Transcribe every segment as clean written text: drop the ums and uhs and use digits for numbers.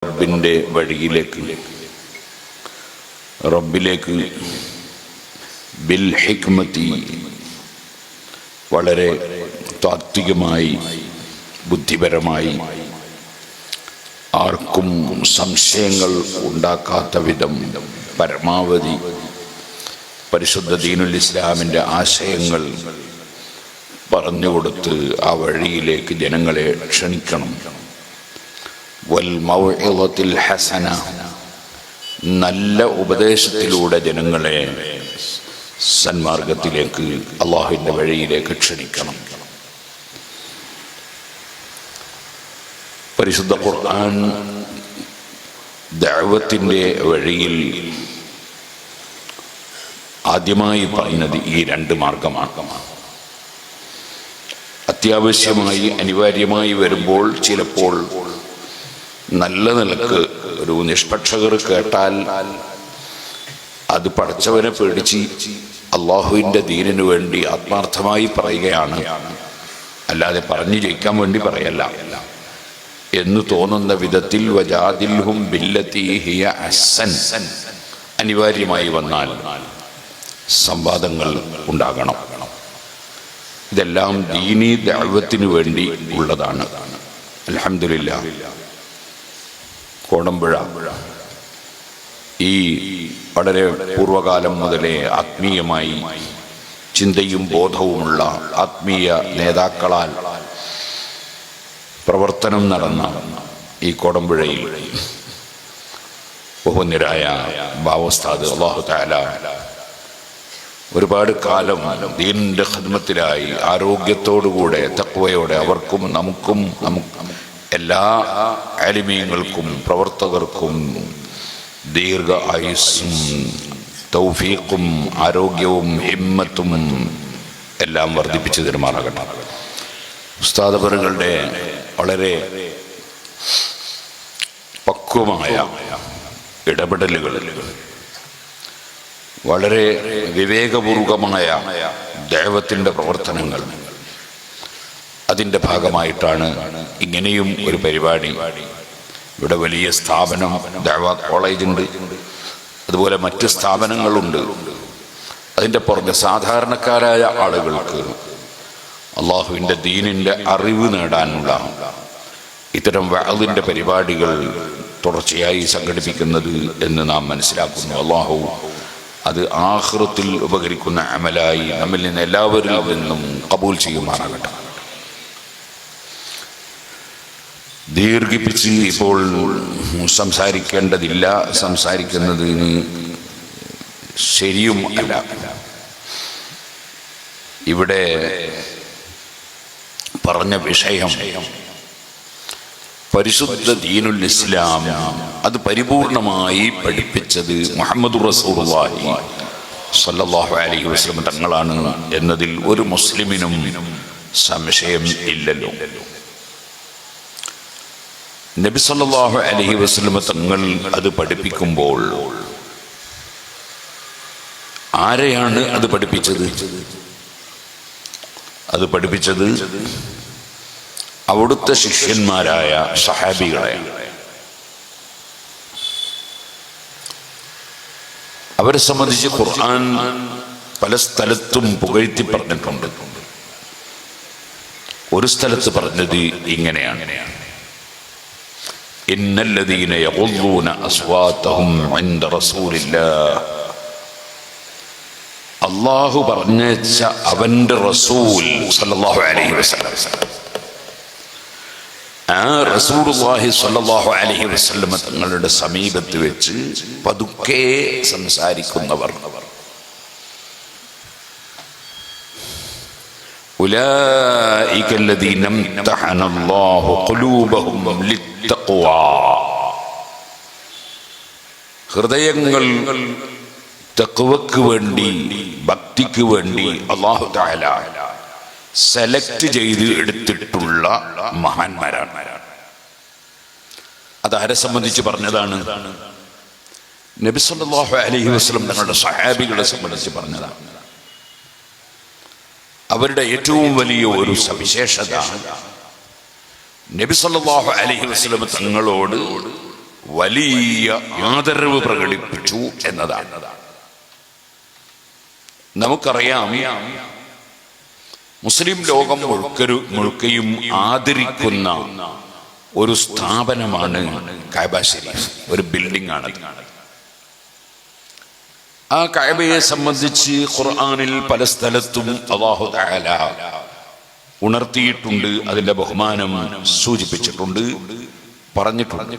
റബ്ബിൻ്റെ വഴിയിലേക്ക്, റബ്ബിലേക്ക് ബിൽ ഹിക്മത്തി, വളരെ താത്വികമായി ബുദ്ധിപരമായി ആർക്കും സംശയങ്ങൾ ഉണ്ടാക്കാത്ത വിധം പരമാവധി പരിശുദ്ധ ദീനുൽ ഇസ്ലാമിൻ്റെ ആശയങ്ങൾ പറഞ്ഞുകൊടുത്ത് ആ വഴിയിലേക്ക് ജനങ്ങളെ ക്ഷണിക്കണം. വൽ മൗഇളത്തിൽ ഹസന, നല്ല ഉപദേശത്തിലൂടെ ജനങ്ങളെ സന്മാർഗത്തിലേക്ക്, അള്ളാഹുവിൻ്റെ വഴിയിലേക്ക് ക്ഷണിക്കണം. പരിശുദ്ധ ഖുർആൻ ദഅവത്തിൻ്റെ വഴിയിൽ ആദ്യമായി പറഞ്ഞത് ഈ രണ്ട് മാർഗമാണ്. അത്യാവശ്യമായി അനിവാര്യമായി വരുമ്പോൾ ചിലപ്പോൾ നല്ല നിലക്ക് ഒരു നിഷ്പക്ഷകർ കേട്ടാൽ അത് പടച്ചവനെ പേടിച്ച് അള്ളാഹുവിൻ്റെ ദീനിനു വേണ്ടി ആത്മാർത്ഥമായി പറയുകയാണ്, അല്ലാതെ പറഞ്ഞു ജയിക്കാൻ വേണ്ടി പറയല്ല എന്ന് തോന്നുന്ന വിധത്തിൽ വജാദിൽഹും ബില്ലത്തി ഹിയ അഹ്സൻ അനിവാര്യമായി വന്നാൽ സംവാദങ്ങൾ ഉണ്ടാകണം. ഇതെല്ലാം ദീനി ദഅവത്തിനു വേണ്ടി ഉള്ളതാണ്. അൽഹംദുലില്ലാഹ്, കോടമ്പുഴ ഈ വളരെ പൂർവകാലം മുതലേ ആത്മീയമായി ചിന്തയും ബോധവുമുള്ള ആത്മീയ നേതാക്കളാൽ പ്രവർത്തനം നടന്ന ഈ കോടമ്പുഴയിൽ ബഹുനിരായ ബാവസ്ഥാദ് അല്ലാഹു തആല ഒരുപാട് കാലം ദീനിൻ്റെ ഖിദ്മത്തിലായി ആരോഗ്യത്തോടുകൂടെ തഖ്വയോടെ അവർക്കും നമുക്കും എല്ലാ ആലിമീങ്ങൾക്കും പ്രവർത്തകർക്കും ദീർഘ ആയുസ്സും തൗഫീഖും ആരോഗ്യവും ഹിമ്മത്തും എല്ലാം വർദ്ധിപ്പിച്ചു തരുമാറാകട്ടെ. ഉസ്താദ് അവറുകളുടെ വളരെ പക്വമായ ഇടപെടലുകൾ, വളരെ വിവേകപൂർവമായ ദഅവത്തിൻ്റെ പ്രവർത്തനങ്ങൾ, അതിൻ്റെ ഭാഗമായിട്ടാണ് ഇങ്ങനെയും ഒരു പരിപാടി. ഇവിടെ വലിയ സ്ഥാപനം ദഅവ കോളേജുണ്ട്, അതുപോലെ മറ്റ് സ്ഥാപനങ്ങളുണ്ട്. അതിൻ്റെ പുറമെ സാധാരണക്കാരായ ആളുകൾക്ക് അള്ളാഹുവിൻ്റെ ദീനിൻ്റെ അറിവ് നേടാനുള്ള ഇത്തരം വഅദിൻ്റെ പരിപാടികൾ തുടർച്ചയായി സംഘടിപ്പിക്കുന്നത് എന്ന് നാം മനസ്സിലാക്കുന്നു. അള്ളാഹു അത് ആഖിറത്തിൽ ഉപകരിക്കുന്ന അമലായി നമ്മിൽ നിന്ന് എല്ലാവരിൽ നിന്നും ഖബൂൽ ചെയ്യുമാറാകട്ടെ. ദീർഘിപ്പിച്ച് ഇപ്പോൾ സംസാരിക്കേണ്ടതില്ല, സംസാരിക്കുന്നതിന് ശരിയും അല്ല. ഇവിടെ പറഞ്ഞ വിഷയം പരിശുദ്ധ ദീനുൽ ഇസ്ലാം അത് പരിപൂർണമായി പഠിപ്പിച്ചത് മുഹമ്മദുർ റസൂലുള്ളാഹി സ്വല്ലല്ലാഹു അലൈഹി വസല്ലം തങ്ങളാണ് എന്നതിൽ ഒരു മുസ്ലിമിനും സംശയം ഇല്ലല്ലോ. നബി സല്ലല്ലാഹു അലൈഹി വസല്ലം തങ്ങൾ അത് പഠിപ്പിക്കുമ്പോൾ ആരെയാണ് അത് പഠിപ്പിച്ചത്? അത് പഠിപ്പിച്ചത് അവിടുത്തെ ശിഷ്യന്മാരായ സഹാബികളെ. അവരെ സംബന്ധിച്ച് ഖുർആൻ പല സ്ഥലത്തും പുകഴ്ത്തി പറഞ്ഞിട്ടുണ്ട്. ഒരു സ്ഥലത്ത് പറഞ്ഞത് ഇങ്ങനെയാണ്: ഇന്നല്ലദീന യഗുദ്ദൂന അസ്വാതഹും ഇൻദ റസൂലില്ലാഹ്. അല്ലാഹു പറഞ്ഞേച്ച അവന്റെ റസൂൽ സല്ലല്ലാഹു അലൈഹി വസല്ലം, ആ റസൂലുള്ളാഹി സ്വല്ലല്ലാഹു അലൈഹി വസല്ലം തങ്ങളുടെ സമീപത്ത് വെച്ച് പതുക്കെ സംസാരിക്കുന്നവർ, ഉലൈക അല്ലദീന ഇംതഹന അല്ലാഹു ഖുലൂബഹും ലിത്തഖ്വാ. ഹൃദയങ്ങൾ തഖ്വക്ക് വേണ്ടി, ഭക്തിക്ക് വേണ്ടി അല്ലാഹു തആല സെലക്ട് ചെയ്ത് എടുത്തിട്ടുള്ള മഹാന്മാരാണ്. അതാരെ സംബന്ധിച്ച് പറഞ്ഞതാണ്? നബി സല്ലല്ലാഹു അലൈഹി വസല്ലം തങ്ങളുടെ സഹാബികളെ സംബന്ധിച്ച് പറഞ്ഞതാണ്. അവരുടെ ഏറ്റവും വലിയ ഒരു സവിശേഷത നബി സല്ലല്ലാഹു അലൈഹി വസല്ലം തങ്ങളോട് വലിയ ആദരവ് പ്രകടിപ്പിച്ചു എന്നതാണ്. നമുക്കറിയാം, മുസ്ലിം ലോകം മുഴുക്കയും ആദരിക്കുന്ന ഒരു സ്ഥാപനമാണ് കഅബ ശരീഫ്, ഒരു ബിൽഡിംഗ് ആണ്. ആ കഅബയെ സംബന്ധിച്ച് ഖുർആനിൽ പല സ്ഥലത്തും അല്ലാഹു തആല ഉണർത്തിയിട്ടുണ്ട്, അതിന്റെ ബഹുമാനം സൂചിപ്പിച്ചിട്ടുണ്ട്, പറഞ്ഞിട്ടുണ്ട്.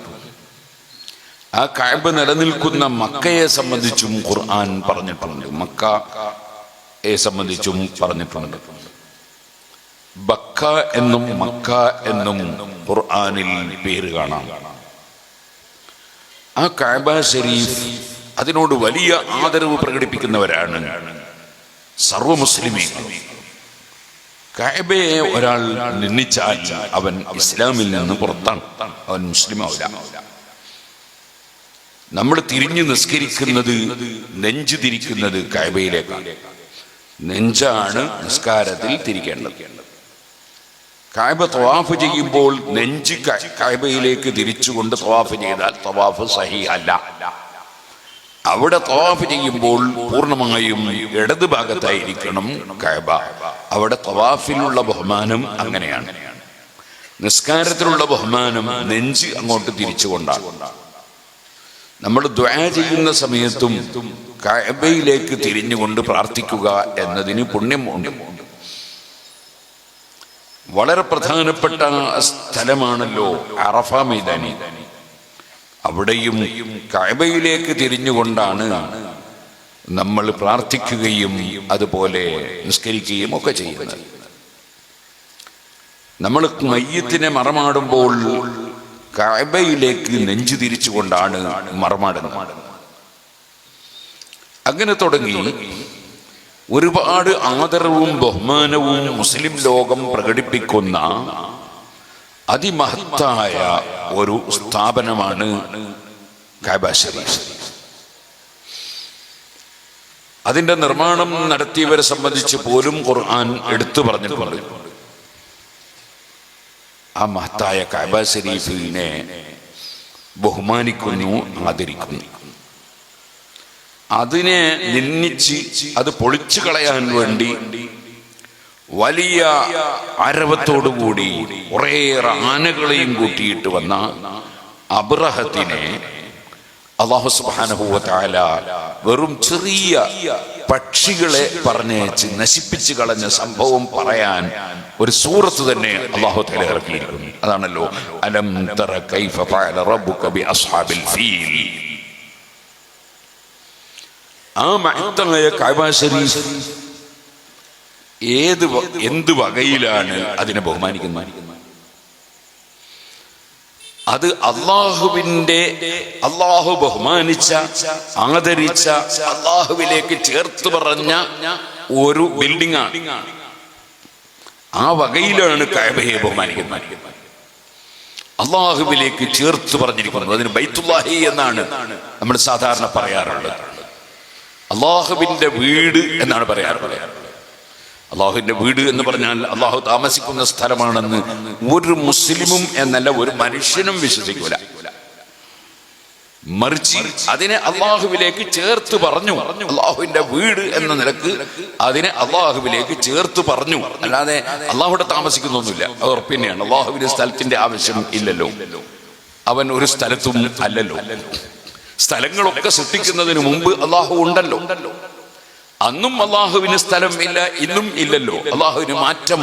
ആ കഅബ നിലനിൽക്കുന്ന മക്കയെ സംബന്ധിച്ചും ഖുർആൻ പറഞ്ഞിട്ടുണ്ട്, മക്കയെ സംബന്ധിച്ചും പറഞ്ഞിട്ടുണ്ട്. ബക്ക എന്നും മക്ക എന്നും ഖുർആനിൽ പേര് കാണാം. ആ കഅബ ശരീഫ്, അതിനോട് വലിയ ആദരവ് പ്രകടിപ്പിക്കുന്നവരാണ് സർവ്വ മുസ്ലിമീങ്ങൾ. കഅബയെ ഒരാൾ നിന്ദിച്ചാൽ അവൻ ഇസ്ലാമിൽ നിന്ന് പുറത്താണ്, അവൻ മുസ്ലിം ആവില്ല. നമ്മൾ തിരിഞ്ഞു നിസ്കരിക്കുന്നത്, നെഞ്ച് തിരിക്കുന്നത് കഅബയിലേക്കാണ്. നെഞ്ചാണ് നിസ്കാരത്തിൽ തിരിക്കേണ്ടത്. കഅബ തവാഫ് ചെയ്യുമ്പോൾ നെഞ്ച് കഅബയിലേക്ക് തിരിച്ചുകൊണ്ട് തവാഫ് ചെയ്താൽ തവാഫ് സഹീഹ് അല്ല. അവിടെ തവാഫ് ചെയ്യുമ്പോൾ പൂർണ്ണമായും ഇടത് ഭാഗത്തായിരിക്കണം കഅബ. അവിടെ തവാഫിലുള്ള ബഹുമാനം അങ്ങനെയാണ്. നിസ്കാരത്തിലുള്ള ബഹുമാനം നെഞ്ച് അങ്ങോട്ട് തിരിച്ചുകൊണ്ടാണ്. നമ്മൾ ദുആ ചെയ്യുന്ന സമയത്തും കഅബയിലേക്ക് തിരിഞ്ഞുകൊണ്ട് പ്രാർത്ഥിക്കുക എന്നതിന് പുണ്യമുണ്ട്. വളരെ പ്രധാനപ്പെട്ട സ്ഥലമാണല്ലോ അറഫ മൈതാനി. അവിടെയും കഅബയിലേക്ക് തിരിഞ്ഞുകൊണ്ടാണ് നമ്മൾ പ്രാർത്ഥിക്കുകയും അതുപോലെ നിസ്കരിക്കുകയും ഒക്കെ ചെയ്യുന്നത്. നമ്മൾ മയ്യിത്തിനെ മറമാടുമ്പോൾ കഅബയിലേക്ക് നെഞ്ചു തിരിച്ചുകൊണ്ടാണ് മറമാടുന്നത്. അങ്ങനെ തുടങ്ങി ഒരുപാട് ആദരവും ബഹുമാനവും മുസ്ലിം ലോകം പ്രകടിപ്പിക്കുന്ന അതിമഹത്തായ ഒരു സ്ഥാപനമാണ് കഅബ ശരീഫ്. അതിന്റെ നിർമ്മാണം നടത്തിയവരെ സംബന്ധിച്ച് പോലും ഖുർആൻ എടുത്തു പറഞ്ഞിട്ടുണ്ട്. ആ മഹത്തായ കഅബ ശരീഫിനെ ബഹുമാനിക്കുന്നു, ആദരിക്കുന്നു. അതിനെ നിന്ദിച്ച് അത് പൊളിച്ചു കളയാൻ വേണ്ടി വലിയ ആരവത്തോടുകൂടി കുറേയേറെ ആനകളെയും കൂട്ടിയിട്ട് വന്ന അബ്രഹത്തിനെ അല്ലാഹു സുബ്ഹാനഹു വ തആല വെറും ചെറിയ പക്ഷികളെ പറഞ്ഞേച്ച് നശിപ്പിച്ചു കളഞ്ഞ സംഭവം പറയാൻ ഒരു സൂറത്ത് തന്നെ അല്ലാഹു തആല ഇറക്കിയിരിക്കുന്നു. അതാണല്ലോ അലം തറ കൈഫ ഫഅല റബ്ബുക ബി അസ്ഹാബിൽ ഫീൽ. ആ മഹത്തായ കഅബ ശരീഫ് എന്ത് വകയിലാണ് അതിനെ ബഹുമാനിക്കുന്നത്? അത് അള്ളാഹു ബഹുമാനിച്ച, ആദരിച്ച, അള്ളാഹുവിലേക്ക് ചേർത്ത് പറഞ്ഞ ഒരു ബിൽഡിംഗ് ആണ്. ആ വകയിലാണ് കഅബയെ ബഹുമാനിക്കുന്നത്. അള്ളാഹുവിലേക്ക് ചേർത്ത് പറഞ്ഞിരിക്കുന്നത്. അതിന് ബൈത്തുല്ലാഹി എന്നാണ് നമ്മൾ സാധാരണ പറയാറുള്ളത്. അള്ളാഹുവിന്റെ വീട് എന്നാണ് പറയാറുള്ളത്. അള്ളാഹുവിന്റെ വീട് എന്ന് പറഞ്ഞാൽ അള്ളാഹു താമസിക്കുന്ന സ്ഥലമാണെന്ന് ഒരു മുസ്ലിമും എന്നല്ല ഒരു മനുഷ്യനും വിശ്വസിക്കൂല. മറിച്ച് അതിനെ അള്ളാഹുവിലേക്ക് ചേർത്ത് പറഞ്ഞു. അള്ളാഹുവിന്റെ വീട് എന്ന നിലക്ക് അതിനെ അള്ളാഹുവിലേക്ക് ചേർത്ത് പറഞ്ഞു. അല്ലാതെ അള്ളാഹുവിടെ താമസിക്കുന്നൊന്നുമില്ല. അത് ഉറപ്പിന്നെയാണ്. അള്ളാഹുവിന്റെ സ്ഥലത്തിന്റെ ആവശ്യം ഇല്ലല്ലോ. അവൻ ഒരു സ്ഥലത്തും അല്ലല്ലോ. സ്ഥലങ്ങളൊക്കെ സൃഷ്ടിക്കുന്നതിന് മുമ്പ് അള്ളാഹു ഉണ്ടല്ലോ. അന്നും അള്ളാഹുവിന് സ്ഥലം ഇല്ല, ഇന്നും ഇല്ലല്ലോ. അള്ളാഹുവിന് മാറ്റം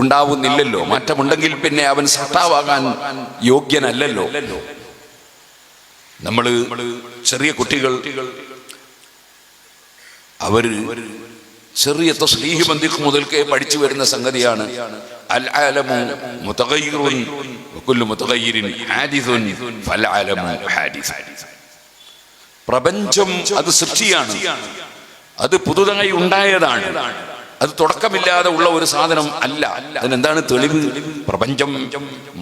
ഉണ്ടാവുന്നില്ലല്ലോ. മാറ്റമുണ്ടെങ്കിൽ പിന്നെ അവൻ സത്താവാകാൻ യോഗ്യനല്ലല്ലോ. നമ്മള് ചെറിയ കുട്ടികൾ അവര് ചെറിയ തസ്ബീഹ് മന്ദിഖ് മുതൽക്കേ പഠിച്ചു വരുന്ന സംഗതിയാണ് അൽ ആലമു മുതഗയ്യിറുൻ വകുല്ലു മുതഗയ്യിരിൻ ഹാദിസുൻ ഫൽ ആലമു ഹാദിസ്. പ്രപഞ്ചം അത് സൃഷ്ടിയാണ്, അത് പുതുതായി ഉണ്ടായതാണ്. അത് തുടക്കമില്ലാതെ ഉള്ള ഒരു സാധനം അല്ല. അതിനെന്താണ് തെളിവ്? പ്രപഞ്ചം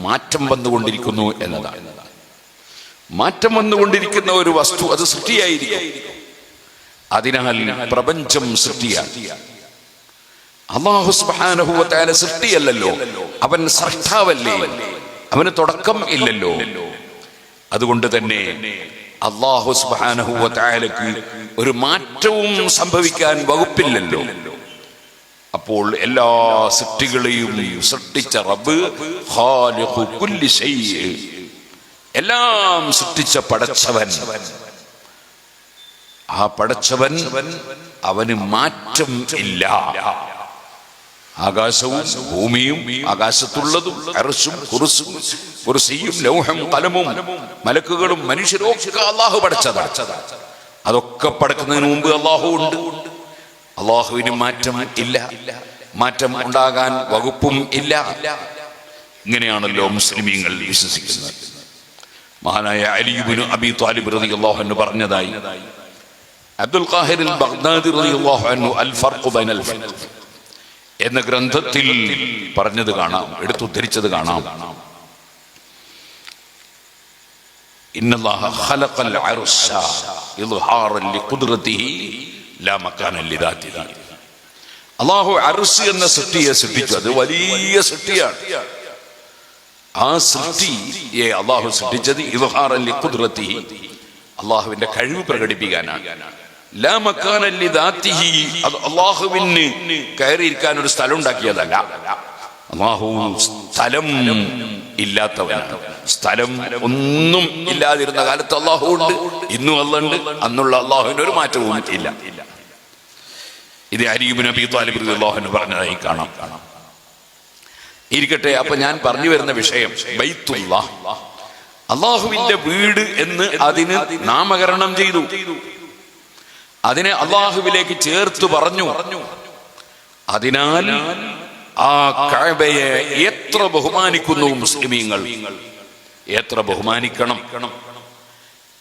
മാറ്റം വന്നുകൊണ്ടിരിക്കുന്നു എന്നതാണ്. മാറ്റം വന്നുകൊണ്ടിരിക്കുന്ന ഒരു വസ്തു അത് സൃഷ്ടിയായിരിക്കും. അതിനാൽ പ്രപഞ്ചം സൃഷ്ടിയാണ്. അല്ലാഹു സുബ്ഹാനഹു വ തആല സൃഷ്ടിയല്ലല്ലോ, അവൻ സൃഷ്ടാവല്ലേ. അവന് തുടക്കം ഇല്ലല്ലോ. അതുകൊണ്ട് തന്നെ അല്ലാഹു സുബ്ഹാനഹു വ തആലക്ക് ഒരു മാറ്റവും സംഭവിക്കാൻ വകുപ്പില്ലല്ലോ. അപ്പോൾ എല്ലാ സൃഷ്ടികളെയും സൃഷ്ടിച്ച റബ്ബ് ഖാലിഖു കുല്ലി ശൈഇ, എല്ലാം സൃഷ്ടിച്ച പടച്ചവൻ, ആ പടച്ചവൻ അവന് മാറ്റം ഇല്ല. ആകാശവും ഭൂമിയും ആകാശത്തുള്ളതും അർശും കുർസിയും ലൗഹും ഖലമും മലക്കുകളും മനുഷ്യരും ഒക്കെ അല്ലാഹു പടച്ചതാണ്. അതൊക്കെ പടക്കുന്നതിന് മുമ്പ് അല്ലാഹു ഉണ്ട്. അല്ലാഹുവിന് മാറ്റം ഇല്ല, മാറ്റം ഉണ്ടാകാൻ വകുപ്പും ഇല്ല. ഇങ്ങനെയാണല്ലോ മുസ്ലിമീങ്ങൾ വിശ്വസിക്കുന്നത്. മഹാനായ അലി ഇബ്നു അബീ ത്വാലിബ് റളിയല്ലാഹു അൻഹു പറഞ്ഞതായി അബ്ദുൽ ഖാഹിർ അൽ ബഗ്ദാദി റളിയല്ലാഹു അൻഹു അൽ ഫർഖ് ബൈനൽ ഫിഖ് എന്ന ഗ്രന്ഥത്തിൽ പറഞ്ഞത് കാണാം, എടുത്തുദ്ധരിച്ചത് കാണാം. ഇന്നല്ലാഹ ഖലഖൽ അർശ ഇദ്ഹാറൻ ലിഖുദ്റതിഹി ലാ മകാന ലിദാതിഹി. അല്ലാഹു അർശ് എന്ന സൃഷ്ടിയെ സൃഷ്ടിച്ചു. അത് വലിയ സൃഷ്ടിയാണ്. ആ സൃഷ്ടിയെ അല്ലാഹു സൃഷ്ടിച്ചത് ഇദ്ഹാറൻ ലിഖുദ്റതിഹി, അല്ലാഹുവിന്റെ കഴിവ് പ്രകടിപ്പിക്കാനാണ്. ലാ മകാന ലിദാതിഹി, അല്ലാഹുവിന് കയറിയിരിക്കാൻ ഒരു സ്ഥലം ഉണ്ടാക്കിയതല്ല. അല്ലാഹു സ്ഥലം ഇല്ലാത്തവനാണ്. സ്ഥലം ഒന്നും ഇല്ലാതിരുന്ന കാലത്ത് അല്ലാഹു ഉണ്ട്, ഇന്നും അല്ലാഹുണ്ട്. അന്നുള്ള അല്ലാഹുവിന് ഒരു മാറ്റവും ഇല്ല. ഇത് അലി ഇബ്നു അബീ ത്വാലിബ് റളിയല്ലാഹു അൻഹു പറഞ്ഞതായി കാണാം. ഇരിക്കട്ടെ, അപ്പൊ ഞാൻ പറഞ്ഞു വരുന്ന വിഷയം ബൈത്തുല്ലാഹ്, അല്ലാഹുവിന്റെ വീട് എന്ന് അതിന് നാമകരണം ചെയ്തു. അതിനെ അല്ലാഹുവിലേക്ക് ചേർത്ത് പറഞ്ഞു. അതിനാൽ ആ കഅബയെ എത്ര ബഹുമാനിക്കുന്നു മുസ്ലിമീങ്ങൾ, എത്ര ബഹുമാനിക്കണം.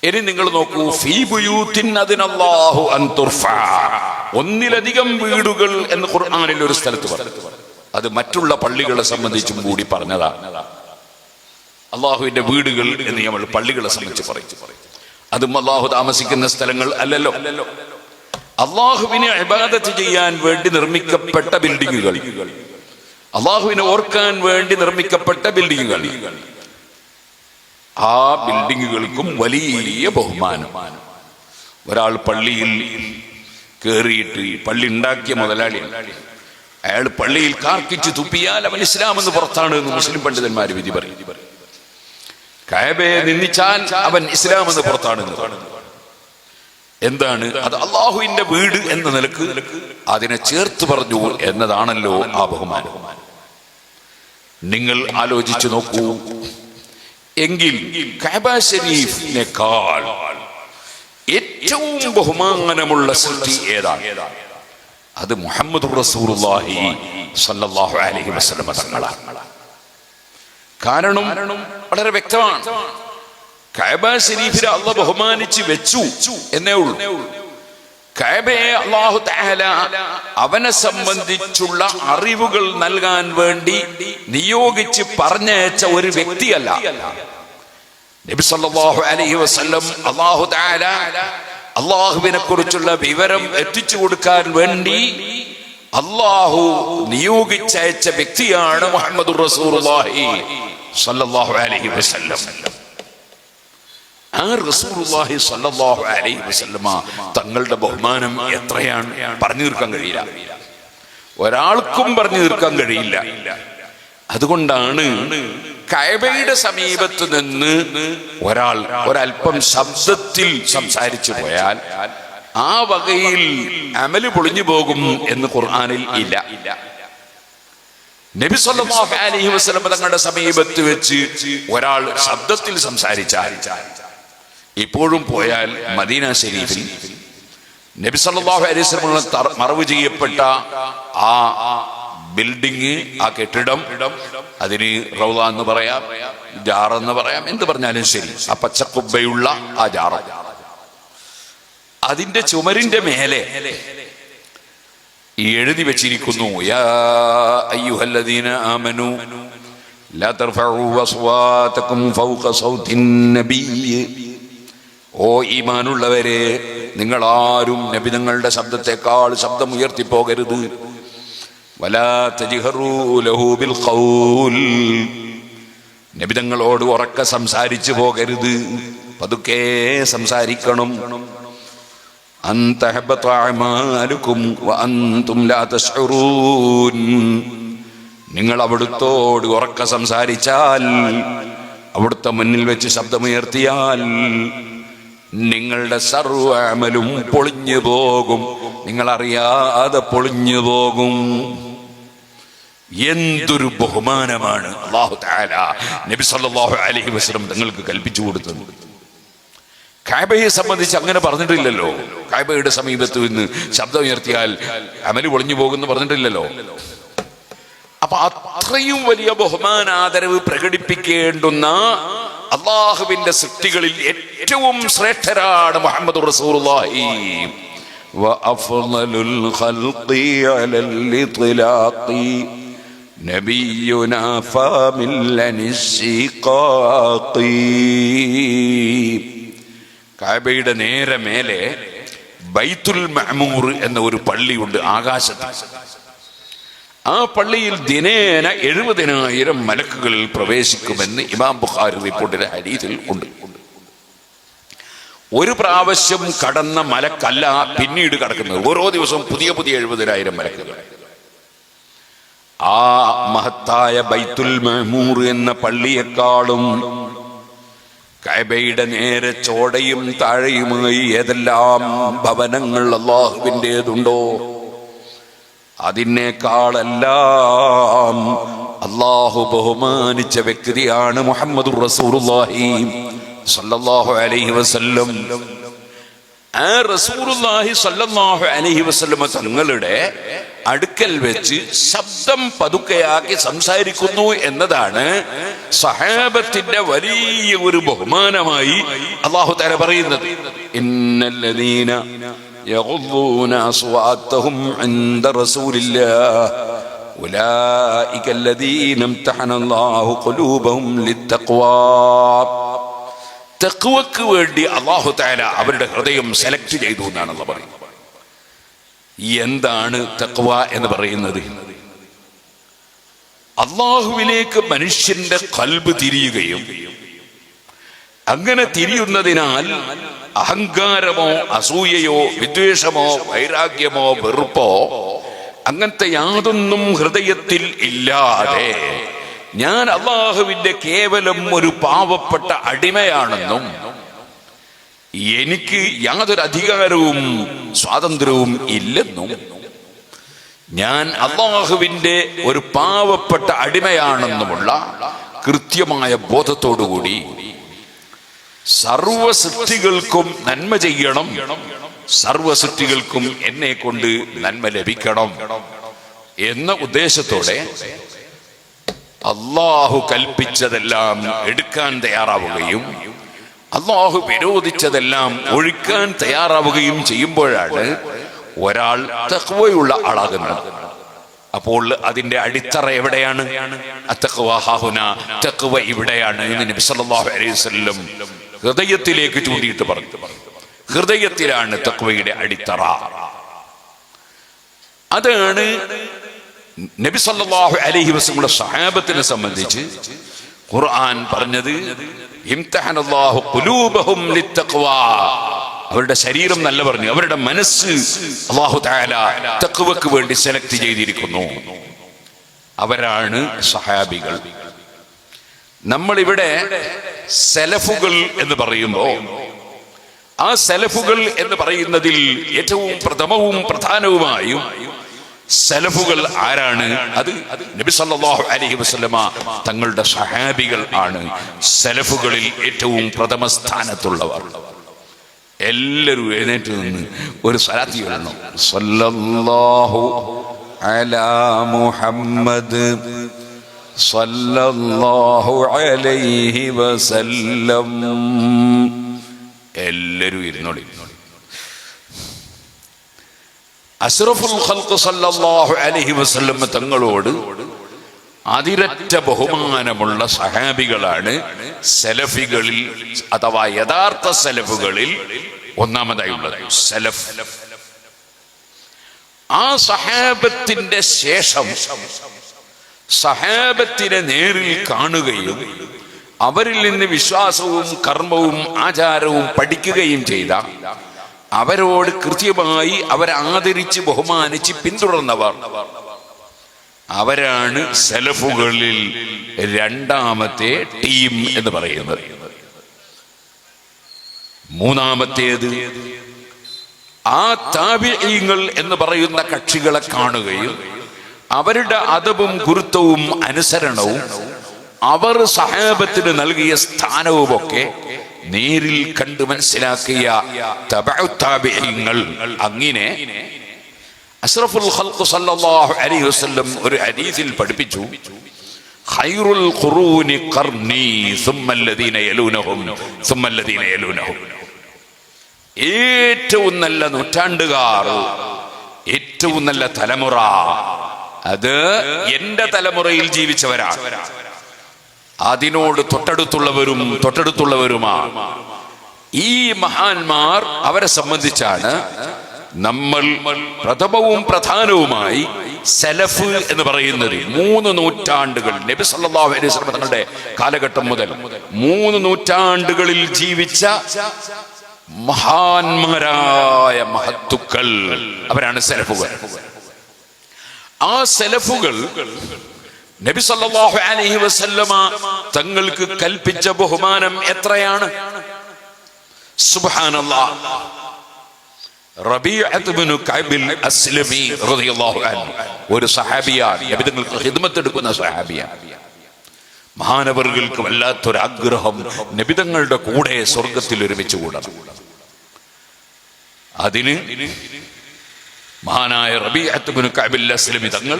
ഇനി നിങ്ങൾ നോക്കൂ, ഫീ ബുയൂത്തിൻ അദിനല്ലാഹു അൻ തുർഫഅ, ഒന്നിലധികം വീടുകൾ എന്ന് ഖുർആനിൽ ഒരു സ്ഥലത്ത് പറഞ്ഞു. അത് മറ്റുള്ള പള്ളികളെ സംബന്ധിച്ചും കൂടി പറഞ്ഞതാണ്. അല്ലാഹുവിന്റെ വീടുകൾ എന്ന് നമ്മൾ പള്ളികളെ സംബന്ധിച്ച് പറയും. അതും അല്ലാഹു താമസിക്കുന്ന സ്ഥലങ്ങൾ അല്ലല്ലോ. അല്ലാഹുവിനെ ഇബാദത്ത് ചെയ്യാൻ വേണ്ടി നിർമ്മിക്കപ്പെട്ട ബിൽഡിങ്ങുകൾ, അല്ലാഹുവിനെ ഓർക്കാൻ വേണ്ടി നിർമ്മിക്കപ്പെട്ട ബിൽഡിങ്ങുകൾ, ആ ബിൽഡിങ്ങുകൾക്കും വലിയ ബഹുമാനം. ഒരാൾ പള്ളിയിൽ കയറിയിട്ട്, പള്ളി ഉണ്ടാക്കിയ മുതലാളിയാണ്, അയാൾ പള്ളിയിൽ കാർക്കിച്ച് തുപ്പിയാൽ അവൻ ഇസ്ലാം എന്ന് പുറത്താണ് എന്ന് മുസ്ലിം പണ്ഡിതന്മാർ വിധി പറയും. കഅബയെ നിന്ദിച്ചാൽ അവൻ ഇസ്ലാം എന്ന് പുറത്താണ്. എന്താണ് അത്? അല്ലാഹുവിന്റെ വീട് എന്ന നിലക്ക് അതിനെ ചേർത്ത് പറഞ്ഞു എന്നതാണല്ലോ ആ ബഹുമാനം. നിങ്ങൾ ആലോചിച്ചു നോക്കൂ. എങ്കിൽ കഅബ ശരീഫിനേക്കാൾ ഏറ്റവും ബഹുമാനമുള്ള സൃഷ്ടി ഏതാണ്? അത് മുഹമ്മദുർ റസൂലുള്ളാഹി സ്വല്ലല്ലാഹു അലൈഹി വസല്ലം തങ്ങളാണ്. കാരണം വളരെ വ്യക്തമാണ്. കഅബ ശരീഫിനെ അല്ലാഹു ബഹുമാനിച്ച് വെച്ചു എന്നേ ഉള്ളൂ. കഅബയെ അല്ലാഹു തആല അവനെ സംബന്ധിച്ചുള്ള അറിവുകൾ നൽകാൻ വേണ്ടി നിയോഗിച്ച് പറഞ്ഞയച്ച ഒരു വ്യക്തിയല്ല. നബി സല്ലല്ലാഹു അലൈഹി വസല്ലം അല്ലാഹു തആല അല്ലാഹുവിനെ കുറിച്ചുള്ള വിവരം എത്തിച്ചു കൊടുക്കാൻ വേണ്ടി അല്ലാഹു നിയോഗിച്ചയച്ച വ്യക്തിയാണ് മുഹമ്മദുർ റസൂലുള്ളാഹി സ്വല്ലല്ലാഹു അലൈഹി വസല്ലം. ആ റസൂലുള്ളാഹി സ്വല്ലല്ലാഹു അലൈഹി വസല്ലമ തങ്ങളുടെ ബഹുമാനം എത്രയാണ് പറഞ്ഞു തീർക്കാൻ കഴിയില്ല. ഒരാൾക്കും പറഞ്ഞു തീർക്കാൻ കഴിയില്ല. അതുകൊണ്ടാണ് കഅബയുടെ സമീപത്ത് നിന്ന് ഒരൽപ്പം ശബ്ദത്തിൽ സംസാരിച്ചു പോയാൽ ആ വകയിൽ അമല് പൊളിഞ്ഞു പോകും എന്ന് ഖുർആനിൽ ഇല്ല. നബി സല്ലല്ലാഹു അലൈഹി വസല്ലം തങ്ങളുടെ സമീപത്ത് വെച്ച് ഒരാൾ ശബ്ദത്തിൽ സംസാരിച്ചാൽ, ഇപ്പോഴും പോയാൽ മദീന ശരീഫിൽ നബി സല്ലല്ലാഹു അലൈഹി വസല്ലം മറവ് ചെയ്യപ്പെട്ട ആ ബിൽഡിങ്, ആ കെട്ടിടം, അതിന് റൗള എന്ന് പറയാം, ജാറ എന്ന് പറയാം, എന്ത് പറഞ്ഞാലും ശരി, ആ പച്ചക്കുബ്ബയുള്ള ആ ജാറ, അതിന്റെ ചുമരിന്റെ മേലെ എഴുതി വെച്ചിരിക്കുന്നു, യാ അയ്യുഹല്ലദീന ആമനൂ ലാ തർഫഉ അസ്വാതകും ഫൗക സൗതിൻ നബിയ്യ്. ഓ ഈമാനുള്ളവരെ, നിങ്ങൾ ആരും നബി തങ്ങളുടെ ശബ്ദത്തെക്കാൾ ശബ്ദം ഉയർത്തിപ്പോകരുത്. വലാ തജ്ഹറൂ ലഹു ബിൽ ഖൗൽ, നബിതങ്ങളോട് ഉറക്കെ സംസാരിച്ചു പോകരുത്, പതുക്കെ സംസാരിക്കണം. അന്തഹബത അഅമാലുകും വഅൻതും ലാ തശ്ഉറൂൻ. നിങ്ങൾ അവിടുത്തോട് ഉറക്കെ സംസാരിച്ചാൽ, അവിടുത്തെ മുന്നിൽ വെച്ച് ശബ്ദമുയർത്തിയാൽ നിങ്ങളുടെ സർവ്വ അമലും പൊളിഞ്ഞു പോകും, നിങ്ങൾ അറിയാതെ പൊളിഞ്ഞു പോകും. എന്തൊരു ബഹുമാനമാണ് അല്ലാഹു തആല നബി സല്ലല്ലാഹു അലൈഹി വസല്ലം തങ്ങൾക്ക് കൽപ്പിച്ചു കൊടുത്തത്. കഅബയെ സംബന്ധിച്ച് അങ്ങനെ പറഞ്ഞിട്ടില്ലല്ലോ. കഅബയുടെ സമീപത്ത് നിന്ന് ശബ്ദം ഉയർത്തിയാൽ അമല് പൊളിഞ്ഞു പോകുമെന്ന് പറഞ്ഞിട്ടില്ലല്ലോ. അപ്പൊ അത്രയും വലിയ ബഹുമാനാദരവ് പ്രകടിപ്പിക്കേണ്ടുന്ന അള്ളാഹുവിന്റെ സൃഷ്ടികളിൽ ഏറ്റവും ശ്രേഷ്ഠരാണ് മുഹമ്മദ് റസൂലുള്ളാഹി. വഅഫ്ളലുൽ ഖൽഖി അലൽ ഇത്ലാഖി നബിയുനാ ഫമില്ലനിസ്സിഖാഖി. കഅബയുടെ നേരെ മേലെ ബൈത്തുൽ മഅമൂർ എന്ന ഒരു പള്ളിയുണ്ട് ആകാശത്ത്. ആ പള്ളിയിൽ ദിനേന 70,000 മലക്കുകൾ പ്രവേശിക്കുമെന്ന് ഇമാം ബുഖാരി റിപ്പോർട്ടിലെ ഹദീസിൽ ഉണ്ട്. ഒരു പ്രാവശ്യം കടന്ന മലക്കല്ല പിന്നീട് കടക്കുന്നത്, ഓരോ ദിവസവും പുതിയ 70,000 മലക്കുകൾ. ആ മഹത്തായ ബൈത്തുൽ മഅമൂർ എന്ന പള്ളിയെക്കാളും കഅബയുടെ നേരെ ചോടയും താഴെയുമായി ഏതെല്ലാം ഭവനങ്ങൾ അല്ലാഹുവിൻ്റെതുണ്ടോ അതിനേക്കാളെല്ലാം അല്ലാഹു ബഹുമാനിച്ച വ്യക്തിയാണ് മുഹമ്മദുർ റസൂലുള്ളാഹി സ്വല്ലല്ലാഹു അലൈഹി വസല്ലം. ആ റസൂലുള്ളാഹി സ്വല്ലല്ലാഹു അലൈഹി വസല്ലം തങ്ങളുടെ അടുക്കൽ വെച്ച് ശബ്ദം പതുക്കെയാക്കി സംസാരിക്കുന്നു എന്നതാണ് സഹാബത്തിന്റെ വലിയ ഒരു ബഹുമാനമായി അല്ലാഹു തആല പറയുന്നത്. ഇന്നല്ലദീന يغضون أصواتهم عند رسول الله أولئك الذين امتحن الله قلوبهم للتقوى. തഖ്വക്ക് വേണ്ടി അല്ലാഹു തആല അവരുടെ ഹൃദയം സെലക്ട് ചെയ്തു എന്നാണ് അല്ലാഹു പറയുന്നത്. എന്താണ് തഖ്വ എന്ന് പറയുന്നത്? അല്ലാഹുവിലേക്ക് മനുഷ്യന്റെ ഖൽബ് തിരിയുകയും അങ്ങനെ തിരിയുന്നതിനാൽ അഹങ്കാരമോ അസൂയയോ വിദ്വേഷമോ വൈരാഗ്യമോ വെറുപ്പോ അങ്ങനത്തെ യാതൊന്നും ഹൃദയത്തിൽ ഇല്ലാതെ ഞാൻ അല്ലാഹുവിന്റെ കേവലം ഒരു പാവപ്പെട്ട അടിമയാണെന്നും എനിക്ക് യാതൊരു അധികാരവും സ്വാതന്ത്ര്യവും ഇല്ലെന്നും ഞാൻ അല്ലാഹുവിന്റെ ഒരു പാവപ്പെട്ട അടിമയാണെന്നുമുള്ള കൃത്യമായ ബോധത്തോടുകൂടി സർവ സൃഷ്ടികൾക്കും നന്മ ചെയ്യണം, സർവ സൃഷ്ടികൾക്കും എന്നെ കൊണ്ട് നന്മ ലഭിക്കണം എന്ന ഉദ്ദേശത്തോടെ അല്ലാഹു കൽപ്പിച്ചതെല്ലാം എടുക്കാൻ തയ്യാറാവുകയും അല്ലാഹു വിരോധിച്ചതെല്ലാം ഒഴിക്കാൻ തയ്യാറാവുകയും ചെയ്യുമ്പോഴാണ് ഒരാൾ തഖ്വയുള്ള ആളാകുന്നത്. അപ്പോൾ അതിന്റെ അടിത്തറ എവിടെയാണ്? അത്തഖ്വ ഹാഹുന, തഖ്വ ഇവിടെയാണ് എന്ന് നബി സല്ലല്ലാഹു അലൈഹി വസല്ലം ഹൃദയത്തിലേക്ക് ചൂണ്ടിയിട്ട് പറഞ്ഞു. ഹൃദയത്തിലാണ് തഖ്വയുടെ അടിത്തറ. അതാണ് നബി സല്ലല്ലാഹു അലൈഹി വസല്ലം സഹാബത്തിനെ സംബന്ധിച്ച് ഖുർആൻ പറഞ്ഞത്. ഇംതഹനല്ലാഹു ഖുലൂബഹും ലിത്തഖ്വാ. അവരുടെ ശരീരം നല്ല പറഞ്ഞു, അവരുടെ മനസ്സ് അല്ലാഹു തആല തഖ്വക്ക് വേണ്ടി സെലക്ട് ചെയ്തിരിക്കുന്നു. അവരാണ് സഹാബികൾ. നമ്മളിവിടെ സലഫുകൾ എന്ന് പറയുമ്പോൾ ആ സലഫുകൾ എന്ന് പറയുന്നതിൽ ഏറ്റവും പ്രഥമവും പ്രധാനവുമായും സലഫുകൾ ആരാണ്? അത് നബി സല്ലല്ലാഹു അലൈഹി വസല്ലമ തങ്ങളുടെ സഹാബികൾ ആണ് സലഫുകളിൽ ഏറ്റവും പ്രഥമ സ്ഥാനത്തുള്ളവർ. എല്ലാവരും എഴുന്നേറ്റ് നിന്ന് ഒരു സ്വലാത്ത് ചൊല്ലണം. സല്ലല്ലാഹു അലാ മുഹമ്മദ് സല്ലല്ലാഹു അലൈഹി വസല്ലം. എല്ലാവരും ഇരുന്നോളി. അഷ്റഫുൽ ഖൽഖ് സല്ലല്ലാഹു അലൈഹി വസല്ലം തങ്ങളോട് അതിരറ്റ ബഹുമാനമുള്ള സഹാബികളാണ് സലഫികളിൽ അഥവാ യഥാർത്ഥ സലഫുകളിൽ ഒന്നാമതായുള്ളത്. സലഫ്. ആ സഹാബത്തിന്റെ ശേഷം സഹാബത്തിനെ നേരിൽ കാണുകയും അവരിൽ നിന്ന് വിശ്വാസവും കർമ്മവും ആചാരവും പഠിക്കുകയും ചെയ്ത, അവരോട് കൃത്യമായി അവരെ ആദരിച്ച് ബഹുമാനിച്ച് പിന്തുടർന്നവർ, അവരാണ് സലഫുകളിൽ രണ്ടാമത്തെ ടീം എന്ന് പറയുന്നത്. മൂന്നാമത്തേത് ആ താബിഈങ്ങൾ എന്ന് പറയുന്ന കക്ഷികളെ കാണുകയും അവരുടെ അദബും ഗുരുത്വവും അനുസരണവും അവർ സഹാബത്തിന് നൽകിയ സ്ഥാനവുമൊക്കെ നേരിൽ കണ്ട് മനസ്സിലാക്കിയ തബഉ താബിഈങ്ങൾ. അങ്ങനെ അഷ്റഫുൽ ഖൽഖ് സല്ലല്ലാഹു അലൈഹി വസല്ലം ഒരു ഹദീസിൽ പഠിപ്പിച്ചു, ഖൈറുൽ ഖുറൂനി ഖർനി സുമ്മല്ലദീന യലൂനഹും സുമ്മല്ലദീന യലൂനഹും. ഏറ്റവും നല്ല നൂറ്റാണ്ടുകാർ, ഏറ്റവും നല്ല തലമുറ അത് എന്റെ തലമുറയിൽ ജീവിച്ചവരാണ്. അതിനോട് തൊട്ടടുത്തുള്ളവരുമാണ് ഈ മഹാന്മാർ. അവരെ സംബന്ധിച്ചാണ് നമ്മൾ പ്രഥമവും പ്രധാനവുമായി സലഫ് എന്ന് പറയുന്നത്. 3 നൂറ്റാണ്ടുകൾ നബി സല്ലല്ലാഹു അലൈഹി വസല്ലം തങ്ങളുടെ കാലഘട്ടം മുതൽ 3 നൂറ്റാണ്ടുകളിൽ ജീവിച്ച മഹാന്മാരായ മഹത്തുക്കൾ, അവരാണ് സലഫുകൾ. ആ സലഫുകൾ നബി സല്ലല്ലാഹു അലൈഹി വസല്ലമ തങ്ങൾക്ക് കൽപ്പിച്ച ബഹുമാനം എത്രയാണ്! സുബ്ഹാനല്ലാഹ്. റബീഅത്ത് ഇബ്നു കഅബ് അസ്ലമി റളിയല്ലാഹു അൻഹു ഒരു സഹാബിയാണ്, നബി തങ്ങൾക്ക് ഖിദ്മത്ത് എടുക്കുന്ന സഹാബിയാണ്. മഹാനവറുകൾക്ക് വല്ലാത്തൊരു ആഗ്രഹം നബി തങ്ങളുടെ കൂടെ സ്വർഗത്തിൽ ഒരുമിച്ച് കൂടണം. അതിന് മഹാനായ റബീഅത്ത് ഇബ്നു കഅബ് അസ്ലമി തങ്ങൾ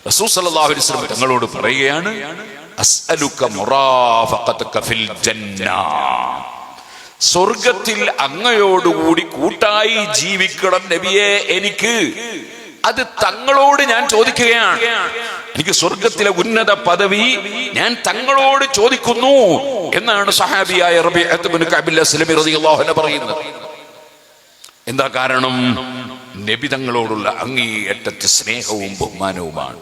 റസൂൽ സല്ലല്ലാഹു അലൈഹി വസല്ലം തങ്ങളോട് പറയുകയാണ്, അസ്അലുക മുറാഫഖതക ഫിൽ ജന്ന. സ്വർഗത്തിൽ അങ്ങയോടുകൂടി കൂട്ടായി ജീവിക്കണം നബിയെ എനിക്ക്. അത് തങ്ങളോട് ഞാൻ ചോദിക്കുകയാണ്. എനിക്ക് സ്വർഗത്തിലെ ഉന്നത പദവി ഞാൻ തങ്ങളോട് ചോദിക്കുന്നു എന്നാണ് സഹാബിയായ റബീഅത്ത് ഇബ്നു കഅബ് അസ്ലമി റളിയല്ലാഹു അൻഹു പറയുന്നത്. എന്താ കാരണം? നബി തങ്ങളോടുള്ള അങ്ങേയറ്റത്തെ സ്നേഹവും ബഹുമാനവുമാണ്.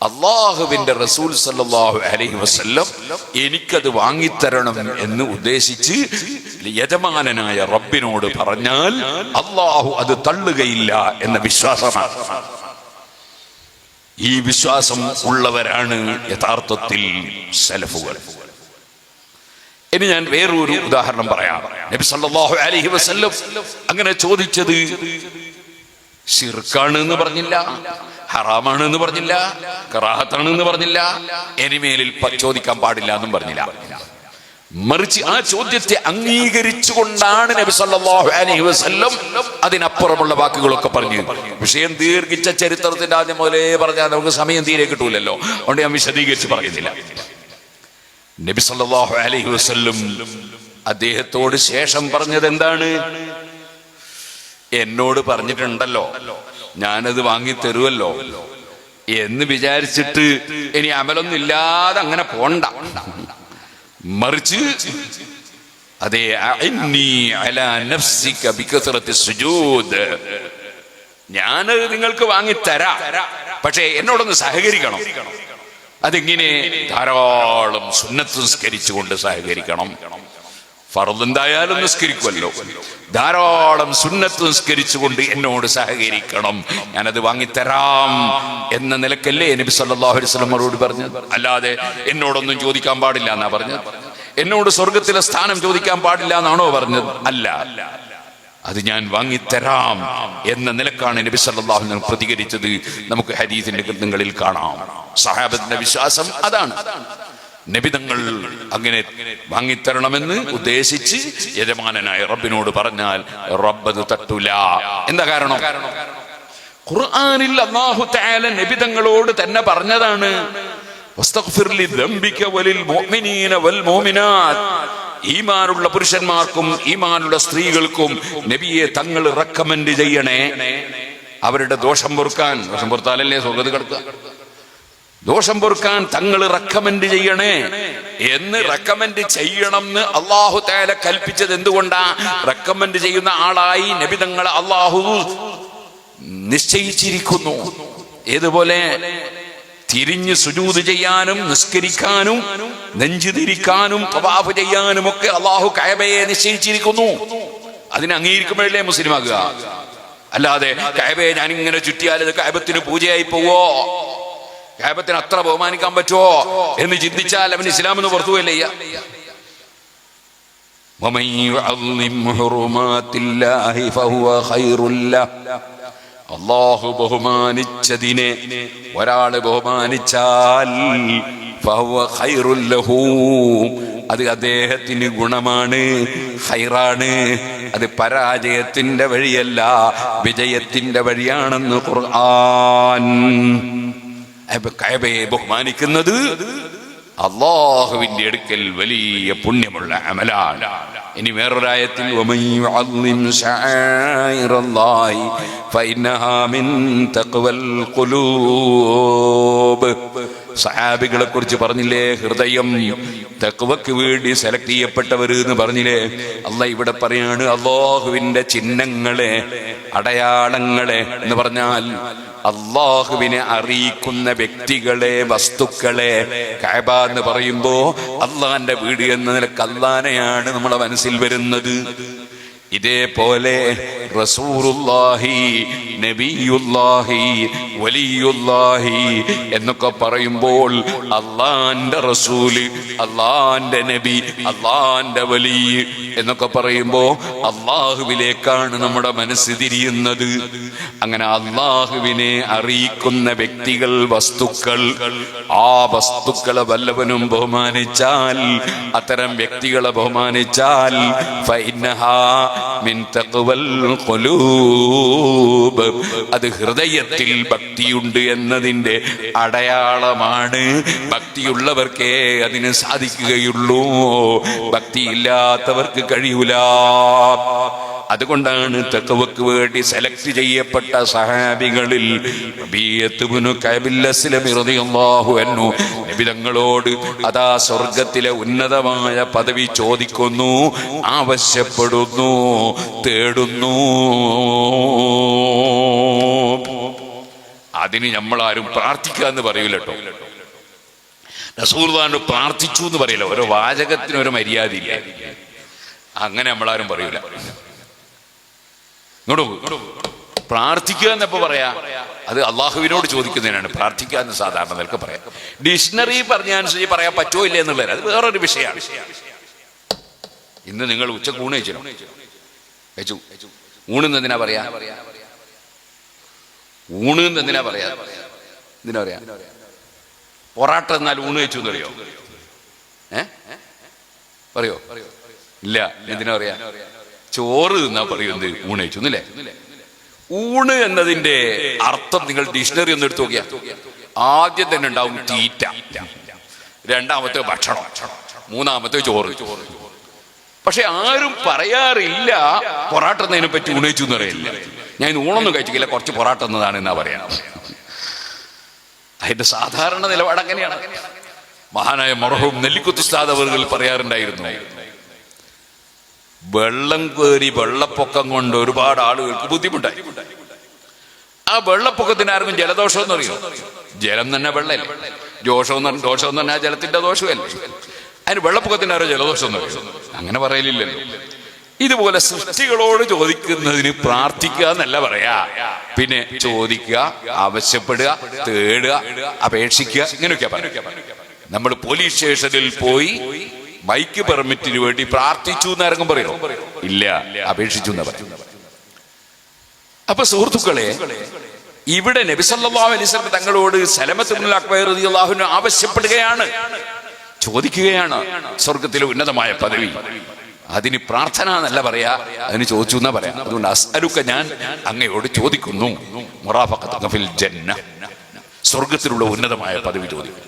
അള്ളാഹുവിന്റെ റസൂൽ സല്ലല്ലാഹു അലൈഹി വസല്ലം എനിക്കത് വാങ്ങിത്തരണം എന്ന് ഉദ്ദേശിച്ച് യജമാനനായ റബ്ബിനോട് പറഞ്ഞാൽ അള്ളാഹു അത് തള്ളുകയില്ല എന്ന വിശ്വാസമാണ്. ഈ വിശ്വാസം ഉള്ളവരാണ് യഥാർത്ഥത്തിൽ സലഫുകൾ. ഇനി ഞാൻ വേറൊരു ഉദാഹരണം പറയാം. നബി സല്ലല്ലാഹു അലൈഹി വസല്ലം അങ്ങനെ ചോദിച്ചത് ശിർക്കാണ് എന്ന് പറഞ്ഞില്ല, ഹറാമാണ് എന്ന് പറഞ്ഞില്ല, കറാഹത്താണ് എന്ന് പറഞ്ഞില്ല, എനിമേലിൽ ചോദിക്കാൻ പാടില്ല എന്നും പറഞ്ഞില്ല. മറിച്ച് ആ ചോദ്യത്തെ അംഗീകരിച്ചുകൊണ്ടാണ് നബി സല്ലല്ലാഹു അലൈഹി വസല്ലം അതിനപ്പുറമുള്ള വാക്കുകളൊക്കെ പറഞ്ഞു. വിഷയം ദീർഘിച്ച ചരിത്രത്തിന്റെ ആദ്യം മുതലേ പറഞ്ഞാൽ നമുക്ക് സമയം തീരെ കിട്ടൂലല്ലോ, അതുകൊണ്ട് ഞാൻ വിശദീകരിച്ച് പറയുന്നില്ല. നബി സല്ലല്ലാഹു അലൈഹി വസല്ലം അദ്ദേഹത്തോട് ശേഷം പറഞ്ഞത് എന്താണ്? എന്നോട് പറഞ്ഞിട്ടുണ്ടല്ലോ, ഞാനത് വാങ്ങിത്തരുമല്ലോ എന്ന് വിചാരിച്ചിട്ട് ഇനി അമലൊന്നും ഇല്ലാതെ അങ്ങനെ പോണ്ട. മറിച്ച് അതേ, ഞാനത് നിങ്ങൾക്ക് വാങ്ങിത്തരാം, പക്ഷേ എന്നോടൊന്ന് സഹകരിക്കണം. അതെങ്ങനെ? ധാരാളം സുന്നത്ത് നിസ്കരിച്ചുകൊണ്ട് സഹകരിക്കണം. ഫർദ് എന്തായാലും നിസ്കരിക്കുമല്ലോ, ധാരാളം സുന്നത്ത് നിസ്കരിച്ചുകൊണ്ട് എന്നോട് സഹകരിക്കണം, ഞാനത് വാങ്ങിത്തരാം എന്ന നിലക്കല്ലേ നബി സല്ലല്ലാഹു അലൈഹി വസല്ലം അവരോട് പറഞ്ഞത്. അല്ലാതെ എന്നോടൊന്നും ചോദിക്കാൻ പാടില്ല എന്നാ പറഞ്ഞത്? എന്നോട് സ്വർഗത്തിലെ സ്ഥാനം ചോദിക്കാൻ പാടില്ല എന്നാണോ പറഞ്ഞത്? അല്ല, അത് ഞാൻ വാങ്ങിത്തരാം എന്ന നിലക്കാണ് നബി സല്ലല്ലാഹു അലൈഹി വസല്ലം പ്രതികരിച്ചത്. നമുക്ക് ഹദീസിന്റെ ഗ്രന്ഥങ്ങളിൽ കാണാം. സഹാബത്തിന്റെ വിശ്വാസം അതാണ്. നബിതങ്ങൾ അങ്ങനെ വാങ്ങിത്തരണമെന്ന് ഉദ്ദേശിച്ച് യജമാനനായ റബ്ബിനോട് പറഞ്ഞാൽ റബ്ബത് തട്ടൂല. എന്താ കാരണം? ഖുർആനിൽ അല്ലാഹു തആല നബിതങ്ങളോട് തന്നെ പറഞ്ഞതാണ്, വസ്തഗ്ഫിർ ലിദംബിക വലിൽ മുഅ്മിനീന വൽ മുഅ്മിനാത്ത്. ഈമാനുള്ള പുരുഷന്മാർക്കും ഈമാനുള്ള സ്ത്രീകൾക്കും നബിയെ തങ്ങൾ റെക്കമെൻഡ് ചെയ്യണേ, അവരുടെ ദോഷം പൊറുക്കാൻ. ദോഷം പൊറുത്താലല്ലേ സ്വർഗ്ഗത്തിൽ കിടക്കുക. ദോഷം പൊറുക്കാൻ തങ്ങൾ റെക്കമെൻഡ് ചെയ്യണേ എന്ന് റെക്കമെൻഡ് ചെയ്യണം എന്ന് അല്ലാഹു തആല കൽപ്പിച്ചത് എന്തുകൊണ്ടാ? റെക്കമെൻഡ് ചെയ്യുന്ന ആളായി നബി തങ്ങളെ അല്ലാഹു നിശ്ചയിച്ചിരിക്കുന്നു. ഏതുപോലെ തിരിഞ്ഞ് സുജൂദ് ചെയ്യാനും നിസ്കരിക്കാനും നെഞ്ചു തിരിക്കാനും തവാഫ് ചെയ്യാനും ഒക്കെ അള്ളാഹു കഅബയെ നിശ്ചയിച്ചിരിക്കുന്നു. അതിനെ അംഗീകരിക്കുമ്പോഴല്ലേ മുസ്ലിം ആകുക. അല്ലാതെ കഅബയെ ഞാനിങ്ങനെ ചുറ്റിയാൽ ഇത് കഅബത്തിന് പൂജയായി പോവോ, കഅബത്തിന് അത്ര ബഹുമാനിക്കാൻ പറ്റുമോ എന്ന് ചിന്തിച്ചാൽ അവൻ ഇസ്ലാമെന്ന് പുറത്തു പോയല്ലേ. അള്ളാഹു ബഹുമാനിച്ചതിനെ ഒരാള് ബഹുമാനിച്ചാൽ അത് അദ്ദേഹത്തിന് ഗുണമാണ്, ഖൈറാണ്. അത് പരാജയത്തിന്റെ വഴിയല്ല, വിജയത്തിന്റെ വഴിയാണെന്ന് ഖുർആൻ. കഅബയെ ബഹുമാനിക്കുന്നത് അല്ലാഹുവിന്റെ അടുക്കൽ വലിയ പുണ്യമുള്ള അമലാണ്. ഇനി വേറൊരായത്തിൽ സഹാബികളെ കുറിച്ച് പറഞ്ഞില്ലേ, ഹൃദയം തഖ്വക്ക് വേണ്ടി സെലക്ട് ചെയ്യപ്പെട്ടവർ എന്ന് പറഞ്ഞില്ലേ. അല്ലാഹ് ഇവിടെ പറയാണ് അല്ലാഹുവിന്റെ ചിഹ്നങ്ങളെ, അടയാളങ്ങളെ എന്ന് പറഞ്ഞാൽ അള്ളാഹുവിനെ അറിയിക്കുന്ന വ്യക്തികളെ, വസ്തുക്കളെ. കഅബ എന്ന് പറയുമ്പോ അള്ളാന്റെ വീട് എന്ന നിലക്ക് അള്ളാനെയാണ് നമ്മളെ മനസ്സിൽ വരുന്നത്. ഇതേപോലെ റസൂലുള്ളാഹി, നബിയുള്ളാഹി, വലിയുള്ളാഹി എന്നൊക്കെ പറയുമ്പോൾ അള്ളാന്റെ റസൂല്, അള്ളാന്റെ നബി, അള്ളാന്റെ വലി എന്നൊക്കെ പറയുമ്പോ അള്ളാഹുവിലേക്കാണ് നമ്മുടെ മനസ്സ് തിരിയുന്നത്. അങ്ങനെ അള്ളാഹുവിനെ അറിയിക്കുന്ന വ്യക്തികൾ, വസ്തുക്കൾ, ആ വസ്തുക്കളെ വല്ലവനും ബഹുമാനിച്ചാൽ, അത്തരം വ്യക്തികളെ ബഹുമാനിച്ചാൽ ഫഇന്നഹാ മിൻ തഖ്വൽ ഖുലൂബ്, അത് ഹൃദയത്തിൽ ഭക്തിയുണ്ട് എന്നതിന്റെ അടയാളമാണ്. ഭക്തിയുള്ളവർക്കേ അതിന് സാധിക്കുകയുള്ളൂ, ഭക്തിയില്ലാത്തവർക്ക് കഴിയൂല. അതുകൊണ്ടാണ് തഖ്വക്ക് വേണ്ടി സെലക്ട് ചെയ്യപ്പെട്ട സഹാബികളിൽ റബീഅത്ത് ഇബ്നു കഅബിൽ അസ്ലമി റളിയല്ലാഹു അൻഹു നബി തങ്ങളോട് അതാ സ്വർഗ്ഗത്തിലെ ഉന്നതമായ പദവി ചോദിക്കുന്നു, ആവശ്യപ്പെടുന്നു, തേടുന്നു. അതിന് നമ്മളാരും പ്രാർത്ഥിക്കുക എന്ന് പറയൂല കേട്ടോ. റസൂലുള്ളാഹി പ്രാർത്ഥിച്ചു എന്ന് പറയില്ല. ഓരോ വാചകത്തിനൊരു മര്യാദയില്ല. അങ്ങനെ നമ്മളാരും പറയൂല. പ്രാർത്ഥിക്കുക എന്നപ്പോ പറയാ, അത് അള്ളാഹുവിനോട് ചോദിക്കുന്നതിനാണ് പ്രാർത്ഥിക്കുക എന്ന് സാധാരണ നിലക്ക് പറയാം. ഡിക്ഷണറി പറഞ്ഞനുസരിച്ച് പറയാൻ പറ്റുമോ ഇല്ല എന്നുള്ളത് അത് വേറൊരു വിഷയമാണ്. ഇന്ന് നിങ്ങൾ ഉച്ചക്ക് ഊണ് കഴിച്ചു. ഊണെന്തിനാ പറയാ? ഊണ് എന്തിനാ പറയാ? എന്തിനാ പറയാ? പൊറാട്ട എന്നാൽ ഊണ് കഴിച്ചു എന്നറിയോ? പറയോ? ഇല്ല. എന്തിനാ പറയാ? ചോറ് എന്നാ പറയുന്നത് ഊണ് കഴിച്ചു എന്നല്ലേ. ഊണ് എന്നതിന്റെ അർത്ഥം നിങ്ങൾ ഡിക്ഷണറി ഒന്ന് എടുത്തു നോക്കിയാ ആദ്യം തന്നെ ഉണ്ടാവും തീറ്റ, രണ്ടാമത്തെ ഭക്ഷണം, മൂന്നാമത്തെ ചോറ്. പക്ഷെ ആരും പറയാറില്ല പൊറാട്ട എന്നതിനെ പറ്റി ഊണ് കഴിച്ചു എന്ന് പറയില്ല. ഞാൻ ഊണൊന്നും കഴിച്ചില്ല, കുറച്ച് പൊറാട്ട എന്നതാണ് എന്നാ പറയാ. അതിന്റെ സാധാരണ നിലപാട് അങ്ങനെയാണ്. മഹാനായ മർഹൂം നെല്ലിക്കുത്ത് ഉസ്താദ് അവറുകൾ പറയാറുണ്ടായിരുന്നു, വെള്ളം കയറി വെള്ളപ്പൊക്കം കൊണ്ട് ഒരുപാട് ആളുകൾക്ക് ബുദ്ധിമുട്ടായി. ആ വെള്ളപ്പൊക്കത്തിന് ആർക്കും ജലദോഷം എന്ന് അറിയോ? ജലം തന്നെ വെള്ളമല്ലേ. ദോഷം എന്ന് പറഞ്ഞാൽ ജലത്തിന്റെ ദോഷമല്ലേ. അതിന് വെള്ളപ്പൊക്കത്തിന് ആരോ ജലദോഷം എന്ന് അറിയോ? അങ്ങനെ പറയലില്ലല്ലോ. ഇതുപോലെ സൃഷ്ടികളോട് ചോദിക്കുന്നതിന് പ്രാർത്ഥിക്കുക എന്നല്ല പറയാ. പിന്നെ ചോദിക്കുക, ആവശ്യപ്പെടുക, തേടുക, അപേക്ഷിക്കുക, ഇങ്ങനെയൊക്കെയാ പറയാം. നമ്മൾ പോലീസ് സ്റ്റേഷനിൽ പോയി ബൈക്ക് പെർമിറ്റിന് വേണ്ടി പ്രാർത്ഥിച്ചു എന്നാരെങ്കിലും പറയോ? ഇല്ല, അപേക്ഷിച്ചു എന്നാ പറയും. അപ്പൊ സുഹൃത്തുക്കളെ, ഇവിടെ നബി സല്ലല്ലാഹു അലൈഹി വസല്ലം തങ്ങളോട് സലമത്ത് ഇബ്നുൽ അക്വ റളിയല്ലാഹു അൻഹു ആവശ്യപ്പെടുകയാണ്, ചോദിക്കുകയാണ് സ്വർഗത്തിലെ ഉന്നതമായ പദവി. അതിന് പ്രാർത്ഥന എന്നല്ല പറയാ, അതിന് ചോദിച്ചു എന്നാ പറയാ. അതുകൊണ്ട് അസ്അലുക, ഞാൻ അങ്ങയോട് ചോദിക്കുന്നു, മുറാഫഖത ഫിൽ ജന്ന, സ്വർഗത്തിലുള്ള ഉന്നതമായ പദവി ചോദിക്കുന്നു.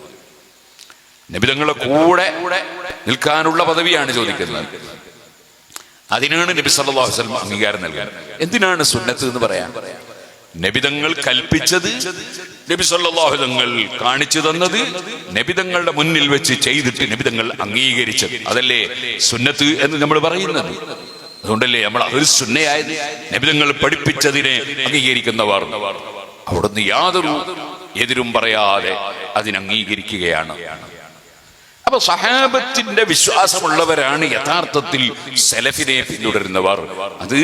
നബിതങ്ങളുടെ കൂടെ നിൽക്കാനുള്ള പദവിയാണ് ചോദിക്കുന്നത്. അതിനാണ് നബി സല്ലല്ലാഹു അലൈഹി വസല്ലം അംഗീകാരം നൽകാൻ. എന്തിനാണ് സുന്നത്ത് എന്ന് പറയാൻ? നബിതങ്ങൾ കൽപ്പിച്ചത്, നബി സല്ലല്ലാഹു അലൈഹി തങ്ങൾ കാണിച്ചു തന്നത്, നബിതങ്ങളുടെ മുന്നിൽ വെച്ച് ചെയ്തിട്ട് നബിതങ്ങൾ അംഗീകരിച്ചത്, അതല്ലേ സുന്നത്ത് എന്ന് നമ്മൾ പറയുന്നത്. അതുകൊണ്ടല്ലേ നമ്മൾ ഒരു സുന്നയായത്. നബിതങ്ങൾ പഠിപ്പിച്ചതിനെ അംഗീകരിക്കുന്നവർ, അവിടുന്ന് യാതൊരു എതിരും പറയാതെ അതിനംഗീകരിക്കുകയാണ്. അപ്പൊ സഹാബത്തിന്റെ വിശ്വാസമുള്ളവരാണ് യഥാർത്ഥത്തിൽ സലഫിനെ പിന്തുടരുന്നവർ. അത്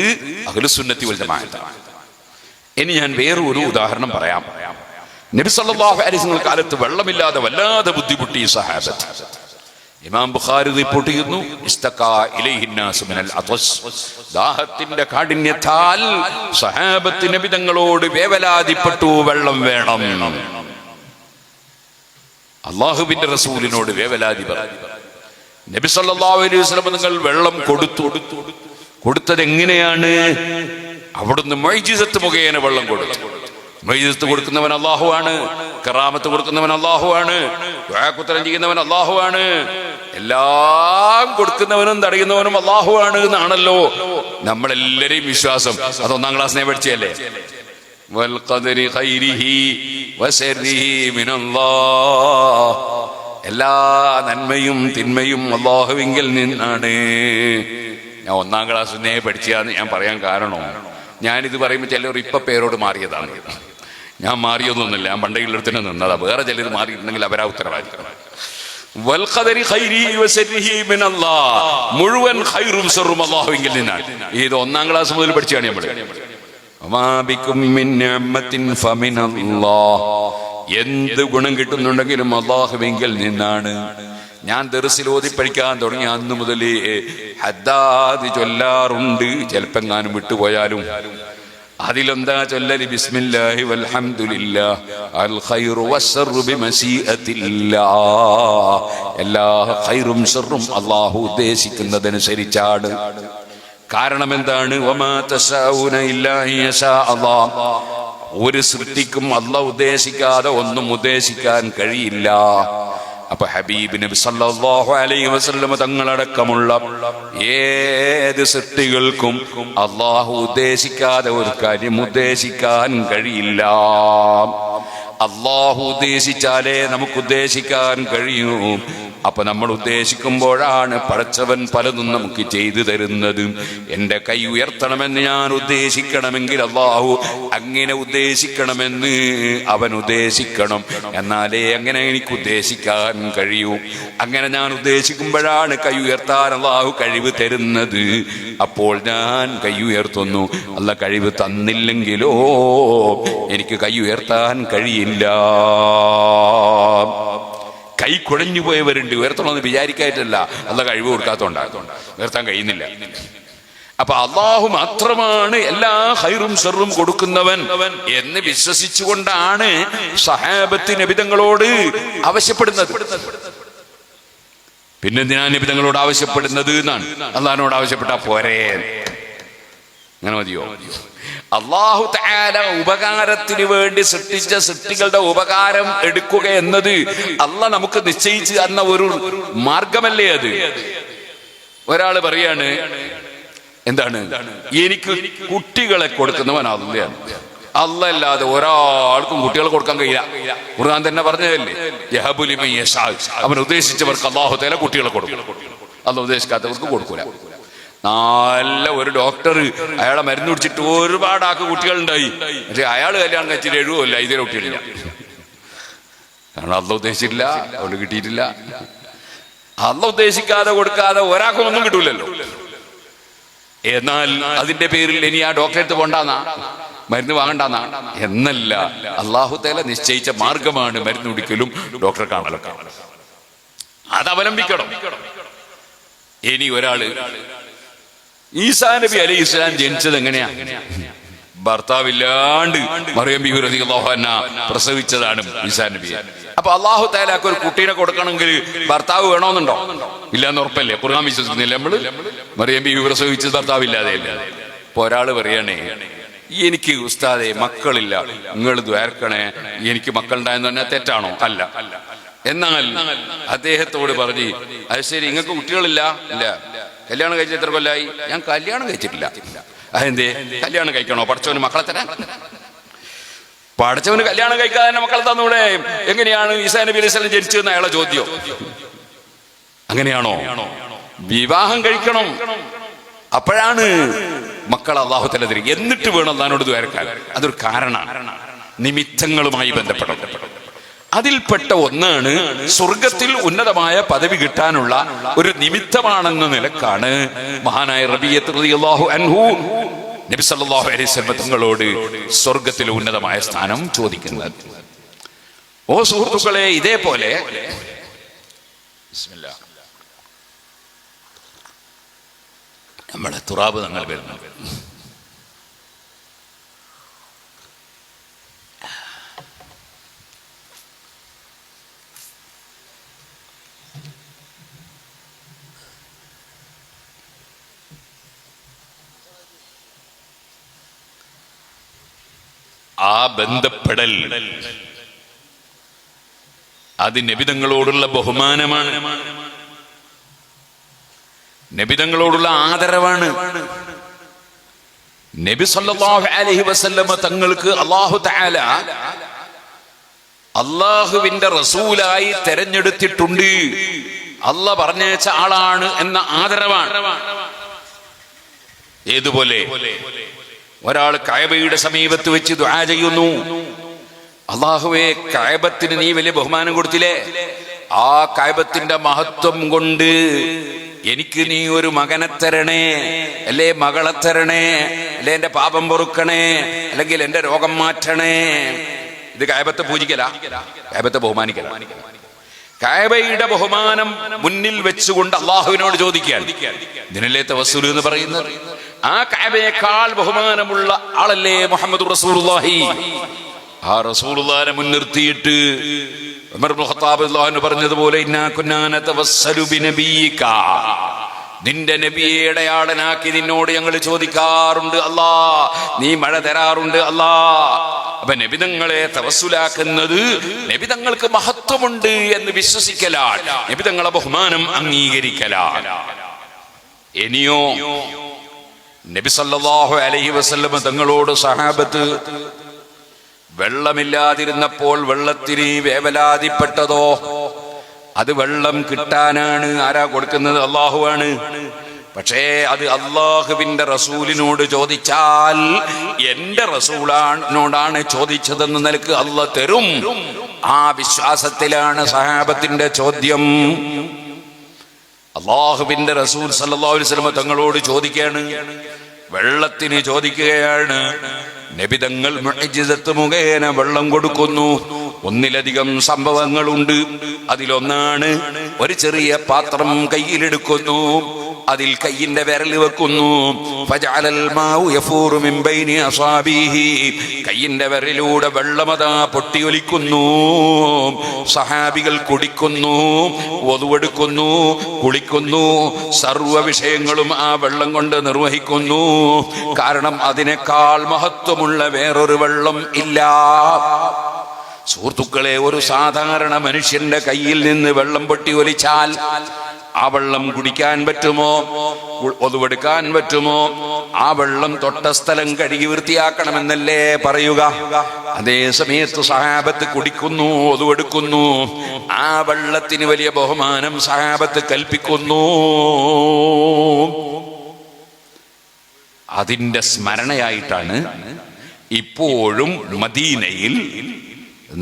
അഹ്ലുസുന്നത്തി വൽ ജമാഅത്താണ്. ഇനി ഞാൻ വേറൊരു ഉദാഹരണം പറയാം. നബി സല്ലല്ലാഹു അലൈഹി വസല്ലം കാലത്ത് വെള്ളമില്ലാതെ വല്ലാതെ ബുദ്ധിമുട്ടി സഹാബത്ത്. ഇമാം ബുഖാരി റിപ്പോർട്ട് ചെയ്യുന്നു, ഇസ്തഖാ ഇലൈഹിൻ നാസ് മിനൽ അതസ്, ദാഹത്തിന്റെ കാഠിന്യത്താൽ സഹാബത്ത് നബി തങ്ങളോട് വേവലാതിപ്പെട്ടു, വെള്ളം വേണം. അല്ലാഹുവിന്റെ റസൂലിനോട് വേവലാതി പറഞ്ഞു. നബി സല്ലല്ലാഹു അലൈഹി വസല്ലം തങ്ങൾ വെള്ളം കൊടുത്തത് എങ്ങനെയാണ്? അവിടുന്ന് മുഅ്ജിസത്ത് മുഖേന വെള്ളം കൊടുത്തു. മുഅ്ജിസത്ത് കൊടുക്കുന്നവൻ അല്ലാഹുവാണ്, കറാമത്ത് കൊടുക്കുന്നവൻ അല്ലാഹുവാണ്, ദുആക്കുത്തരം ചെയ്യുന്നവൻ അല്ലാഹുവാണ്, എല്ലാം കൊടുക്കുന്നവനും തടയുന്നവനും അല്ലാഹുവാണ് എന്നാണല്ലോ നമ്മളെല്ലാരെയും വിശ്വാസം. അത് 1ാം ക്ലാസ്സിനെ പഠിച്ചല്ലേ. വൽ ഖദരി ഖൈരിഹി വശർരിഹി മിനല്ലാഹ്, എല്ലാ നന്മയും തിന്മയും അല്ലാഹുവിങ്കിൽ നിന്നാണ്. ഞാൻ 1ാം ക്ലാസ്സിനെ പഠിച്ചാന്ന് ഞാൻ പറയാൻ കാരണം, ഞാനിത് പറയുമ്പോൾ ചിലർ ഇപ്പൊ പേരോട് മാറിയതാണ്. ഞാൻ മാറിയൊന്നുമില്ല, ഞാൻ പണ്ടയിലെടുത്തിന് നിന്നതാ. വേറെ ചിലർ മാറിയിട്ടുണ്ടെങ്കിൽ അവരാ ഉത്തരവാദിക്കണം. വൽ ഖദരി ഖൈരിഹി വശർരിഹി മിനല്ലാഹ്, മുഴുവൻ ഖൈറും ശർറും അല്ലാഹുവിങ്കിൽ നിന്നാണ്. ഇത് 1ാം ക്ലാസ് മുതൽ പഠിച്ചാണ് നമ്മൾ. വമാ ബികും മിൻ നിഅമത്തിൻ ഫമിനല്ലാഹ്, എന്ത് ഗുണം കിട്ടുന്നുണ്ടെങ്കിലും അല്ലാഹുവിങ്കിൽ നിന്നാണ്. ഞാൻ ദർസിൽ ഓതി പഠിക്കാൻ തുടങ്ങി അന്ന് മുതൽ ഹദ്ദാദ് ചൊല്ലാറുണ്ട്. ചിലപ്പെങ്ങാനും വിട്ടുപോയാലും അതിലെന്താ ചൊല്ലല്? ബിസ്മില്ലാഹി വൽഹംദുലില്ലാഹ് അൽ ഖൈറു വശ്ശർറു ബിമശീഅത്തില്ലാഹ്, എല്ലാ ഖൈറും ശർറും അല്ലാഹു ഉദ്ദേശിക്കുന്നതനുസരിച്ചാണ്. കാരണം എന്താണ്? വമാ തശാഊന ഇല്ലാ യശാ അല്ലാഹ്, ഒരു സൃഷ്ടിക്കും അല്ലാഹു ഉദ്ദേശിക്കാതെ ഒന്നും ഉദ്ദേശിക്കാൻ കഴിയില്ല. അപ്പൊ ഹബീബ് നബി സല്ലല്ലാഹു അലൈഹി വസല്ലം തങ്ങളടക്കമുള്ള ഏത് സൃഷ്ടികൾക്കും അല്ലാഹു ഉദ്ദേശിക്കാതെ ഒരു കാര്യം ഉദ്ദേശിക്കാൻ കഴിയില്ല. അല്ലാഹു ഉദ്ദേശിച്ചാലേ നമുക്ക് ഉദ്ദേശിക്കാൻ കഴിയൂ. അപ്പൊ നമ്മൾ ഉദ്ദേശിക്കുമ്പോഴാണ് പടച്ചവൻ പലതും നമുക്ക് ചെയ്തു തരുന്നത്. എന്റെ കൈ ഉയർത്തണമെന്ന് ഞാൻ ഉദ്ദേശിക്കണമെങ്കിൽ അല്ലാഹു അങ്ങനെ ഉദ്ദേശിക്കണമെന്ന് അവൻ ഉദ്ദേശിക്കണം. എന്നാലേ അങ്ങനെ എനിക്ക് ഉദ്ദേശിക്കാൻ കഴിയൂ. അങ്ങനെ ഞാൻ ഉദ്ദേശിക്കുമ്പോഴാണ് കൈ ഉയർത്താൻ അല്ലാഹു കഴിവ് തരുന്നത്. അപ്പോൾ ഞാൻ കൈ ഉയർത്തുന്നു. അല്ല കഴിവ് തന്നില്ലെങ്കിലോ എനിക്ക് കൈ ഉയർത്താൻ കഴിയില്ല. കൈ കുഴഞ്ഞു പോയവരുണ്ട്, ഉയർത്തണമെന്ന് വിചാരിക്കായിട്ടല്ല, അല്ല കഴിവ് കൊടുക്കാത്തോണ്ടാകും, ഉയർത്താൻ കഴിയുന്നില്ല. അപ്പൊ അല്ലാഹു മാത്രമാണ് എല്ലാ ഖൈറും ശർറും കൊടുക്കുന്നവൻ എന്ന് വിശ്വസിച്ചുകൊണ്ടാണ് സഹാബത്ത് നബി തങ്ങളോട് ആവശ്യപ്പെടുന്നത്. പിന്നെന്തിനാ നബി തങ്ങളോട് ആവശ്യപ്പെടുന്നത് എന്നാണ്. അല്ലാഹുവിനോട് ആവശ്യപ്പെട്ടാ പോരെ, അങ്ങനെ മതിയോ? അല്ലാഹു തആല ഉപകാരത്തിന് വേണ്ടി സൃഷ്ടിച്ച സൃഷ്ടികളുടെ ഉപകാരം എടുക്കുക എന്നത് അല്ലാഹ് നമുക്ക് നിശ്ചയിച്ചു തന്ന ഒരു മാർഗമല്ലേ അത്? ഒരാള് പറയാണ്, എന്താണ്, എനിക്ക് കുട്ടികളെ കൊടുക്കുന്നവൻ അല്ലാഹുവാണ്, അല്ലാഹ് അല്ലാതെ ഒരാൾക്കും കുട്ടികളെ കൊടുക്കാൻ കഴിയില്ല. ഖുർആൻ തന്നെ പറഞ്ഞതല്ലേ, യഹബു ലിമൻ യശാ, അവൻ ഉദ്ദേശിച്ചവർക്ക് അല്ലാഹു തആല കുട്ടികളെ കൊടുക്കും, അല്ലാഹ് ഉദ്ദേശിക്കാത്തവർക്ക് കൊടുക്കൂല. നല്ല ഒരു ഡോക്ടർ അയാളെ മരുന്ന് കുടിച്ചിട്ട് ഒരുപാട് ആൾക്ക് കുട്ടികളുണ്ടായി. പക്ഷെ അയാൾ കല്യാണം കഴിച്ചിട്ട് 7 കൊല്ലം ഇതേ കുട്ടികളില്ല. കാരണം അല്ലാഹു ഉദ്ദേശിച്ചിട്ടില്ല, അതുകൊണ്ട് കിട്ടിയിട്ടില്ല. അല്ലാഹു ഉദ്ദേശിക്കാതെ കൊടുക്കാതെ ഒരാൾക്കും ഒന്നും കിട്ടൂലല്ലോ. എന്നാൽ അതിന്റെ പേരിൽ ഇനി ആ ഡോക്ടറെടുത്ത് പോണ്ടാന്നാ, മരുന്ന് വാങ്ങണ്ടാന്നാ എന്നല്ല. അല്ലാഹു തആല നിശ്ചയിച്ച മാർഗമാണ് മരുന്ന് കുടിക്കലും ഡോക്ടറെ കാണലൊക്കെ. അത് അവലംബിക്കണം. ഇനി ഒരാള്, ഈസാ നബി അലൈഹി ഇസ്ലാം ജനിച്ചത് എങ്ങനെയാ? ഭർത്താവില്ലാണ്ട് മറിയം ബീവി റളിയല്ലാഹു അൻഹ പ്രസവിച്ചതാണ് ഈസാ നബി. അപ്പൊ അല്ലാഹു തആലക്ക് ഒരു കുട്ടീനെ കൊടുക്കണമെങ്കിൽ ഭർത്താവ് വേണമെന്നുണ്ടോ? ഇല്ലാന്ന് ഉറപ്പല്ലേ? ഖുർആൻ വിശ്വസിക്കുന്നില്ല നമ്മള്? മറിയം ബീവി പ്രസവിച്ചത് ഭർത്താവില്ലാതെ അല്ലേ? ഇപ്പൊ ഒരാള് പറയണേ, എനിക്ക് ഉസ്താദെ മക്കളില്ല, നിങ്ങൾ ദ്വാരക്കണേ, എനിക്ക് മക്കളുണ്ടായെന്ന് പറഞ്ഞാൽ തെറ്റാണോ? അല്ല. എന്നാൽ അദ്ദേഹത്തോട് പറഞ്ഞു, അത് ശരി, നിങ്ങൾക്ക് കുട്ടികളില്ല? ഇല്ല. കല്യാണം കഴിച്ചിട്ട് എത്ര കൊല്ലായി? ഞാൻ കല്യാണം കഴിച്ചിട്ടില്ല. അതെന്തേ? കല്യാണം കഴിക്കണോ പടച്ചവന് മക്കളെ തരാൻ? പടച്ചവന് കല്യാണം കഴിക്കാതെ തന്നെ മക്കളെ തന്നൂടെ? എങ്ങനെയാണ് ഈസാ നബി അലൈഹി സ്വലാം ജനിച്ചതെന്ന് അയാളെ ചോദ്യം. അങ്ങനെയാണോ? വിവാഹം കഴിക്കണം, അപ്പോഴാണ് മക്കൾ അല്ലാഹു തആല തരും. എന്നിട്ട് വേണം അല്ലാഹുവിനോട് ദ്വാരക്കാൻ. അതൊരു കാരണമാണ്. നിമിത്തങ്ങളുമായി ബന്ധപ്പെടും. അതിൽപ്പെട്ട ഒന്നാണ് സ്വർഗത്തിൽ ഉന്നതമായ പദവി കിട്ടാനുള്ള ഒരു നിമിത്തമാണെന്ന നിലക്കാണ് മഹാനായ റബീഅത്ത് റളിയല്ലാഹു അൻഹു നബി സല്ലല്ലാഹു അലൈഹി വസല്ലം തങ്ങളോട് സ്വർഗത്തിലെ ഉന്നതമായ സ്ഥാനം ചോദിക്കുന്നത്. ഓ സുഹൃത്തുക്കളെ, ഇതേപോലെ നമ്മളെ തുറാബ് തങ്ങൾ വരുന്നത് ആ ബന്ധപ്പെടൽ അത് നബിതങ്ങളോടുള്ള ബഹുമാനമാണ്, നബിതങ്ങളോടുള്ള ആദരവാണ്. നബി സല്ലല്ലാഹു അലൈഹി വസല്ലമ തങ്ങൾക്ക് അല്ലാഹു തആല അല്ലാഹുവിന്റെ റസൂലായി തെരഞ്ഞെടുത്തിട്ടുണ്ട്, അല്ലാഹ് പറഞ്ഞയച്ച ആളാണ് എന്ന ആദരവാണ്. ഏതുപോലെ ഒരാൾ കഅബയുടെ സമീപത്ത് വെച്ച് ദുആ ചെയ്യുന്നു, അല്ലാഹുവേ കഅബത്തിന് നീ വലിയ ബഹുമാനം കൊടുത്തില്ലേ, ആ കഅബത്തിന്റെ മഹത്വം കൊണ്ട് എനിക്ക് നീ ഒരു മകനെ തരണേ, അല്ലേ മകളെ തരണേ, അല്ലെ എന്റെ പാപം പൊറുക്കണേ, അല്ലെങ്കിൽ എന്റെ രോഗം മാറ്റണേ. ഇത് കഅബത്തെ പൂജിക്കല, കഅബത്തെ ബഹുമാനിക്കല. കഅബയുടെ ബഹുമാനം മുന്നിൽ വെച്ചുകൊണ്ട് അള്ളാഹുവിനോട് ചോദിക്കാൻ, ഇതിനല്ലേ തവസ്സുൽ എന്ന് പറയുന്നത്. ആ കഅബയേക്കാൾ ബഹുമാനമുള്ള ആളല്ലേ മുഹമ്മദ് റസൂലുള്ളാഹി. ആ റസൂലുള്ളാഹിനെ മുൻനിർത്തിയിട്ട് ഉമർ ഇബ്നു ഖത്താബ് റളിയല്ലാഹു അൻഹു പറഞ്ഞതുപോലെ ഇന്നാ കുന്നാ നതവസ്സലു ബിനബിയിക, നിന്റെ നബിയെ അടയാളനാക്കി നിന്നോട് ഞങ്ങൾ ചോദിക്കാറുണ്ട് അല്ലാ, നീ മഴ തരാറുണ്ട് അല്ലാ. അപ്പൊ നബിതങ്ങളെ തവസ്സുലാക്കുന്നത് നബിതങ്ങൾക്ക് മഹത്വമുണ്ട് എന്ന് വിശ്വസിക്കലാണ്, നബിതങ്ങളെ ബഹുമാനം അംഗീകരിക്കലാണ്. ഇനിയോ നബി സല്ലല്ലാഹു അലൈഹി വസല്ലം തങ്ങളോട് സഹാബത്ത് വെള്ളമില്ലാതിരുന്നപ്പോൾ വെള്ളത്തിന് വേവലാതിപ്പെട്ടതോ, അത് വെള്ളം കിട്ടാനാണ്. ആരാ കൊടുക്കുന്നത്? അള്ളാഹുവാണ്. പക്ഷേ അത് അള്ളാഹുവിന്റെ റസൂലിനോട് ചോദിച്ചാൽ എന്റെ റസൂലിനോടാണ് ചോദിച്ചതെന്ന് നിലക്ക് അള്ളാഹ് തരും. ആ വിശ്വാസത്തിലാണ് സഹാബത്തിന്റെ ചോദ്യം. അള്ളാഹുവിന്റെ റസൂൽ സല്ലല്ലാഹു അലൈഹി വസല്ലം തങ്ങളോട് ചോദിക്കുകയാണ്, വെള്ളത്തിന് ചോദിക്കുകയാണ്. നബിതങ്ങൾ മുഅ്ജിസത്ത് മുഖേന വെള്ളം കൊടുക്കുന്നു. ഒന്നിലധികം സംഭവങ്ങളുണ്ട്. അതിലൊന്നാണ് ഒരു ചെറിയ പാത്രം കയ്യിലെടുക്കുന്നു, അതിൽ കയ്യിന്റെ വിരൽ വെക്കുന്നു. ഫജഅലൽ മാഉ യഫൂറു മിൻ ബൈനി അസാബിഹി, കയ്യിന്റെ വിരലിലൂടെ വെള്ളമതാ പൊട്ടിയൊലിക്കുന്നു. സഹാബികൾ കുടിക്കുന്നു, വദുവെടുക്കുന്നു, കുളിക്കുന്നു, സർവ്വ വിഷയങ്ങളും ആ വെള്ളം കൊണ്ട് നിർവഹിക്കുന്നു. കാരണം അതിനേക്കാൾ മഹത്വമുള്ള വേറൊരു വെള്ളം ഇല്ല. സുഹൃത്തുക്കളെ, ഒരു സാധാരണ മനുഷ്യന്റെ കയ്യിൽ നിന്ന് വെള്ളം പൊട്ടി ഒലിച്ചാൽ ആ വെള്ളം കുടിക്കാൻ പറ്റുമോ? ഒതുവെടുക്കാൻ പറ്റുമോ? ആ വെള്ളം തൊട്ട സ്ഥലം കഴുകി വൃത്തിയാക്കണമെന്നല്ലേ പറയുക. അതേ സമയത്ത് സഹാബത്ത് കുടിക്കുന്നു, ഒതുവെടുക്കുന്നു. ആ വെള്ളത്തിന് വലിയ ബഹുമാനം സഹാബത്ത് കൽപ്പിക്കുന്നു. അതിന്റെ സ്മരണയായിട്ടാണ് ഇപ്പോഴും മദീനയിൽ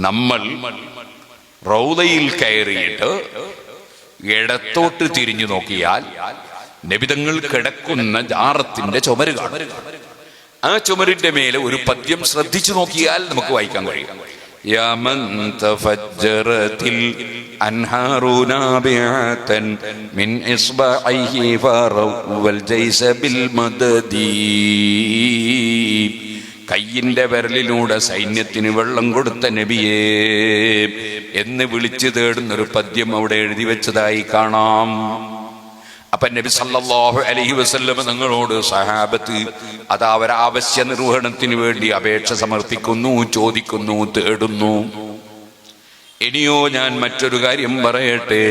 നമ്മൾ റൗദയിൽ കയറിയിട്ട് ഇടത്തോട്ട് തിരിഞ്ഞു നോക്കിയാൽ നബിതങ്ങൾ കിടക്കുന്ന ജാറത്തിന്റെ ചുമര് കാണും. ആ ചുമരിന്റെ മേലെ ഒരു പദ്യം ശ്രദ്ധിച്ചു നോക്കിയാൽ നമുക്ക് വായിക്കാൻ കഴിയും. യാ മൻ തഫജ്ജറതിൽ അൻഹാറു നാബിഅതൻ മിൻ ഇസ്ബഅൈഹി ഫറവൽ ജൈസ ബിൽ മദദി, കയ്യിന്റെ വിരലിലൂടെ സൈന്യത്തിന് വെള്ളം കൊടുത്ത നബിയേ എന്ന് വിളിച്ചു തേടുന്നൊരു പദ്യം അവിടെ എഴുതി വെച്ചതായി കാണാം. അപ്പൊ നബി സല്ലല്ലാഹു അലൈഹി വസല്ലം തങ്ങളോട് സഹാബത്ത് അത് അവരാവശ്യ നിർവഹണത്തിന് വേണ്ടി അപേക്ഷ സമർപ്പിക്കുന്നു, ചോദിക്കുന്നു, തേടുന്നു. ഇനിയോ ഞാൻ മറ്റൊരു കാര്യം പറയട്ടെ.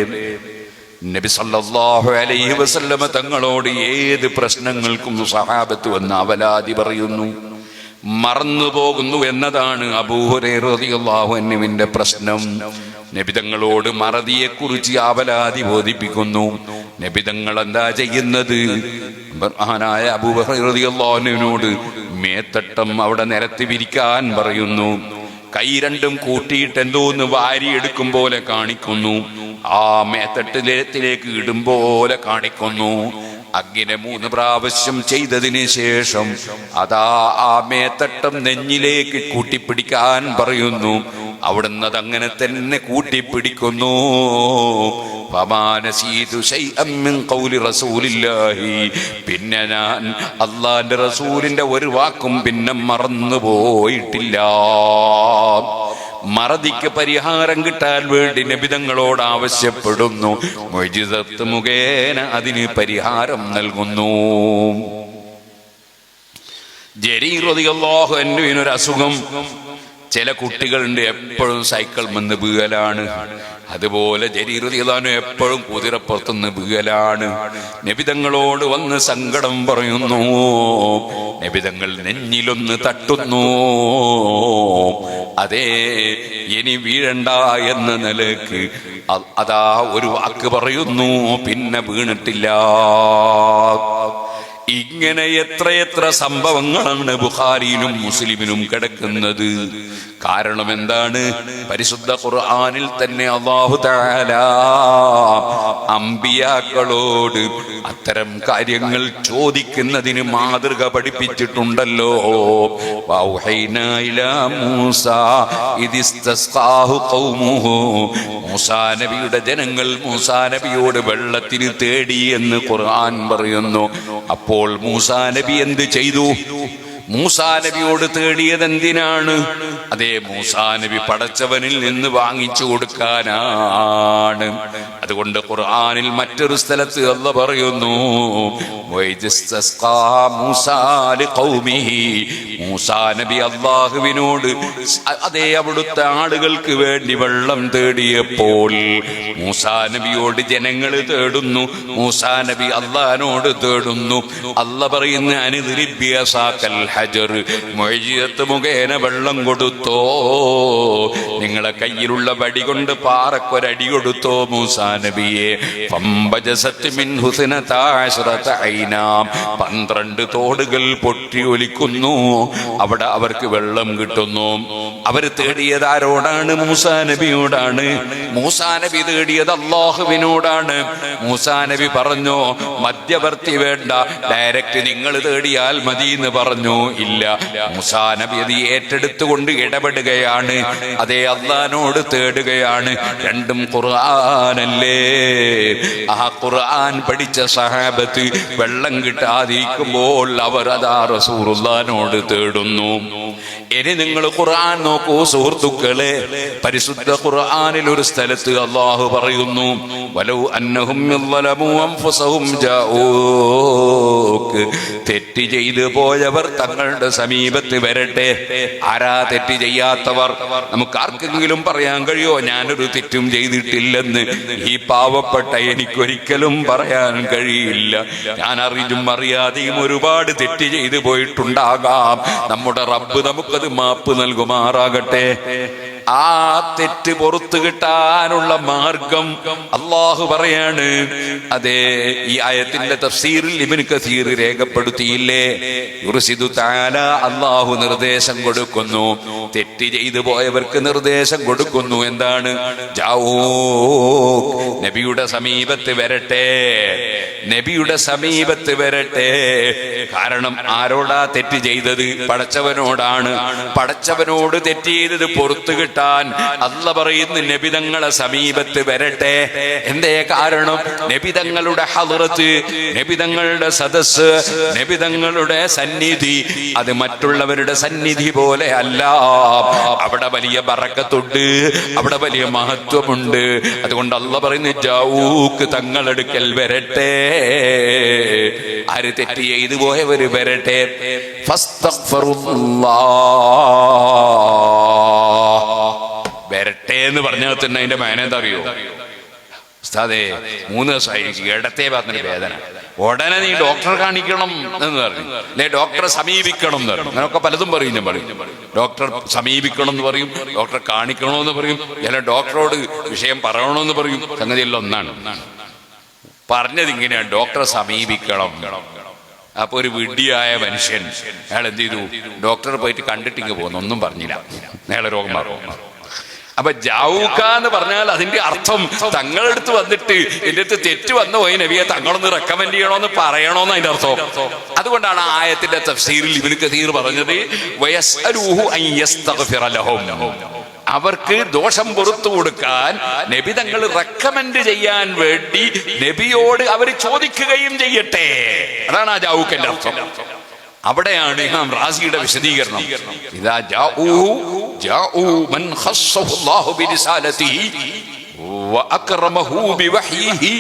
നബി സല്ലല്ലാഹു അലൈഹി വസല്ലം തങ്ങളോട് ഏത് പ്രശ്നങ്ങൾക്കും സഹാബത്ത് വന്ന് അവലാതി പറയുന്നു, മറന്നു പോകുന്നു എന്നതാണ് അബൂ ഹുറൈറ റളിയല്ലാഹു അൻഹുവിന്റെ പ്രശ്നം. നബിതങ്ങളോട് മറതിയെക്കുറിച്ച് അവലാതി ബോധിപ്പിക്കുന്നു. നബിതങ്ങൾ എന്താ ചെയ്യുന്നത്? മഹാനായ അബൂ ഹുറൈറ റളിയല്ലാഹു അൻഹുവിനോട് മേത്തട്ടം അവിടെ നിരത്തി വിരിക്കാൻ പറയുന്നു. കൈ രണ്ടും കൂട്ടിയിട്ട് എന്തോന്ന് വാരിയെടുക്കും പോലെ കാണിക്കുന്നു, ആ മേത്തട്ടിലേക്ക് ഇടും പോലെ കാണിക്കുന്നു. അങ്ങനെ 3 പ്രാവശ്യം ചെയ്തതിന് ശേഷം അതാ ആ മേത്തട്ടം നെഞ്ഞിലേക്ക് കൂട്ടിപ്പിടിക്കാൻ പറയുന്നു. അവിടുന്ന് അതങ്ങനെ തന്നെ കൂട്ടിപ്പിടിക്കുന്നു. പിന്നെ ഞാൻ അള്ളാന്റെ റസൂലിന്റെ ഒരു വാക്കും പിന്നെ മറന്നു പോയിട്ടില്ല. മറതിക്ക് പരിഹാരം കിട്ടാൻ വേണ്ടി നബിതങ്ങളോട് ആവശ്യപ്പെടുന്നു. മുഅ്ജിസത്ത് മുഖേന അതിന് പരിഹാരം നൽകുന്നു. ജരീർ റളിയല്ലാഹു അൻഹുവിനൊരു അസുഖം. ചില കുട്ടികളുണ്ട് എപ്പോഴും സൈക്കിൾ വന്ന് വീഴലാണ്. അതുപോലെ ജരീർ റളിയല്ലാഹു അൻഹു എപ്പോഴും കുതിരപ്പുറത്തുനിന്ന് വീഴലാണ്. നബിതങ്ങളോട് വന്ന് സങ്കടം പറയുന്നു. നബിതങ്ങൾ നെഞ്ഞിലൊന്ന് തട്ടുന്നു. അതേ, ഇനി വീഴണ്ട എന്ന നിലക്ക് അതാ ഒരു വാക്ക് പറയുന്നു, പിന്നെ വീണിട്ടില്ല. ഇങ്ങനെ എത്രയെത്ര സംഭവങ്ങളാണ് ബുഖാരിയിലും മുസ്ലിമിലും കിടക്കുന്നത്. കാരണം എന്താണ്? പരിശുദ്ധ ഖുർആനിൽ തന്നെ അല്ലാഹു തആല അമ്പിയാക്കളോട് അത്തരം കാര്യങ്ങൾ ചോദിക്കുന്നതിന് മാതൃക പഠിപ്പിച്ചിട്ടുണ്ടല്ലോ. വൗഹൈനാ ഇലാ മൂസാ ഇദിസ്തസ്ഖാഹു ഖൗമുഹു. മൂസാ നബിയുടെ ജനങ്ങൾ മൂസാ നബിയോട് വെള്ളത്തിന് തേടി എന്ന് ഖുർആൻ പറയുന്നു. അപ്പോൾ മൂസാ നബി എന്ത് ചെയ്തു? മൂസാ നബിയോട് തേടിയത് എന്തിനാണ്? അതേ, മൂസാ നബി പടച്ചവനിൽ നിന്ന് വാങ്ങിച്ചു കൊടുക്കാനാണ്. അതുകൊണ്ട് ഖുർആനിൽ മറ്റൊരു സ്ഥലത്ത് അല്ലാഹു പറയുന്നു, മൂസാ നബി അല്ലാഹുവിനോട് അതേ അവിടുത്തെ ആളുകൾക്ക് വേണ്ടി വെള്ളം തേടിയപ്പോൾ മൂസാ നബിയോട് ജനങ്ങൾ തേടുന്നു, മൂസാ നബി അല്ലാഹുവിനോട് തേടുന്നു. അല്ലാഹു പറയുന്നു, അനിദ്രിബ്യസാക്കൽ ഹജർ, മുഅ്ജിസത്ത് മുഖേന വെള്ളം കൊടുത്തോ, നിങ്ങളെ കയ്യിലുള്ള വടി കൊണ്ട് പാറക്കൊരടി കൊടുത്തോ മൂസാ നബിയെ. ഫംബജസത് മിൻഹു 12 ഐന, 12 തോടുകൾ പൊട്ടി ഒലിക്കുന്നു. അവിടെ അവർക്ക് വെള്ളം കിട്ടുന്നു. അവർ തേടിയത് ആരോടാണ്? മൂസാ നബിയോടാണ്. മൂസാ നബി തേടിയത് അല്ലാഹുവിനോടാണ്. മൂസാ നബി പറഞ്ഞു, മധ്യവർത്തി വേണ്ട, ഡയറക്റ്റ് നിങ്ങൾ തേടിയാൽ മതി എന്ന് പറഞ്ഞു. ഇല്ല, മൂസാ നബി അത് ഏറ്റെടുത്തുകൊണ്ട് ഇടപെടുകയാണ്. അതേ, അല്ലാഹുവിനോട് തേടുകയാണ്. രണ്ടും ഖുർആനല്ലേ. ആ ഖുർആൻ പഠിച്ച സഹാബത്ത് വെള്ളം കിട്ടാതിരിക്കുമ്പോൾ അവർ അതാ റസൂലുള്ളാഹിനോട് തേടുന്നു. ഇനി നിങ്ങൾ ഖുർആൻ നോക്കൂ സുഹൃത്തുക്കളെ. പരിശുദ്ധ ഖുർആനിൽ ഒരു സ്ഥലത്ത് അല്ലാഹു പറയുന്നു, വലൗ അന്നഹും യളമു അൻഫുസഹും ജാഊക, തെറ്റ് ചെയ്തു പോയവർ തങ്ങളുടെ സമീപത്ത് വരട്ടെ. ആരാ തെറ്റ് ചെയ്യാത്തവർ? നമുക്ക് ആർക്കെങ്കിലും പറയാൻ കഴിയോ ഞാനൊരു തെറ്റും ചെയ്തിട്ടില്ലെന്ന്? ഈ പാവപ്പെട്ട എനിക്കൊരിക്കലും പറയാൻ കഴിയില്ല. ഞാൻ അറിഞ്ഞും അറിയാതെയും ഒരുപാട് തെറ്റ് ചെയ്തു പോയിട്ടുണ്ടാകാം. നമ്മുടെ റബ്ബ് നമുക്കത് മാപ്പ് നൽകുമാറാകട്ടെ. ആ തെറ്റ് പുറത്തു കിട്ടാനുള്ള മാർഗം അല്ലാഹു പറയാണ്. അതെ, ഈ ആയത്തിന്റെ തഫ്സീറിൽ ഇബ്നു കസീർ രേഖപ്പെടുത്തിയില്ലേ, യുർസിദു തആല, അല്ലാഹു നിർദ്ദേശം കൊടുക്കുന്നു. തെറ്റ് ചെയ്തു പോയവർക്ക് നിർദ്ദേശം കൊടുക്കുന്നു. എന്താണ്? ജാഊ, നബിയുടെ സമീപത്ത് വരട്ടെ, നബിയുടെ സമീപത്ത് വരട്ടെ. കാരണം ആരോടാ തെറ്റ് ചെയ്തത്? പടച്ചവനോടാണ്. പടച്ചവനോട് തെറ്റ് ചെയ്തത് പുറത്തു കിട്ടാൻ അല്ലാഹു പറയുന്നു നബിതങ്ങളെ സമീപത്ത് വരട്ടെ. എന്തേ കാരണം? നബിതങ്ങളുടെ ഹദ്റത്ത്, നബിതങ്ങളുടെ സദസ്സ്, നബിതങ്ങളുടെ സന്നിധി അത് മറ്റുള്ളവരുടെ സന്നിധി പോലെ അല്ല. അവിടെ വലിയ ബറക്കത്തുണ്ട്, അവിടെ വലിയ മഹത്വമുണ്ട്. അതുകൊണ്ട് അല്ലാഹു പറയുന്നു ജാഊക്ക്, തങ്ങളടുക്കൽ വരട്ടെ. ആര് തെറ്റ് ചെയ്തു പോയവര് വരട്ടെ. വരട്ടെ എന്ന് പറഞ്ഞാൽ തന്നെ അതിന്റെ മാന എന്താ അറിയോ? ഉസ്താദേ 3 ദിവസമായി ഇടത്തെ ഭാഗത്തിന് വേദന, ഉടനെ നീ ഡോക്ടറെ കാണിക്കണം എന്ന് പറഞ്ഞു, അല്ലെ ഡോക്ടറെ സമീപിക്കണം എന്ന് പറഞ്ഞു. അങ്ങനെയൊക്കെ പലതും പറയും. ഞാൻ പറയും ഡോക്ടറെ സമീപിക്കണം എന്ന് പറയും, ഡോക്ടറെ കാണിക്കണമെന്ന് പറയും, അല്ലെ ഡോക്ടറോട് വിഷയം പറയണമെന്ന് പറയും. സംഗതിയെല്ലാം ഒന്നാണ്. പറഞ്ഞത് ഇങ്ങനെയാണ്, ഡോക്ടറെ സമീപിക്കണം. അപ്പൊ ഒരു വിഡ്ഢിയായ മനുഷ്യൻ അയാൾ എന്ത് ചെയ്തു? ഡോക്ടറെ പോയിട്ട് കണ്ടിട്ടിങ്ങ് പോന്നു, ഒന്നും പറഞ്ഞില്ല, അയാളെ രോഗം മാറും. അപ്പൊ ജാവൂക്ക എന്ന് പറഞ്ഞാൽ അതിന്റെ അർത്ഥം തങ്ങളടുത്ത് വന്നിട്ട് എന്റെ അടുത്ത് തെറ്റ് വന്നു പോയി നബിയെ, തങ്ങളൊന്ന് റെക്കമെൻഡ് ചെയ്യണോന്ന് പറയണോന്ന് അതിന്റെ അർത്ഥം. അതുകൊണ്ടാണ് ആ ആയത്തിന്റെ തഫ്സീറിൽ ഇബ്നു കസീർ പറഞ്ഞത് വയസ്അലൂഹു അൻ യസ്തഗ്ഫിറ ലഹും, അവർക്ക് ദോഷം പുറത്തു കൊടുക്കാൻ നബി തങ്ങൾ റെക്കമെൻഡ് ചെയ്യാൻ വേണ്ടി നബിയോട് അവർ ചോദിക്കുകയും ചെയ്യട്ടെ. അതാണ് ആ ജാവൂക്കന്റെ അർത്ഥം. അവിടെയാണ് ഇമാം റാസിയുടെ വിശദീകരണം. ഇദാ ജാഊ മൻ ഖസ്സഹു അല്ലാഹു ബിരിസാലതിഹി വഅക്റമഹു ബിവഹ്യിഹി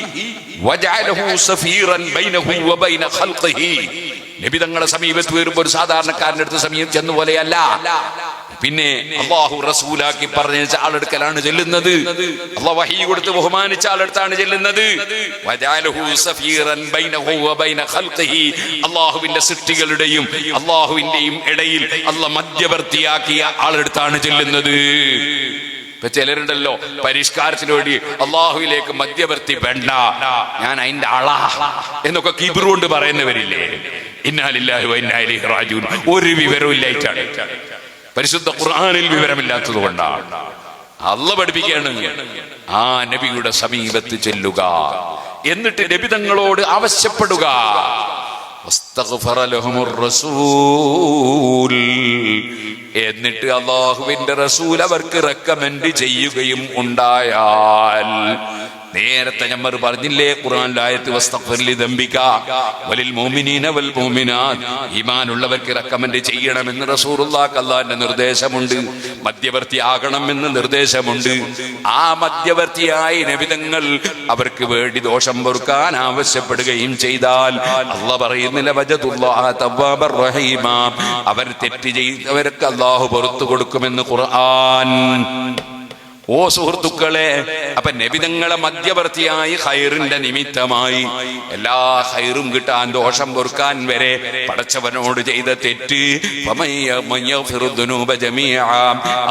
വജഅലഹു സഫീറൻ ബൈനഹു വബൈന ഖൽഖിഹി. നബി തങ്ങളുടെ സമീപത്ത് വരുമ്പോൾ ഒരു സാധാരണക്കാരന്റെ അടുത്ത് സമീപം ചെന്ന പോലെയല്ല, പിന്നെ അല്ലാഹു റസൂലാക്കി പറഞ്ഞ ആളെടുക്കലാണ് ചെല്ലുന്നത്, അല്ലാഹു വഹീ കൊടുത്ത് ബഹുമാനിച്ച ആളെടുത്താണ് ചെല്ലുന്നത്. വജഅലഹു സഫീറൻ ബൈനഹു വബൈന ഖൽഖിഹി, അല്ലാഹുവിന്റെ സൃഷ്ടികളുടെയും അല്ലാഹുവിന്റെയും ഇടയിൽ അല്ലാഹു മധ്യവർത്തിയാക്കിയ ആളെടുത്താണ് ചെല്ലുന്നത്. ഇപ്പൊ ചിലരുണ്ടല്ലോ പരിഷ്കാരത്തിന് വേണ്ടി അള്ളാഹുവിലേക്ക് മധ്യവർത്തി വേണ്ട, ഞാൻ അതിന്റെ ആളാ എന്നൊക്കെ കിബ്റ് കൊണ്ട് പറയുന്നവരില്ലേ. ഇന്നാ ലില്ലാഹി വ ഇന്നാ ഇലൈഹി റാജിഊൻ. ഒരു വിവരവും ഇല്ലായിട്ടാണ്, പരിശുദ്ധ ഖുർആനിൽ വിവരമില്ലാത്തത് കൊണ്ടാണ്. അല്ലാഹു പഠിപ്പിക്കുകയാണ്, ആ നബിയുടെ സമീപത്ത് ചെല്ലുക, എന്നിട്ട് നബി തങ്ങളോട് ആവശ്യപ്പെടുക. വസ്തഗ്ഫറ ലഹുമുർ റസൂൽ, എന്നിട്ട് അല്ലാഹുവിന്റെ റസൂൽ അവർക്ക് റെക്കമെൻഡ് ചെയ്യുകയും ഉണ്ടായാൽ, നേരത്തെ നമ്മൾ പറഞ്ഞില്ലേ ഖുർആനിലെ ആയത്ത് വസ്തഗ്ഫിർ ലിദംബിക വലിൽ മുഅ്മിനീന വൽ മുഅ്മിനാത്ത്, ഈമാനുള്ളവർക്ക് റെക്കമെൻഡ് ചെയ്യണമെന്ന് റസൂലുള്ളാഹിക്ക് അല്ലാഹുവിന്റെ നിർദ്ദേശമുണ്ട്, മധ്യവർത്തി ആകണമെന്ന് നിർദ്ദേശമുണ്ട്. ആ മധ്യവർത്തിയായി നബിതങ്ങൾ അവർക്ക് വേണ്ടി ദോഷം പൊറുക്കാൻ ആവശ്യപ്പെടുകയും ചെയ്താൽ അല്ലാഹു പറയുന്നില്ല വജദുല്ലാഹ തവ്വാബർ റഹീമ, അവർ തെറ്റ് ചെയ്തവർക്ക് അല്ലാഹു പുറത്തു കൊടുക്കുമെന്ന് ഖുർആൻ. ഓ സുഹൃത്തുക്കളെ, അപ്പൊ നബിതങ്ങളെ മധ്യവർത്തിയായി ഖൈറിന്റെ നിമിത്തമായി എല്ലാ ഖൈറും കിട്ടാൻ ദോഷം പൊറുക്കാൻ വരെ പടച്ചവനോട് ചെയ്ത തെറ്റ്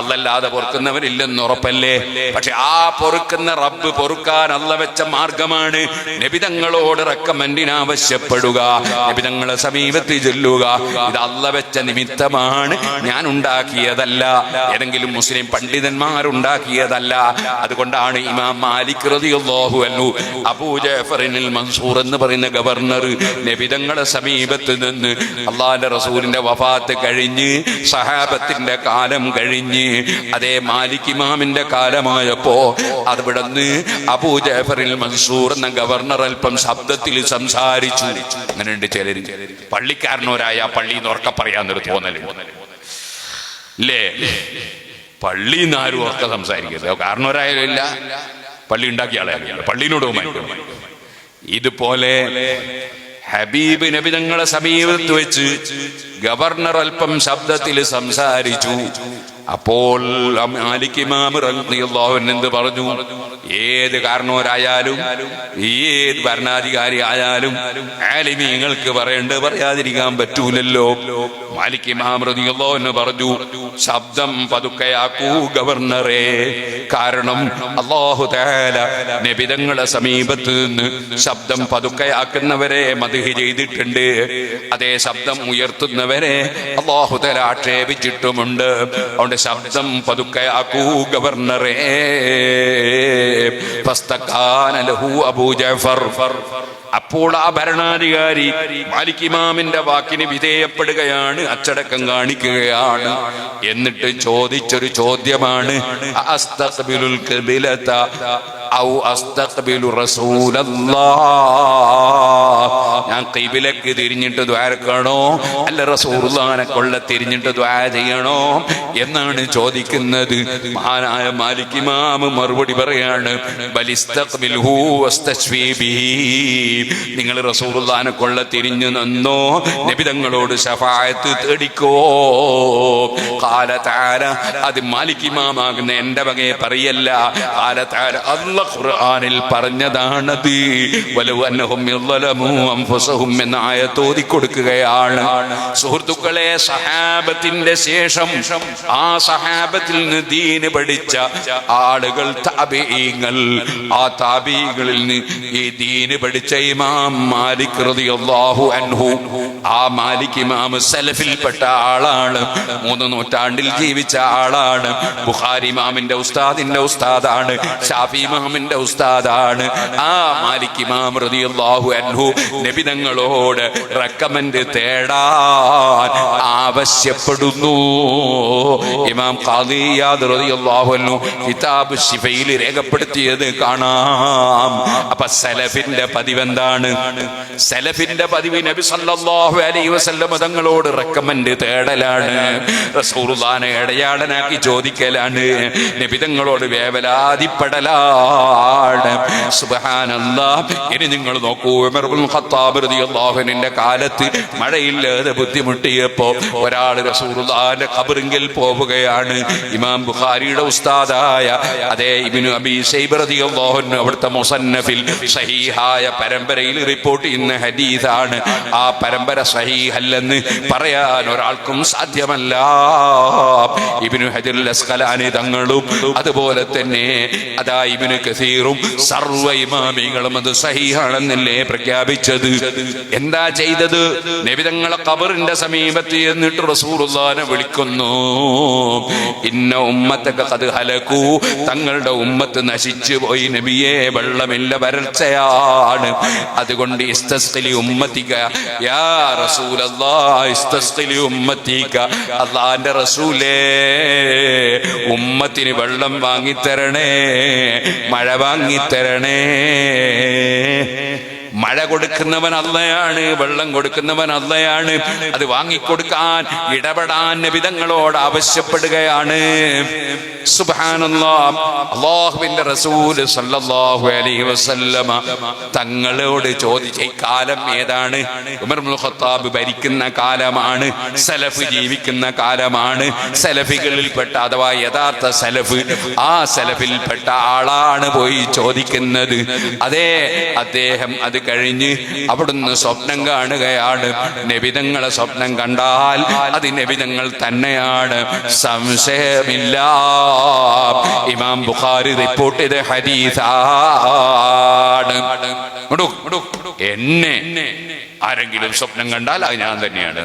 അല്ലല്ലാതെ പൊറുക്കുന്നവരില്ലെന്ന് ഉറപ്പല്ലേ. പക്ഷെ ആ പൊറുക്കുന്ന റബ്ബ് പൊറുക്കാൻ അല്ല വെച്ച മാർഗമാണ് നബിതങ്ങളോട് റെക്കമെൻഡിന് ആവശ്യപ്പെടുക, നബിതങ്ങളെ സമീപത്ത് ചെല്ലുക. ഇത് അല്ല വെച്ച നിമിത്തമാണ്, ഞാൻ ഉണ്ടാക്കിയതല്ല, ഏതെങ്കിലും മുസ്ലിം പണ്ഡിതന്മാരുണ്ടാക്കിയ ല്ല. അതുകൊണ്ടാണ് ഇമാം മാലിക് റളിയല്ലാഹു അൻഹു അബൂ ജഅഫറിൽ മൻസൂർ എന്ന് പറയുന്ന ഗവർണർ നബിതങ്ങളുടെ സമീപത്ത് നിന്ന് അല്ലാഹുവിന്റെ റസൂലിന്റെ വഫാത്ത് കഴിഞ്ഞ് സഹാബത്തിന്റെ കാലം കഴിഞ്ഞ് അതേ മാലിക് ഇമാമിന്റെ കാലമായപ്പോ അവിടുന്ന് അബൂ ജഅഫറിൽ മൻസൂർ എന്ന ഗവർണർ അല്പം ശബ്ദത്തിൽ സംസാരിച്ചു. അങ്ങനെയുണ്ട് ചിലര് പള്ളിക്കാരനോരായ പള്ളിന്ന് ഉറക്കെ പറയാന്നൊരു തോന്നല് ഇല്ലേ. പള്ളിയിൽ നിന്ന് ആരും ഉറക്കം സംസാരിക്കരുത്, കാരണം ഒരായാലും ഇല്ല, പള്ളി ഉണ്ടാക്കിയ ആളായാലും പള്ളിനോട് ബഹുമാനിക്കും. ഇതുപോലെ ഹബീബ് നബി തങ്ങളെ സമീപത്ത് വെച്ച് ഗവർണർ അല്പം ശബ്ദത്തിൽ സംസാരിച്ചു. അപ്പോൾ മാലിക് ഇമാം റളിയല്ലാഹു അൻഹു എന്ത് പറഞ്ഞു? ഏത് കാരണവരായാലും ഏത് ഭരണാധികാരി ആയാലും ആലിമീങ്ങൾക്ക് പറയാതിരിക്കാൻ പറ്റൂലല്ലോ. മാലിക് ഇമാം റളിയല്ലാഹു അൻഹു പറഞ്ഞു, ശബ്ദം പതുക്കെയാക്കൂ ഗവർണറെ, കാരണം അല്ലാഹു തആല നബിതങ്ങളുടെ സമീപത്ത് നിന്ന് ശബ്ദം പതുക്കെയാക്കുന്നവരെ മദ്ഹ് ചെയ്തിട്ടുണ്ട്, അതേ ശബ്ദം ഉയർത്തുന്നവരെ അല്ലാഹു തആല ആക്ഷേപിച്ചിട്ടുമുണ്ട്. അതുകൊണ്ട് ശബ്ദം പതുക്കെയാക്കൂ ഗവർണറെ. അബൂ ജഅഫർ, അപ്പോൾ ആ ഭരണാധികാരി മാലിക് ഇമാമിന്റെ വാക്കിന് വിധേയപ്പെടുകയാണ്, അച്ചടക്കം കാണിക്കുകയാണ്. എന്നിട്ട് ചോദിച്ചൊരു ചോദ്യമാണ്, അസ്തഖ്ബിലുൽ ഖിബ്ലത ഔ അസ്തഖ്ബിലു റസൂലല്ലാഹ്, ഞാൻ ഖിബ്ലക്ക് തിരിഞ്ഞിട്ട് ദുആക്കണോ അല്ല റസൂലുള്ളാഹിനെ കൊള്ള തിരിഞ്ഞിട്ട് ദുആ ചെയ്യണോ എന്നാണ് ചോദിക്കുന്നത്. മഹാനായ മാലിക് ഇമാം മറുപടി പറയാണ്, ബലിസ്തഖ്ബിൽഹു വസ്തശ്ഫീ ബിഹി, നിങ്ങൾ റസൂലുള്ളാഹിനെ കൊള്ള തിരിഞ്ഞു നിന്നോ, നബി തങ്ങളോട് ശഫാഅത്ത് തേടിക്കോ. ഖാല തആല, അത് മാലിക് ഇമാമാകുന്ന എന്റെ വകയെ പറയല്ല. ഖാല തആല, അല്ലാഹു ഖുർആനിൽ പറഞ്ഞതാണത്. വലൗ അന്നഹും യളമൂ അൻഫുസഹും എന്ന ആയത്ത് ഓതി കൊടുക്കുകയാണ്. സുഹൃത്തുക്കളെ, സഹാബത്തിന്റെ ശേഷം ആ സഹാബത്തിൽ നിന്ന് ദീന് പഠിച്ച ആളുകൾ താബിഈങ്ങൾ, ആ താബിഈകളിൽ നിന്ന് ഈ ദീന് പഠിച്ച ഇമാം മാലിക് റളിയല്ലാഹു അൻഹു, ആ മാലിക് ഇമാം സലഫിൽപ്പെട്ട ആളാണ്. 3 നൂറ്റാണ്ടിൽ ജീവിച്ച ആളാണ്. ബുഖാരി ഇമാമിന്റെ ഉസ്താദിന്റെ ഉസ്താദാണ്. ഷാഫി ഇമാമിന്റെ ഉസ്താദാണ്. ആ മാലിക് ഇമാം റളിയല്ലാഹു അൻഹു നബി തങ്ങളോട് റെക്കമെൻഡ് തേടാൻ ആവശ്യപ്പെടുന്നു. ഇമാം ഖാദി ഇയാദ് റളിയല്ലാഹു അൻഹു കിതാബ് ശിഫയിൽ രേഖപ്പെടുത്തിയത് കാണാം. അപ്പൊ സലഫിന്റെ പതിവെന്താണ്? സലഫിന്റെ പതിവ് നബി സല്ലല്ലാഹു അലൈഹി വസല്ലം തങ്ങളോട് റെക്കമെൻഡ് തേടലാണ്. റസൂലുള്ളാഹിനെ ഇടയാടനാക്കി ചോദിക്കലാണ്. നബി തങ്ങളോട് വേവലാതിപ്പെടലാണ്. സുബ്ഹാനല്ലാഹ്. ഇനി നിങ്ങൾ നോക്കൂ, ഉമർ ഇബ്നുൽ ഖത്താബ് റളിയല്ലാഹു അൻഹുവിന്റെ കാലത്ത് മഴയില്ലാതെ ബുദ്ധിമുട്ടിയപ്പോ ഒരാൾ റസൂലുള്ളാഹിന്റെ ഖബറിങ്കിൽ പോവുകയാണ്. ഇമാം ബുഖാരിയുടെ ഉസ്താദായ അതേ ഇബ്നു അബീ ശൈബ റളിയല്ലാഹു അൻഹു അവിടുത്തെ മുസന്നഫിൽ സഹീഹായ പരമ്പരയിൽ റിപ്പോർട്ട് ചെയ്യുന്ന ഹദീസാണ്. ആ പരമ്പര സഹീഹല്ലെന്ന് പറയാൻ ഒരാൾക്കും സാധ്യമല്ല. ഇബ്നു ഹജറുൽ അസ്ഖലാനി തങ്ങളും അതുപോലെ തന്നെ അതാ ഇബ്നു കസീറും സർവ്വ ഇമാമികളും അത് സഹീഹാണെന്നല്ലേ പ്രഖ്യാപിച്ചത്. എന്താ ചെയ്തത്? നബി തങ്ങളെ ഖബറിന്റെ സമീപത്ത് എന്നിട്ട് റസൂലുള്ളാഹിനെ വിളിക്കുന്നു. ഇന്ന ഉമ്മത്തക ഖദ് ഹലകൂ, തങ്ങളുടെ ഉമ്മത്ത് നശിച്ചു പോയി നബിയെ, വെള്ളമില്ല, വരൾച്ചയാണ്. അതുകൊണ്ട് ഇസ്തസ്ഖിലി ഉമ്മത്തിക യാ റസൂലല്ലാഹ്, ഇസ്തസ്ഖിലി ഉമ്മത്തിക, അല്ലാഹുവിന്റെ റസൂലേ, ഉമ്മത്തിന് വെള്ളം വാങ്ങിത്തരണേ, മഴ വാങ്ങിത്തരണേ. മഴ കൊടുക്കുന്നവൻ അല്ലാഹയാണ്, വെള്ളം കൊടുക്കുന്നവൻ അല്ലാഹയാണ്. അത് വാങ്ങിക്കൊടുക്കാൻ ഇടപെടാൻ നബി തങ്ങളോട് ആവശ്യപ്പെടുകയാണ്. സുബ്ഹാനല്ലാഹ്. അല്ലാഹുവിന്റെ റസൂൽ സല്ലല്ലാഹു അലൈഹി വസല്ലമ തങ്ങളോട് ചോദിച്ച ഈ കാലം ഏതാണ്? ഉമർ ഇബ്നുൽ ഖത്താബ് ഭരിക്കുന്ന കാലമാണ്, സലഫ് ജീവിക്കുന്ന കാലമാണ്. സലഫികളിൽപ്പെട്ട അഥവാ യഥാർത്ഥ സലഫ്, ആ സലഫിൽപ്പെട്ട ആളാണ് പോയി ചോദിക്കുന്നത്. അതേ, അദ്ദേഹം അത് കഴിഞ്ഞ് അവിടുന്ന് സ്വപ്നം കാണുകയാണ്. നബിതങ്ങളെ സ്വപ്നം കണ്ടാൽ അത് നബിതങ്ങൾ തന്നെയാണ്, സംശയമില്ല. ഇമാം ബുഖാരി റിപ്പോർട്ട് ചെയ്ത ഹദീസാണ്. എന്നെ ആരെങ്കിലും സ്വപ്നം കണ്ടാൽ അത് ഞാൻ തന്നെയാണ്.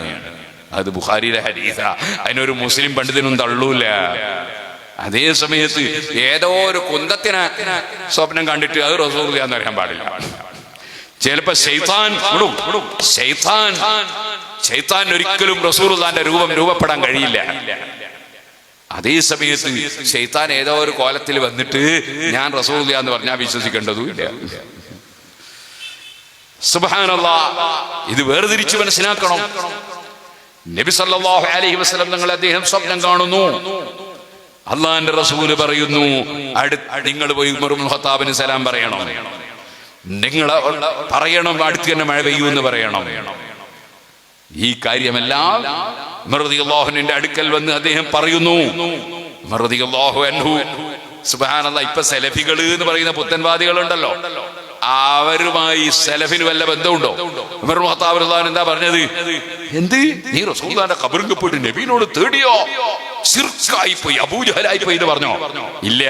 അത് ബുഖാരിയിലെ ഹദീസാ. അതിനൊരു മുസ്ലിം പണ്ഡിതനും തള്ളൂല. അതേ സമയത്ത് ഏതോ ഒരു കുന്തത്തിന് സ്വപ്നം കണ്ടിട്ട് അത് റസൂലുള്ളാഹിയാന്ന് പറയാൻ പാടില്ല. ചിലപ്പോ ശൈത്താൻ ഒരിക്കലും റസൂലുള്ളാഹിന്റെ രൂപപ്പെടാൻ കഴിയില്ല. അതേ സമയത്ത് ശൈത്താൻ ഏതോ ഒരു കോലത്തിൽ വന്നിട്ട് ഞാൻ റസൂലുള്ളാഹി എന്ന് പറഞ്ഞാൽ വിശ്വസിക്കേണ്ടതുമില്ല. സുബ്ഹാനല്ലാഹ്. ഇത് വേർതിരിച്ച് മനസ്സിലാക്കണം. നബി സല്ലല്ലാഹു അലൈഹി വസല്ലം തങ്ങൾ അദ്ദേഹം സ്വപ്നം കാണുന്നു. അള്ളാഹിന്റെ റസൂല് പറയുന്നു, നിങ്ങൾ പോയി ഉമർ ഇബ്നുൽ ഖത്താബിന് സലാം പറയണം, നിങ്ങൾ പറയണം അടുത്ത് തന്നെ മഴ പെയ്യുമെന്ന് പറയണം. ഈ കാര്യമെല്ലാം ഉമർ റളിയല്ലാഹു അൻഹുവിന്റെ അടുക്കൽ വന്ന് അദ്ദേഹം പറയുന്നു. ഉമർ റളിയല്ലാഹു അൻഹു സുബ്ഹാനല്ലാഹ്. ഇപ്പൊ സലഫികൾ എന്ന് പറയുന്ന പുത്തൻവാദികളുണ്ടല്ലോ, അവരുമായി സലഫിന് വല്ല ബന്ധമുണ്ടോ? ഉമർ ഇബ്നുൽ ഖത്താബ് റളിയല്ലാഹു അൻഹു എന്താ പറഞ്ഞത്? എന്ത്, നീ റസൂലുള്ളാഹിന്റെ ഖബറിൽ പോയിട്ട് നബിയോട് തേടിയോ? ശിർക്കായി പോയി, അബൂജഹലായി പോയി എന്ന് പറഞ്ഞോ? ഇല്ല.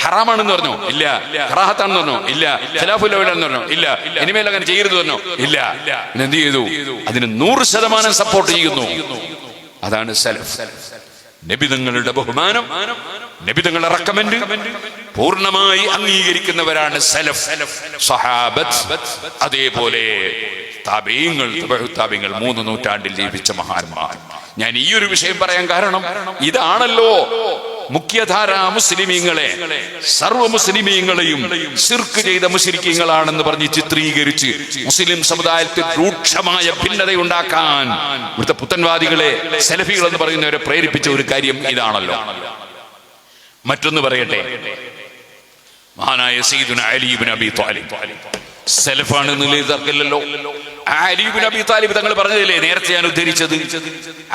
ഹറാമാണെന്ന് പറഞ്ഞോ? ഇല്ല. കറാഹത്താണെന്ന് പറഞ്ഞോ? ഇല്ല. ഖിലാഫുൽ ഔലാന്ന് പറഞ്ഞോ? ഇല്ല. ഇനിമേൽ അങ്ങനെ ചെയ്യരുത് പറഞ്ഞോ? ഇല്ല. എന്ത് ചെയ്തു? അതിന് 100% സപ്പോർട്ട് ചെയ്യുന്നു. അതാണ് സലഫ്. നബിതങ്ങളുടെ ബഹുമാനം, നബിതങ്ങളുടെ റെക്കമെൻഡ് പൂർണ്ണമായി അംഗീകരിക്കുന്നവരാണ് സലഫ്, സഹാബത്ത്. അതേപോലെ താബീങ്ങൾ, താബീങ്ങൾ 3 നൂറ്റാണ്ടിൽ ജീവിച്ച മഹാന്മാർ. ഞാൻ ഈ ഒരു വിഷയം പറയാൻ കാരണം ഇതാണല്ലോ മുഖ്യധാര മുസ്ലിമീങ്ങളെ, സർവ്വ മുസ്ലിമീങ്ങളെയും ശിർക്ക് ചെയ്ത മുശ്രിക്കീങ്ങളാണെന്ന് പറഞ്ഞ് ചിത്രീകരിച്ച് മുസ്ലിം സമുദായത്തിൽ രൂക്ഷമായ ഭിന്നതയുണ്ടാക്കാൻ ഇവിടുത്തെ പുത്തൻവാദികളെ, സലഫികൾ എന്ന് പറയുന്നവരെ പ്രേരിപ്പിച്ച ഒരു കാര്യം ഇതാണല്ലോ. മറ്റൊന്ന് പറയട്ടെ, മഹാനായ സയ്യിദുനാ അലി ഇബ്നു അബീ ത്വാലിബ് സലഫാണെന്ന് തർക്കമില്ലല്ലോ. അലി ഇബ്നു അബീ ത്വാലിബ് തങ്ങൾ പറഞ്ഞതില്ലേ നേരത്തെ ഞാൻ ഉദ്ധരിച്ചത്,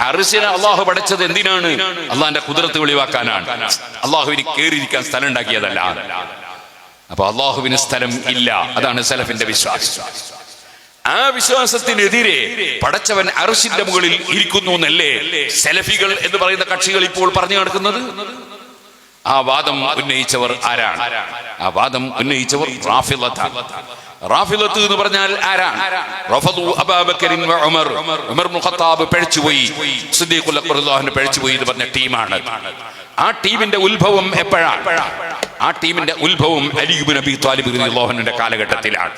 അർശിനെ അള്ളാഹു പടച്ചത് എന്തിനാണ്? അള്ളാഹിന്റെ ഖുദ്റത്ത് വെളിവാക്കാനാണ്. അള്ളാഹുവിന് കേറിയിരിക്കാൻ സ്ഥലം ഉണ്ടാക്കിയതല്ല. അപ്പൊ അള്ളാഹുവിന് സ്ഥലം ഇല്ല. അതാണ് സലഫിന്റെ വിശ്വാസം. ആ വിശ്വാസത്തിനെതിരെ പടച്ചവൻ അർശിന്റെ മുകളിൽ ഇരിക്കുന്നു എന്നല്ലേ സലഫികൾ എന്ന് പറയുന്ന കക്ഷികൾ ഇപ്പോൾ പറഞ്ഞു നടക്കുന്നത്? ആ വാദം ഉന്നയിച്ചവർ ആരാണ്? ആ വാദം ഉന്നയിച്ചവർ റാഫിളത്താണ്. റാഫിളത്ത് എന്ന് പറഞ്ഞാൽ ആരാണ്? റഫദു അബൂബക്കർ വ ഉമർ, ഉമർ ഇബ്നു ഖത്താബ് പിഴച്ചുപോയി, സിദ്ദീഖുൽ അക്ബർ റളിയല്ലാഹു അൻഹു പിഴച്ചുപോയി എന്ന് പറഞ്ഞ ടീമാണ്. ആ ടീമിന്റെ ഉത്ഭവം എപ്പോഴാണ്? ആ ടീമിന്റെ ഉത്ഭവം അലി ഇബ്നു അബീ ത്വാലിബ് റളിയല്ലാഹു അൻഹുവിന്റെ കാലഘട്ടത്തിലാണ്.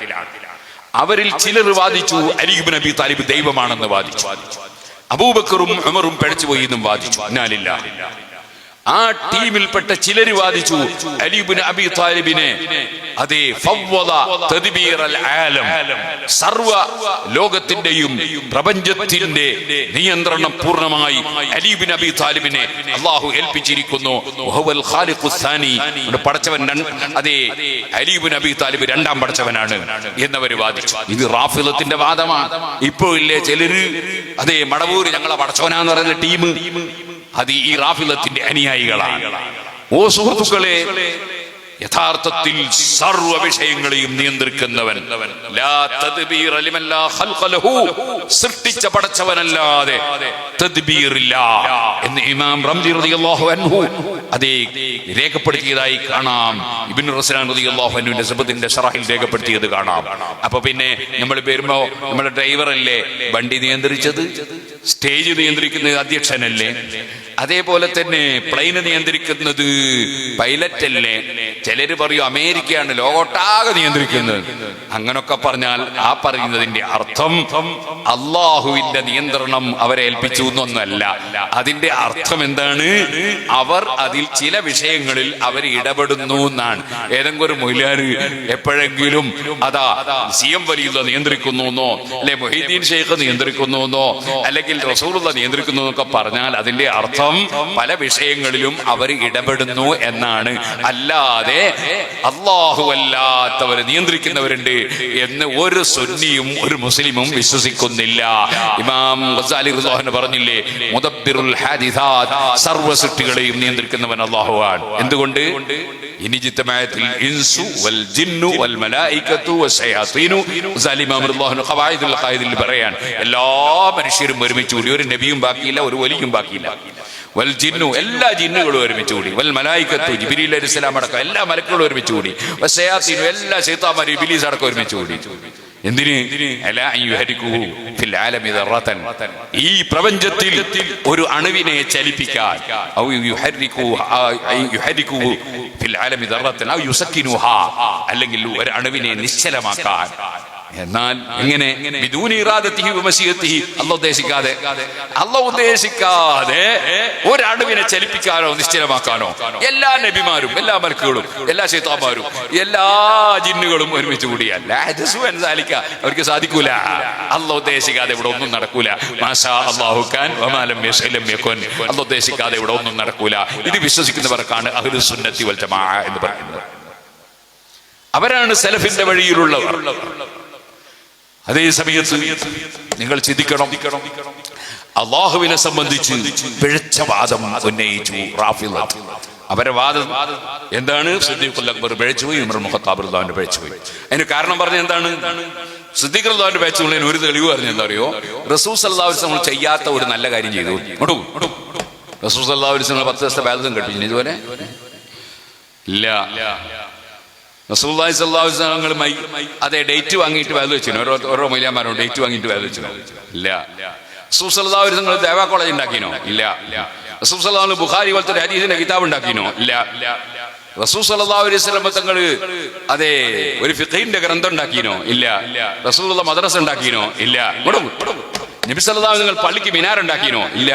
അവരിൽ ചിലർ വാദിച്ചു അലി ഇബ്നു അബീ ത്വാലിബ് ദൈവമാണെന്ന് വാദിച്ചു. അബൂബക്കറും ഉമറും പിഴച്ചുപോയി എന്നും വാദിച്ചു. ഇന്നാലില്ലാഹി. ആ ടീമിൽപ്പെട്ട ചിലർ വാദിച്ചു അലി ഇബ്നു അബീ ത്വാലിബിനെ അതേ ഫവ്വദ തദ്ബീറൽ ആലം, സർവ ലോകത്തിന്റെയും പ്രപഞ്ചത്തിന്റെ നിയന്ത്രണം പൂർണ്ണമായി അലി ഇബ്നു അബീ ത്വാലിബിനെ അല്ലാഹു ഏൽപ്പിച്ചിരിക്കുന്നു. വഹുവൽ ഖാലിഖുസ് സാനി, പടച്ചവൻ അതേ അലി ഇബ്നു അബീ ത്വാലിബ് രണ്ടാം പടച്ചവനാണ് എന്നവർ വാദിച്ചു. ഇത് റാഫിളത്തിന്റെ വാദമാണ്. ഇപ്പോൾ ഇല്ലേ ചിലര് അതേ മടവൂര് ഞങ്ങളെ പടച്ചവനാന്ന് പറയുന്ന ടീം, അത് ഈ റാഫിളത്തിന്റെ അനുയായികളാണ്. ഓ സുഹൃത്തുക്കളെ, യഥാർത്ഥത്തിൽ സർവ്വ വിഷയങ്ങളെയും നിയന്ത്രിക്കുന്നവൻ, ലാ തദ്ബീറ ലിമൻ ലാ ഖൽഖ ലഹു, സൃഷ്ടിച്ച പടച്ചവനല്ലാതെ തദ്ബീറില്ല എന്ന് ഇമാം റംലി റളിയല്ലാഹു അൻഹു അതേ രേഖപ്പെടുത്തിയതായി കാണാം. ഇബ്നു റസ്ലാൻ റളിയല്ലാഹു അൻഹുവിന്റെ സബദിന്റെ ശറഹിൽ രേഖപ്പെടുത്തിയത് കാണാം. അപ്പൊ പിന്നെ നമ്മൾ വരുമ്പോ നമ്മുടെ ഡ്രൈവർ അല്ലേ വണ്ടി നിയന്ത്രിച്ചത്? സ്റ്റേജ് നിയന്ത്രിക്കുന്നത് അധ്യക്ഷനല്ലേ? അതേപോലെ തന്നെ പ്ലെയിന് നിയന്ത്രിക്കുന്നത് പൈലറ്റ് അല്ലേ? ചിലര് പറയും അമേരിക്കയാണ് ലോകോട്ടാകെ നിയന്ത്രിക്കുന്നത്. അങ്ങനൊക്കെ പറഞ്ഞാൽ ആ പറയുന്നതിന്റെ അർത്ഥം അള്ളാഹുവിന്റെ നിയന്ത്രണം അവരെ ഏൽപ്പിച്ചു എന്നൊന്നല്ല. അതിന്റെ അർത്ഥം എന്താണ്? അവർ അതിൽ ചില വിഷയങ്ങളിൽ അവർ ഇടപെടുന്നു എന്നാണ്. ഏതെങ്കിലും ഒരു മൊയ്ലാര് എപ്പോഴെങ്കിലും അതാ സിഎം വലിയുള്ള നിയന്ത്രിക്കുന്നു എന്നോ അല്ലെ മൊഹീദ്ദീൻ ഷെയ്ഖ് നിയന്ത്രിക്കുന്നു എന്നോ അല്ലെങ്കിൽ റസൂലുള്ള നിയന്ത്രിക്കുന്നു എന്നൊക്കെ പറഞ്ഞാൽ അതിന്റെ അർത്ഥം പല വിഷയങ്ങളിലും അവർ ഇടപെടുന്നു എന്നാണ്. അല്ലാതെ അല്ലാഹു അല്ലാത്തവരെ നിയന്ത്രിക്കുന്നവരുണ്ട് എന്ന് ഒരു സുന്നിയും ഒരു മുസ്ലിമും വിശ്വസിക്കുന്നില്ല. ഇമാം ഗസാലി റളിയല്ലാഹു അൻഹു പറഞ്ഞില്ലേ, മുദബ്ബിറുൽ ഹാദിസാത്ത്, സർവ്വ സൃഷ്ടികളെയും നിയന്ത്രിക്കുന്നവൻ അല്ലാഹുവാണ്. എന്തുകൊണ്ട്? ഇനിജിത്തമായത്തിൽ ഇൻസു വൽ ജിന്നു വൽ മലായികത്തു വശയാത്തീനു, ഗസാലി ഇമാം റളിയല്ലാഹു അൻഹു ഖവായിദുൽ ഖായിദിൽ പറയാൻ എല്ലാ മനുഷ്യരും ഒരുമിച്ച് കൂടി, ഒരു നബിയും ബാക്കിയില്ല, ഒരു വലിയും ബാക്കിയില്ല. വൽ ജിന്നു, എല്ലാ ജിന്നുകളും ഒരുമിച്ച് കൂടി. വൽ മലായികത്തു, ജിബ്രീൽ അലൈഹിസ്സലാം അടക്കം എല്ലാ മലക്കുകളും ഒരുമിച്ച് കൂടി. വശയാത്തീനു, എല്ലാ ശൈത്താന്മാരും ഇബ്ലീസ് അടക്കം ഒരുമിച്ച് കൂടി. എന്തിന്? ഈ പ്രപഞ്ചത്തിൽ ഒരു അണുവിനെ ചലിപ്പിക്കാൻ, അല്ലെങ്കിൽ ഒരു അണുവിനെ നിശ്ചലമാക്കാൻ. എന്നാൽ എങ്ങനെ? അല്ലാഹു ഉദ്ദേശിക്കാതെ ഒരണുവിനെ ചലിപ്പിക്കാനോ നിശ്ചലമാക്കാനോ എല്ലാ നബിമാരും എല്ലാ മലക്കുകളും എല്ലാ ശൈത്താന്മാരും എല്ലാ ജിന്നുകളും ഒരുമിച്ച് കൂടിയല്ല അവർക്ക് സാധിക്കൂല. അല്ലാഹു ഉദ്ദേശിക്കാതെ ഇവിടെ ഒന്നും നടക്കൂല. മാഷാ അല്ലാഹു കാൻ വമാ ലം യശഅ ലം യകുൻ. അല്ലാഹു ഉദ്ദേശിക്കാതെ ഇവിടെ ഒന്നും നടക്കൂല. ഇത് വിശ്വസിക്കുന്നവർക്കാണ് അഹ്ലുസ് സുന്നത്തി വൽ ജമാഅ എന്ന് പറയുന്നത്. അവരാണ് സലഫിന്റെ വഴിയിലുള്ളവർ. അതേ സമയത്ത് നിങ്ങൾ ചിന്തിക്കണം, അള്ളാഹുവിനെ സംബന്ധിച്ച് പിഴച്ച വാദം ഉന്നയിച്ചു റാഫിളത്ത്. അവരെ വാദം എന്താണ്? സിദ്ദീഖുൽ അക്ബർ പിഴച്ചുപോയി, ഉമർ ഇബ്നു ഖത്താബ് റളിയല്ലാഹു അൻഹു പിഴച്ചുപോയി. അതിന് കാരണം പറഞ്ഞ എന്താണ്? സിദ്ദീഖ് റളിയല്ലാഹു അൻഹു പിഴച്ചുള്ളതിന് ഒരു തെളിവ് പറഞ്ഞ എന്താ അറിയോ? റസൂൽ സല്ലല്ലാഹു അലൈഹി വസല്ലം ചെയ്യാത്ത ഒരു നല്ല കാര്യം ചെയ്തു. റസൂൽ സല്ലല്ലാഹു അലൈഹി വസല്ലം 10 ദിവസത്തെ ബാലൻസും കെട്ടിച്ചു. ഇതുപോലെ ഇല്ല. റസൂലുള്ളാഹി സ്വല്ലല്ലാഹു അലൈഹി വസല്ലം അതേ ഡേറ്റ് വാങ്ങിയിട്ട് വാല് വെച്ചു. ഓരോ മൗലവിമാരും ഡേറ്റ് വാങ്ങിയിട്ട് വാല് വെച്ചു. ഇല്ല. റസൂൽ സല്ലല്ലാഹു അലൈഹി വസല്ലം ദേവാ കോളേജ് ഉണ്ടാക്കിനോ? ഇല്ല. റസൂൽ സല്ലല്ലാഹു അലൈഹി വസല്ലം ബുഖാരി പോലത്തെ ഒരു ഹദീസിന്റെ കിതാബ് ഉണ്ടാക്കിനോ? ഇല്ല. റസൂൽ സല്ലല്ലാഹു അലൈഹി വസല്ലം തങ്ങൾ അതേ ഒരു ഫിഖഹിന്റെ ഗ്രന്ഥം ഉണ്ടാക്കിനോ? ഇല്ല. റസൂലുള്ള മദ്രസ ഉണ്ടാക്കിനോ? ഇല്ല. നബി സല്ലല്ലാഹു അലൈഹി വസല്ലം പള്ളിക്ക് മിനാർ ഉണ്ടാക്കിനോ? ഇല്ല.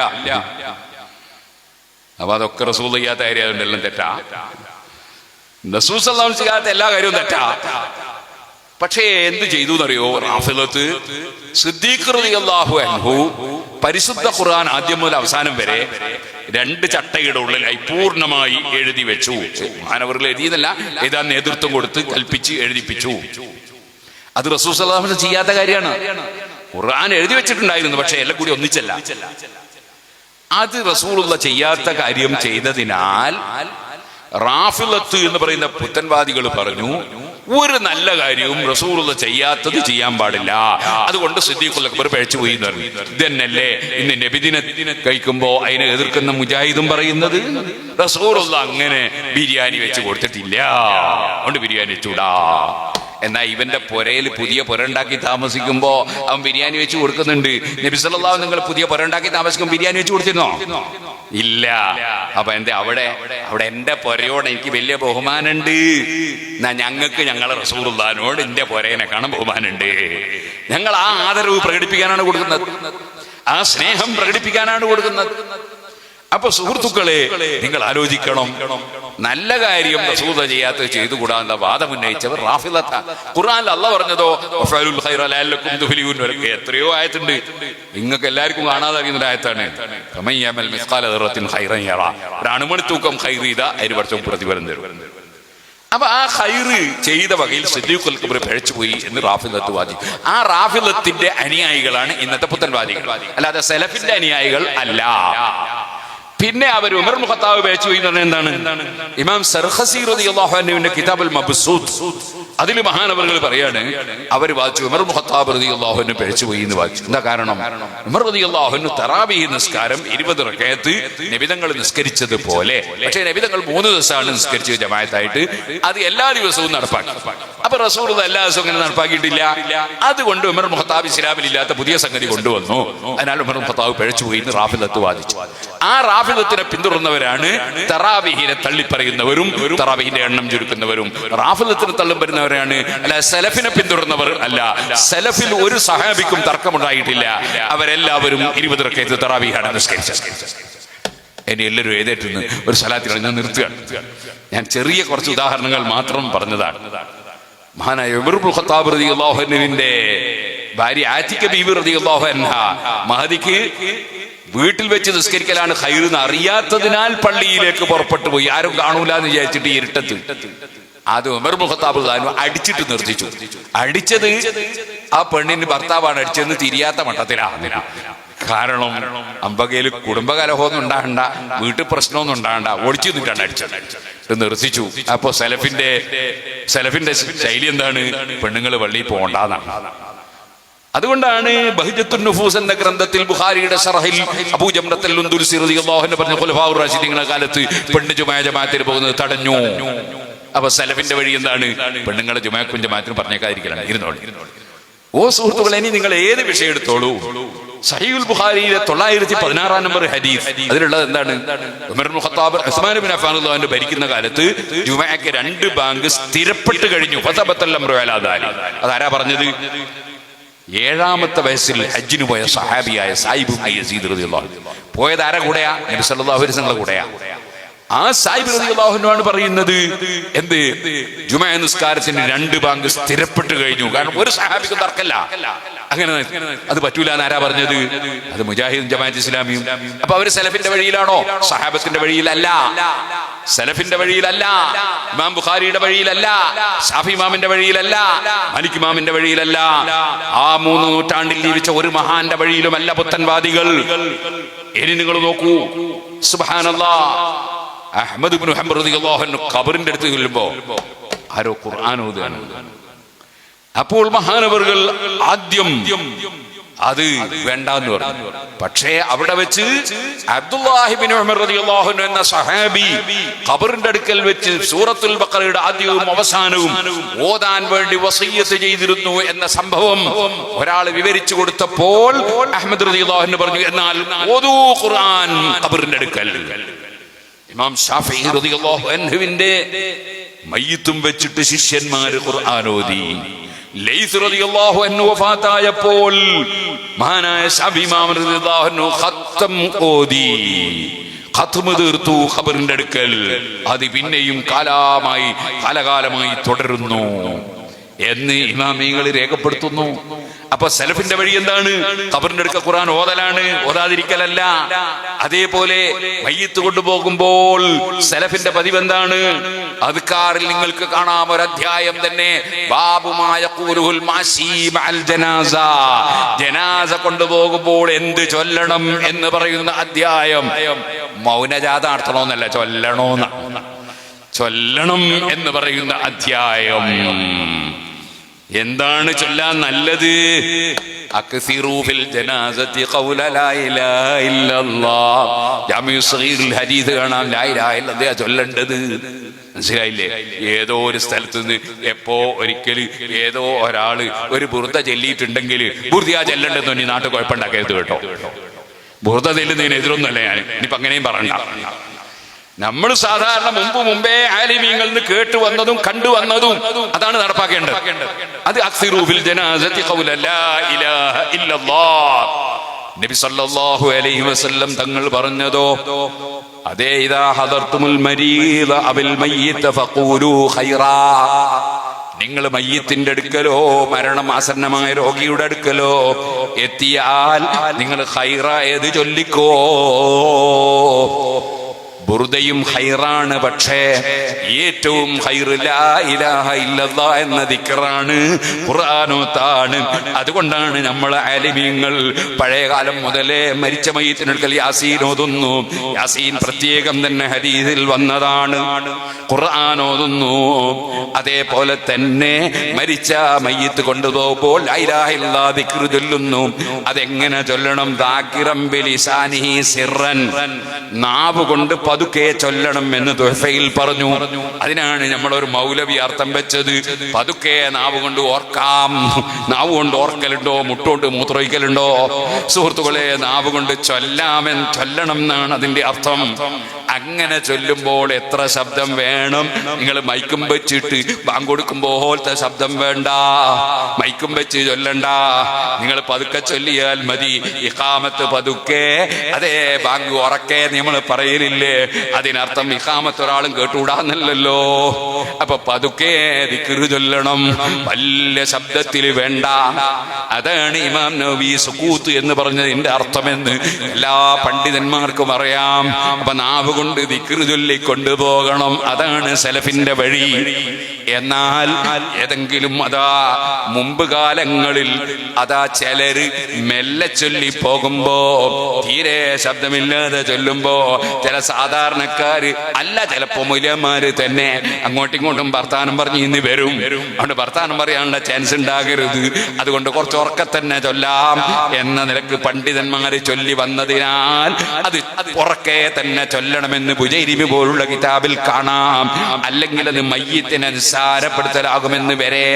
അപ്പൊ അതൊക്കെ റസൂൽ ചെയ്യാത്ത കാര്യം എല്ലാം തെറ്റാ. റസൂൽ സല്ലല്ലാഹു അലൈഹി വസല്ലം ചെയ്യാത്ത എല്ലാ കാര്യവും തെറ്റാ. പക്ഷേ എന്ത് ചെയ്തു എന്നറിയോ? റാഫിളത്ത് സിദ്ദീഖ് റളിയല്ലാഹു അൻഹു പരിശുദ്ധ ഖുർആൻ ആദ്യം മുതൽ അവസാനം വരെ 2 ചട്ടയുടെ ഉള്ളിലായി പൂർണ്ണമായി എഴുതി വെച്ചു. മാനവറിൽ എഴുതിയതല്ല, ഏതാ നേതൃത്വം കൊടുത്ത് കൽപ്പിച്ച് എഴുതിപ്പിച്ചു. അത് റസൂൽ സല്ലല്ലാഹു അലൈഹി വസല്ലം ചെയ്യാത്ത കാര്യമാണ്. ഖുർആൻ എഴുതി വെച്ചിട്ടുണ്ടായിരുന്നു, പക്ഷെ എല്ലാം കൂടി ഒന്നിച്ചല്ല. അത് റസൂലുള്ള ചെയ്യാത്ത കാര്യം ചെയ്തതിനാൽ റാഫിളത്ത് എന്ന് പറയുന്ന പുത്തൻവാദികൾ പറഞ്ഞു, ഒരു നല്ല കാര്യവും റസൂലുള്ള ചെയ്യാത്തത് ചെയ്യാൻ പാടില്ല. അതുകൊണ്ട് സിദ്ദീഖുൽ അക്ബർ പിഴച്ചു പോയി എന്ന് പറഞ്ഞു. ഇതന്നല്ലേ ഇന്ന് നബിദിനെ കഴിക്കുമ്പോ അതിനെ എതിർക്കുന്ന മുജാഹിദും പറയുന്നത്? റസൂലുള്ള അങ്ങനെ ബിരിയാണി വെച്ച് കൊടുത്തിട്ടില്ല, അതുകൊണ്ട് ബിരിയാണി വെച്ചൂടാ. എന്നാ ഇവന്റെ പുരയിൽ പുതിയ പുര ഉണ്ടാക്കി താമസിക്കുമ്പോ അവൻ ബിരിയാണി വെച്ച് കൊടുക്കുന്നുണ്ട്. നബി സല്ലല്ലാഹു നിങ്ങൾ പുതിയ പുര ഉണ്ടാക്കി താമസിക്കുമ്പോൾ ബിരിയാണി വെച്ച് കൊടുത്തിരുന്നോ? ഇല്ല. അപ്പൊ എന്താ അവിടെ എന്റെ പുരയോട് എനിക്ക് വലിയ ബഹുമാനുണ്ട്. എന്നാ ഞങ്ങൾക്ക് ഞങ്ങളെ റസൂലുള്ളാഹിനോട് എന്റെ പുരേനെ കാണാൻ ബഹുമാനുണ്ട്. ഞങ്ങൾ ആ ആദരവ് പ്രകടിപ്പിക്കാനാണ് കൊടുക്കുന്നത്, ആ സ്നേഹം പ്രകടിപ്പിക്കാനാണ് കൊടുക്കുന്നത്. അപ്പൊ സുഹൃത്തുക്കളെ, നിങ്ങൾ ആലോചിക്കണം, നല്ല കാര്യം റസൂല ചെയ്യാത്തത് ചെയ്തുകൂടാന്ന വാദം ഉന്നയിച്ചവർ റാഫിളത്ത. ഖുർആനിൽ അല്ലാഹ് പറഞ്ഞതോ വഫഅലുൽ ഖൈറ ലഅല്ലക്കും തുഫ്ലിഹൂൻ. എത്രയോ ആയത്തുണ്ട്, നിങ്ങൾക്ക് എല്ലാവർക്കും കാണാതെ അറിയുന്ന ഒരു ആയത്താണ്. ഫമൻ യഅമൽ മിസ്ഖാല ദർറത്തിൻ ഖൈറൻ യറ. ഒരു അണുമണി തൂക്കം ഖൈർ ചെയ്താ അതിന് വർഷം പ്രതിഫലം തരും. അപ്പൊ ആ ഖൈറ് ചെയ്ത വകയിൽ സിദ്ദീഖുൽ അക്ബർ പിഴച്ചുപോയി എന്ന് റാഫിളത്ത് വാദി. ആ റാഫിളത്തിന്റെ അനുയായികളാണ് ഇന്നത്തെ പുത്തൻവാദികൾ, അല്ലാതെ സലഫിന്റെ അനുയായികൾ അല്ല. പിന്നെ അവർ ഉമർ ഇബ്നു ഖത്താബ് പിഴച്ചു പോയി എന്ന് പറഞ്ഞാൽ എന്താണ്? ഇമാം സർഖസി റളിയല്ലാഹു അൻഹുവിന്റെ കിതാബുൽ മബ്സൂത്ത് അതിൽ മഹാനവറുകൾ പറയാണ്, അവർ വായിച്ചു ഉമർ ഇബ്നു ഖത്താബ് റളിയല്ലാഹു അൻഹു പിഴച്ചു പോയി എന്ന് വായിച്ചു. എന്താ കാരണം? ഉമർ റളിയല്ലാഹു അൻഹു തറാവീഹ് നിസ്കാരം 20 റക്അത്ത് നബിതങ്ങൾ നിസ്കരിച്ചതുപോലെ, പക്ഷേ നബിതങ്ങൾ 3 ദിവസമാണ് നിസ്കരിച്ചത് ജമാഅത്തായിട്ട്, അത് എല്ലാ ദിവസവും നടപ്പാക്കി. അപ്പൊ റസൂലുള്ളാഹി എല്ലാ ദിവസവും അങ്ങനെ നടപ്പാക്കിയിട്ടില്ല. അതുകൊണ്ട് ഉമർ ഇബ്നു ഖത്താബ് ഇസ്ലാമിൽ ഇല്ലാത്ത പുതിയ സംഗതി കൊണ്ടുവന്നു. അതിനാൽ ഉമർ ഇബ്നു ഖത്താബ് പിഴച്ചു പോയി എന്ന് റാഫിളത്ത് വാദിച്ചു. ആ റാഫിളത്തിനെ പിന്തുടർന്നവരാണ് തറാവീഹിനെ തള്ളിപ്പറയുന്നവരും തറാവീഹിന്റെ എണ്ണം ചുരുക്കുന്നവരും. റാഫിളത്തിനെ തള്ളിപ്പറയുന്നവരാണ്, അല്ല സലഫിനെ പിന്തുടർന്നവർ അല്ല. സലഫിൽ ഒരു സഹാബിക്കും തർക്കമുണ്ടായിട്ടില്ല, അവരെല്ലാവരും 20 റക്അത്ത് തറാവീഹാണ് നിസ്കരിച്ചത്. ഇനി എല്ലാവരും എഴുന്നേറ്റുന്ന് ഒരു സലാത്തിൽ ഞാൻ നിർത്തുകയാണ്. ഞാൻ ചെറിയ കുറച്ച് ഉദാഹരണങ്ങൾ മാത്രം പറഞ്ഞതാണ്. മഹാനായ ഉമർ ഇബ്നു ഖത്താബ് റളിയല്ലാഹു അൻഹുവിന്റെ ഭാര്യ ആതിക ബീവി റളിയല്ലാഹു അൻഹ മഹദിക്ക് വീട്ടിൽ വെച്ച് നിസ്കരിക്കലാണ് ഖൈർ എന്ന് അറിയാത്തതിനാൽ പള്ളിയിലേക്ക് പുറപ്പെട്ടു പോയി. ആരും കാണൂല എന്ന് വിചാരിച്ചിട്ട് ഇരുട്ടത്ത് അത് ഉമർ ഇബ്നു ഖത്താബ് അടിച്ചിട്ട് നിർത്തിച്ചു. അടിച്ചത് ആ പെണ്ണിന് ഭർത്താവാണ് അടിച്ചതെന്ന് തിരിയാത്ത മട്ടത്തിലാണ്. കാരണം അമ്പകയിൽ കുടുംബകലഹമൊന്നും ഉണ്ടാകണ്ട, വീട്ടിൽ പ്രശ്നമൊന്നും ഉണ്ടാകണ്ട, ഒളിച്ചു നിന്നിട്ടാണ് അടിച്ചത്. നിർത്തിച്ചു. അപ്പൊ സലഫിന്റെ ശൈലി എന്താണ്? പെണ്ണുങ്ങൾ പള്ളിയിൽ പോകണ്ടെന്നാണ്. അതുകൊണ്ടാണ് ബഹിജത്തുൻ നുഫൂസ് എന്ന ഗ്രന്ഥത്തിൽ ബുഖാരിയുടെ ശറഹിൽ അബൂ ജംറത്തുൽ ഉൻദുൽസി റളിയല്ലാഹു അൻഹു പറഞ്ഞ ഖുലഫാഉർ റാഷിദീങ്ങളുടെ കാലത്ത് പെണ്ണ് ജമാഅത്തിന് പോകുന്നത് തടഞ്ഞു. അപ്പൊ സലഫിന്റെ വഴി എന്താണ്? പെണ്ണുങ്ങളെ ജുമാഅക്കും ജമാഅത്തിനും പറഞ്ഞേക്കാതിരിക്കലാണ്. ഇരുന്നോളൂ. ഓ സുഹൃത്തുക്കളെ, ഇനി നിങ്ങൾ ഏത് വിഷയം എടുത്തോളൂ, സഹീഹുൽ ബുഖാരിയിലെ 916 നമ്പർ ഹദീസ്, അതിലുള്ളത് എന്താണ്? ഉമർ ഇബ്നു ഖത്താബ് ഉസ്മാൻ ഇബ്നു അഫ്ഫാൻ റളിയല്ലാഹു അൻഹു ഭരിക്കുന്ന കാലത്ത് ജുമാഅക്ക് 2 ബാങ്ക് സ്ഥിരപ്പെട്ട് കഴിഞ്ഞു. ഫതബത്തൽ അംറു അലാ ദാലിക. അതാരാ പറഞ്ഞത്? 7ാമത്തെ വയസ്സിൽ ഹജ്ജിന് പോയ സഹാബിയായ സായിബ് ഇബ്നു യസീദ് റളിയല്ലാഹു അൻഹു. പോയത് ആരാ കൂടെയാ? നബി സല്ലല്ലാഹു അലൈഹി വസല്ലം കൂടെയാ. ആ സായിബ് റളിയല്ലാഹു അൻഹു ആണ് പറയുന്നത്, എന്ത് ജുമാ നിസ്കാരത്തിന് 2 ബാങ്ക് സ്ഥിരപ്പെട്ട് കഴിഞ്ഞു. കാരണം ഒരു സഹാബിക്കും തർക്കല്ല, അങ്ങനെ അത് പറ്റൂല എന്ന് ആരാ പറഞ്ഞത്? അത് മുജാഹിദും ജമാഅത്ത് ഇസ്ലാമിയും. അപ്പൊ അവര് സലഫിന്റെ വഴിയിലാണോ? സഹാബത്തിന്റെ വഴിയിലല്ല, സലഫിന്റെ വഴിയിലല്ല, ഇമാം ബുഖാരിയുടെ വഴിയിലല്ല, ഷാഫി ഇമാമിന്റെ വഴിയിലല്ല, മാലിക് ഇമാമിന്റെ വഴിയിലല്ല, ആ 3 നൂറ്റാണ്ടിൽ ജീവിച്ച ഒരു മഹാന്റെ വഴിയിലുമല്ല പുത്തൻവാദികൾ. ഇനി നിങ്ങൾ നോക്കൂ, സുബ്ഹാനല്ലാഹ്, അഹ്മദ് ഇബ്നു ഹംബൽ റളിയല്ലാഹു അൻഹു ഖബറിന്റെ അടുത്ത് ചെല്ലുമ്പോ ആരോ ഖുർആൻ ഓതുകയാണ്. അപ്പോൾ മഹാനവറുകൾ ആദ്യം അത് വേണ്ടെന്ന് പറഞ്ഞു. പക്ഷേ അവിടെ വെച്ച് അബ്ദുല്ലാഹി ഇബ്നു ഉമർ റളിയല്ലാഹു അൻഹു എന്ന സഹാബി ഖബറിന്റെ അടുക്കൽ വെച്ച് സൂറത്തുൽ ബഖറയുടെ ആദ്യവും അവസാനവും ഓതാൻ വേണ്ടി വസിയ്യത്ത് ചെയ്തിരുന്നു എന്ന സംഭവം ഒരാൾ വിവരിച്ചു കൊടുത്തപ്പോൾ അഹ്മദ് റളിയല്ലാഹു അൻഹു പറഞ്ഞു, എന്നാൽ ഓതൂ ഖുർആൻ ഖബറിന്റെ അടുക്കൽ. ഇമാം ഷാഫിഈ റളിയല്ലാഹു അൻഹുവിന്റെ മയ്യിത്തും വെച്ചിട്ട് ശിഷ്യന്മാര് ഖുർആൻ ഓതി. ലൈസ് റളിയല്ലാഹു അൻഹു വഫാത്തായപ്പോൾ മഹാനായ ശാഫിഈ ഇമാം റളിയല്ലാഹു അൻഹു ഖത്തം ഓതി, ഖത്മ തീർത്തു ഖബറിന്റെ അടുക്കൽ. അത് പിന്നെയും കാലകാലമായി തുടരുന്നു എന്ന് ഇമാമികൾ രേഖപ്പെടുത്തുന്നു. അപ്പൊ സലഫിന്റെ വഴി എന്താണ്? ഖബറിന്റെ അടുക്ക ഖുർആൻ ഓതലാണ്, ഓതാതിരിക്കലല്ല. അതേപോലെ മയ്യിത്ത് കൊണ്ടുപോകുമ്പോൾ സലഫിന്റെ പതിവ് എന്താണ്? അദ്കാറിൽ നിങ്ങൾക്ക് കാണാം ഒരു അധ്യായം തന്നെ, ബാബുമായ ഖൂലുൽ മാശി മഅൽ ജനാസ, ജനാസ കൊണ്ടുപോകുമ്പോൾ എന്ത് ചൊല്ലണം എന്ന് പറയുന്ന അധ്യായം. മൗനജാത നടത്തണമെന്നല്ല, ചൊല്ലണോന്ന. ചൊല്ലണം എന്ന് പറയുന്ന അധ്യായം. എന്താണ് ചൊല്ലാൻ നല്ലത്? അക്സിറൂ ഫിൽ ജനാസത്തി ഖൗല ലാ ഇലാഹ ഇല്ലല്ലാഹ്. ജാമിഉ സഗീറുൽ ഹദീസ് കാണാം, ലാ ഇലാഹ ഇല്ലല്ലാഹ് ചൊല്ലേണ്ടത്. മനസ്സിലായില്ലേ? ഏതോ ഒരു സ്ഥലത്ത് നിന്ന് എപ്പോ ഒരിക്കല് ഏതോ ഒരാള് ഒരു ബുർദ ചൊല്ലിയിട്ടുണ്ടെങ്കിൽ ബുർദിയാ ചെല്ലേണ്ടതെന്ന് ഇനി നാട്ടിൽ കുഴപ്പമുണ്ടാക്കരുത് കേട്ടോ. ബുർദ ചെല്ലുന്നതിന് എതിരൊന്നുമല്ല ഞാൻ. ഇനിയിപ്പോ അങ്ങനെയും പറയണ്ട. നമ്മൾ സാധാരണ മുമ്പേ ആലിമീങ്ങളിൽ നിന്ന് കേട്ടു വന്നതും കണ്ടുവന്നതും അതാണ് നടപ്പാക്കേണ്ടത്. അത് അക്സിറൂ ഫിൽ ജനാസത്തി ഖൗല ലാ ഇലാഹ ഇല്ലല്ലാഹ്. നബി സല്ലല്ലാഹു അലൈഹി വസല്ലം തങ്ങൾ പറഞ്ഞതോ അതേ, ഇദാ ഹദർതുമുൽ മരീദ അബിൽ മയ്യിത ഫഖൂലു ഖൈറാ. നിങ്ങൾ മയ്യിത്തിന്റെ അടുക്കലോ മരണം ആസന്നമായ രോഗിയുടെ അടുക്കലോ എത്തിയാൽ നിങ്ങൾ ഖൈറായത് ചൊല്ലിക്കോ. ബുർദയും ഖൈറാണ്, പക്ഷേ ഏറ്റവും ഖൈറ് ലാ ഇലാഹ ഇല്ലല്ലാഹ് എന്ന ദിക്റാണ്, ഖുർആനോത്താണ്. അതുകൊണ്ടാണ് നമ്മൾ ആലിമീങ്ങൾ പഴയകാലം മുതലേ മരിച്ച മയ്യിത്തിനടുക്കൽ യാസീൻ ഓതുന്നു. യാസീൻ പ്രത്യേകം തന്നെ ഹദീസിൽ വന്നതാണ്. ഖുർആൻ ഓതുന്നു. അതേപോലെ തന്നെ മരിച്ച മയ്യിത്ത് കൊണ്ടുപോകുമ്പോൾ ലാ ഇലാഹ ഇല്ലല്ലാഹ് ദിക്ർ ചൊല്ലുന്നു. അതെങ്ങനെ ചൊല്ലണം? ദാകിറൻ ബിലിസാനിഹി സിർറൻ, നാവ് കൊണ്ട് പതുക്കെ ചൊല്ലണം എന്ന് തുഹഫയിൽ പറഞ്ഞു. അതിനാണ് നമ്മളൊരു മൗലവി അർത്ഥം വെച്ചത്, പതുക്കെ നാവ് കൊണ്ട് ഓർക്കാം. നാവ് കൊണ്ട് ഓർക്കലുണ്ടോ? മുട്ടോണ്ട് മൂത്രമൊഴിക്കലുണ്ടോ? സുഹൃത്തുക്കളെ, നാവ് കൊണ്ട് ചൊല്ലണം എന്നാണ് അതിന്റെ അർത്ഥം. അങ്ങനെ ചൊല്ലുമ്പോൾ എത്ര ശബ്ദം വേണം? നിങ്ങൾ മൈക്കും വെച്ചിട്ട് ബാങ്ക് കൊടുക്കുമ്പോഴത്തെ ശബ്ദം വേണ്ട, മൈക്കും വെച്ച് ചൊല്ലണ്ട. നിങ്ങൾ പതുക്കെ ചൊല്ലിയാൽ മതി. ഇഖാമത്ത് പതുക്കെ, അതേ ബാങ്ക് ഉറക്കെ നമ്മൾ പറയലില്ലേ? അതിനർത്ഥം ഇഖാമത്ത് ഒരാളും കേട്ടുകൂടാന്നല്ലോ. അപ്പൊ പതുക്കെ ദിക്ർ ചൊല്ലണം, വലിയ ശബ്ദത്തിൽ വേണ്ട. അതാണ് ഇമാം നവവി സുകൂത്ത് എന്ന് പറഞ്ഞതിന്റെ അർത്ഥമെന്ന് എല്ലാ പണ്ഡിതന്മാർക്കും അറിയാം. അപ്പൊ നാവ് കൊണ്ട് ദിക്ർ ചൊല്ലി കൊണ്ടുപോകണം. അതാണ് സലഫിന്റെ വഴി. എന്നാൽ ഏതെങ്കിലും മുമ്പ് കാലങ്ങളിൽ ചിലര് മെല്ലെ ചൊല്ലി പോകുമ്പോ, തീരെ ശബ്ദമില്ലാതെ ചൊല്ലുമ്പോ ചില സാധാരണക്കാര് ചിലപ്പോ മൂല്യന്മാര് തന്നെ അങ്ങോട്ടും ഇങ്ങോട്ടും വർത്താനം പറഞ്ഞ് ഇന്ന് വരും. അതുകൊണ്ട് വർത്താനം പറയാനുള്ള ചാൻസ് ഉണ്ടാകരുത്. അതുകൊണ്ട് കുറച്ച് ഉറക്കെ തന്നെ ചൊല്ലാം എന്ന നിലക്ക് പണ്ഡിതന്മാര് ചൊല്ലി വന്നതിനാൽ അത് ഉറക്കെ തന്നെ ചൊല്ലണമെന്ന് ബുജൈരിമി പോലുള്ള കിതാബിൽ കാണാം. അല്ലെങ്കിൽ അത് മയ്യിത്തിനെ നിസ്സാരപ്പെടുത്തലാകുമെന്ന് വരെ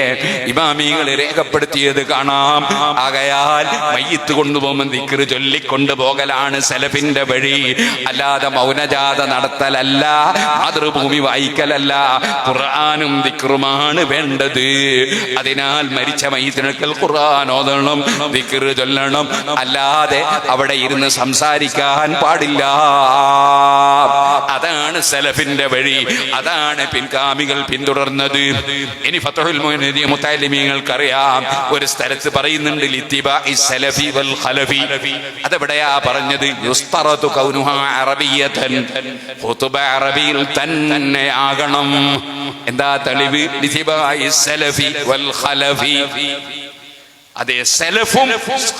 ഇമാമികൾ രേഖപ്പെടുത്തിയത് കാണാം. ആകയാൽ മയ്യിത്ത് കൊണ്ടുപോകുമ്പോൾ ദിക്ർ ചൊല്ലിക്കൊണ്ടുപോകലാണ് സലഫിന്റെ വഴി. അല്ലാതെ മൗനജാത നടത്തലല്ല, മാതൃഭൂമി വായിക്കലല്ല. ഖുർആനും ദിക്റുമാണ് വേണ്ടത്. അതിനാൽ മരിച്ച മയ്യിത്തിനടുക്കൽ ഖുർആൻ ഓതണം, ദിക്ർ ചൊല്ലണം. അല്ലാതെ അവിടെ ഇരുന്ന് സംസാരിക്കാൻ പാടില്ല. അതാണ് സലഫിന്റെ വഴി. അതാണ് പിൻഗാമികൾ പിന്തുടർന്നത്. ഇനി ഫത്ഹുൽ മുഈൻ മുത്തഅല്ലിമീങ്ങൾക്കറിയാം, ഒരു സ്ഥലത്ത് പറയുന്നുണ്ട് ലിത്തിബാഇ സലഫി വൽ ഖലഫി. അതെവിടെയാ പറഞ്ഞത്? യുസ്തറതു കൗനുഹാ അറബിയ്യതൻ, ഖുതുബ അറബിയിൽ തന്നെ ആകണം. എന്താ തെളിവ്? ലിത്തിബാഇ സലഫി വൽ ഖലഫി. അതെ, സലഫും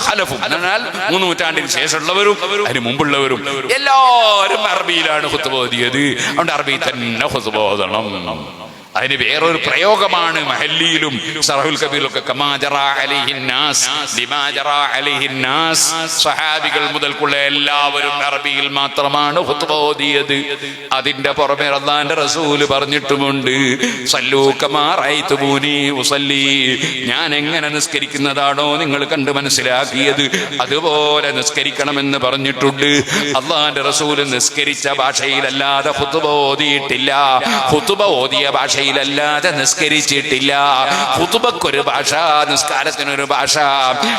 ഖലഫും എന്നാൽ 3 നൂറ്റാണ്ടിന് ശേഷമുള്ളവരും അതിന് മുമ്പുള്ളവരും എല്ലാവരും അറബിയിലാണ് ഖുതുബ ഓതിയത്. അതുകൊണ്ട് അറബി തന്നെ ഖുതുബ ഓതണം. അതിന് വേറൊരു പ്രയോഗമാണ് മഹല്ലിയിലും സറഹുൽ കബീറിലൊക്കെ, കമാ ജറാ അലൈഹിൻ നാസ് ലിമാ ജറാ അലൈഹിൻ നാസ്. സ്വഹാബികൾ മുതൽക്കുള്ള എല്ലാവരും അറബിയിൽ മാത്രമാണ് ഖുതുബ ഓതിയത്. അതിന്റെ പുറമെ അല്ലാഹുവിന്റെ റസൂൽ പറഞ്ഞിട്ടുമുണ്ട്, സല്ലൂ കമാ റഅയ്തുമൂനി ഉസല്ലി, ഞാൻ എങ്ങനെ നിസ്കരിക്കുന്നതാണോ നിങ്ങൾ കണ്ട് മനസ്സിലാക്കിയത് അതുപോലെ നിസ്കരിക്കണമെന്ന് പറഞ്ഞിട്ടുണ്ട്. അല്ലാഹുവിന്റെ റസൂൽ നിസ്കരിച്ച ഭാഷയിലല്ലാതെ ഖുതുബ ഓതിയിട്ടില്ല, ഖുതുബ ഓതിയ ഭാഷ ല്ലാതെ നിസ്കരിച്ചിട്ടില്ല. ഖുതുബക്കൊരു ഭാഷ, നിസ്കാരത്തിനൊരു ഭാഷ.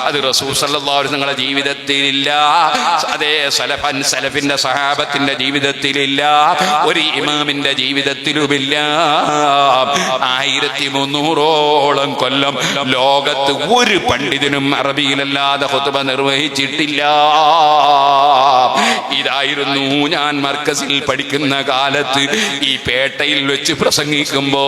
അത് റസൂൽ സല്ലല്ലാഹു അലൈഹി വസല്ലം ജീവിതത്തിലില്ല. അതേ സലഫിന്റെ സഹാബത്തിന്റെ ജീവിതത്തിലില്ല. ഒരു ഇമാമിന്റെ ജീവിതത്തിലുമില്ല. 1300ഓളം കൊല്ലം ലോകത്ത് ഒരു പണ്ഡിതനും അറബിയിലല്ലാതെ ഖുതുബ നിർവഹിച്ചിട്ടില്ല. ഇതാ ഉണ്ടായിരുന്നു. ഞാൻ മർക്കസിൽ പഠിക്കുന്ന കാലത്ത് ഈ പേട്ടയിൽ വെച്ച് പ്രസംഗിക്കുമ്പോ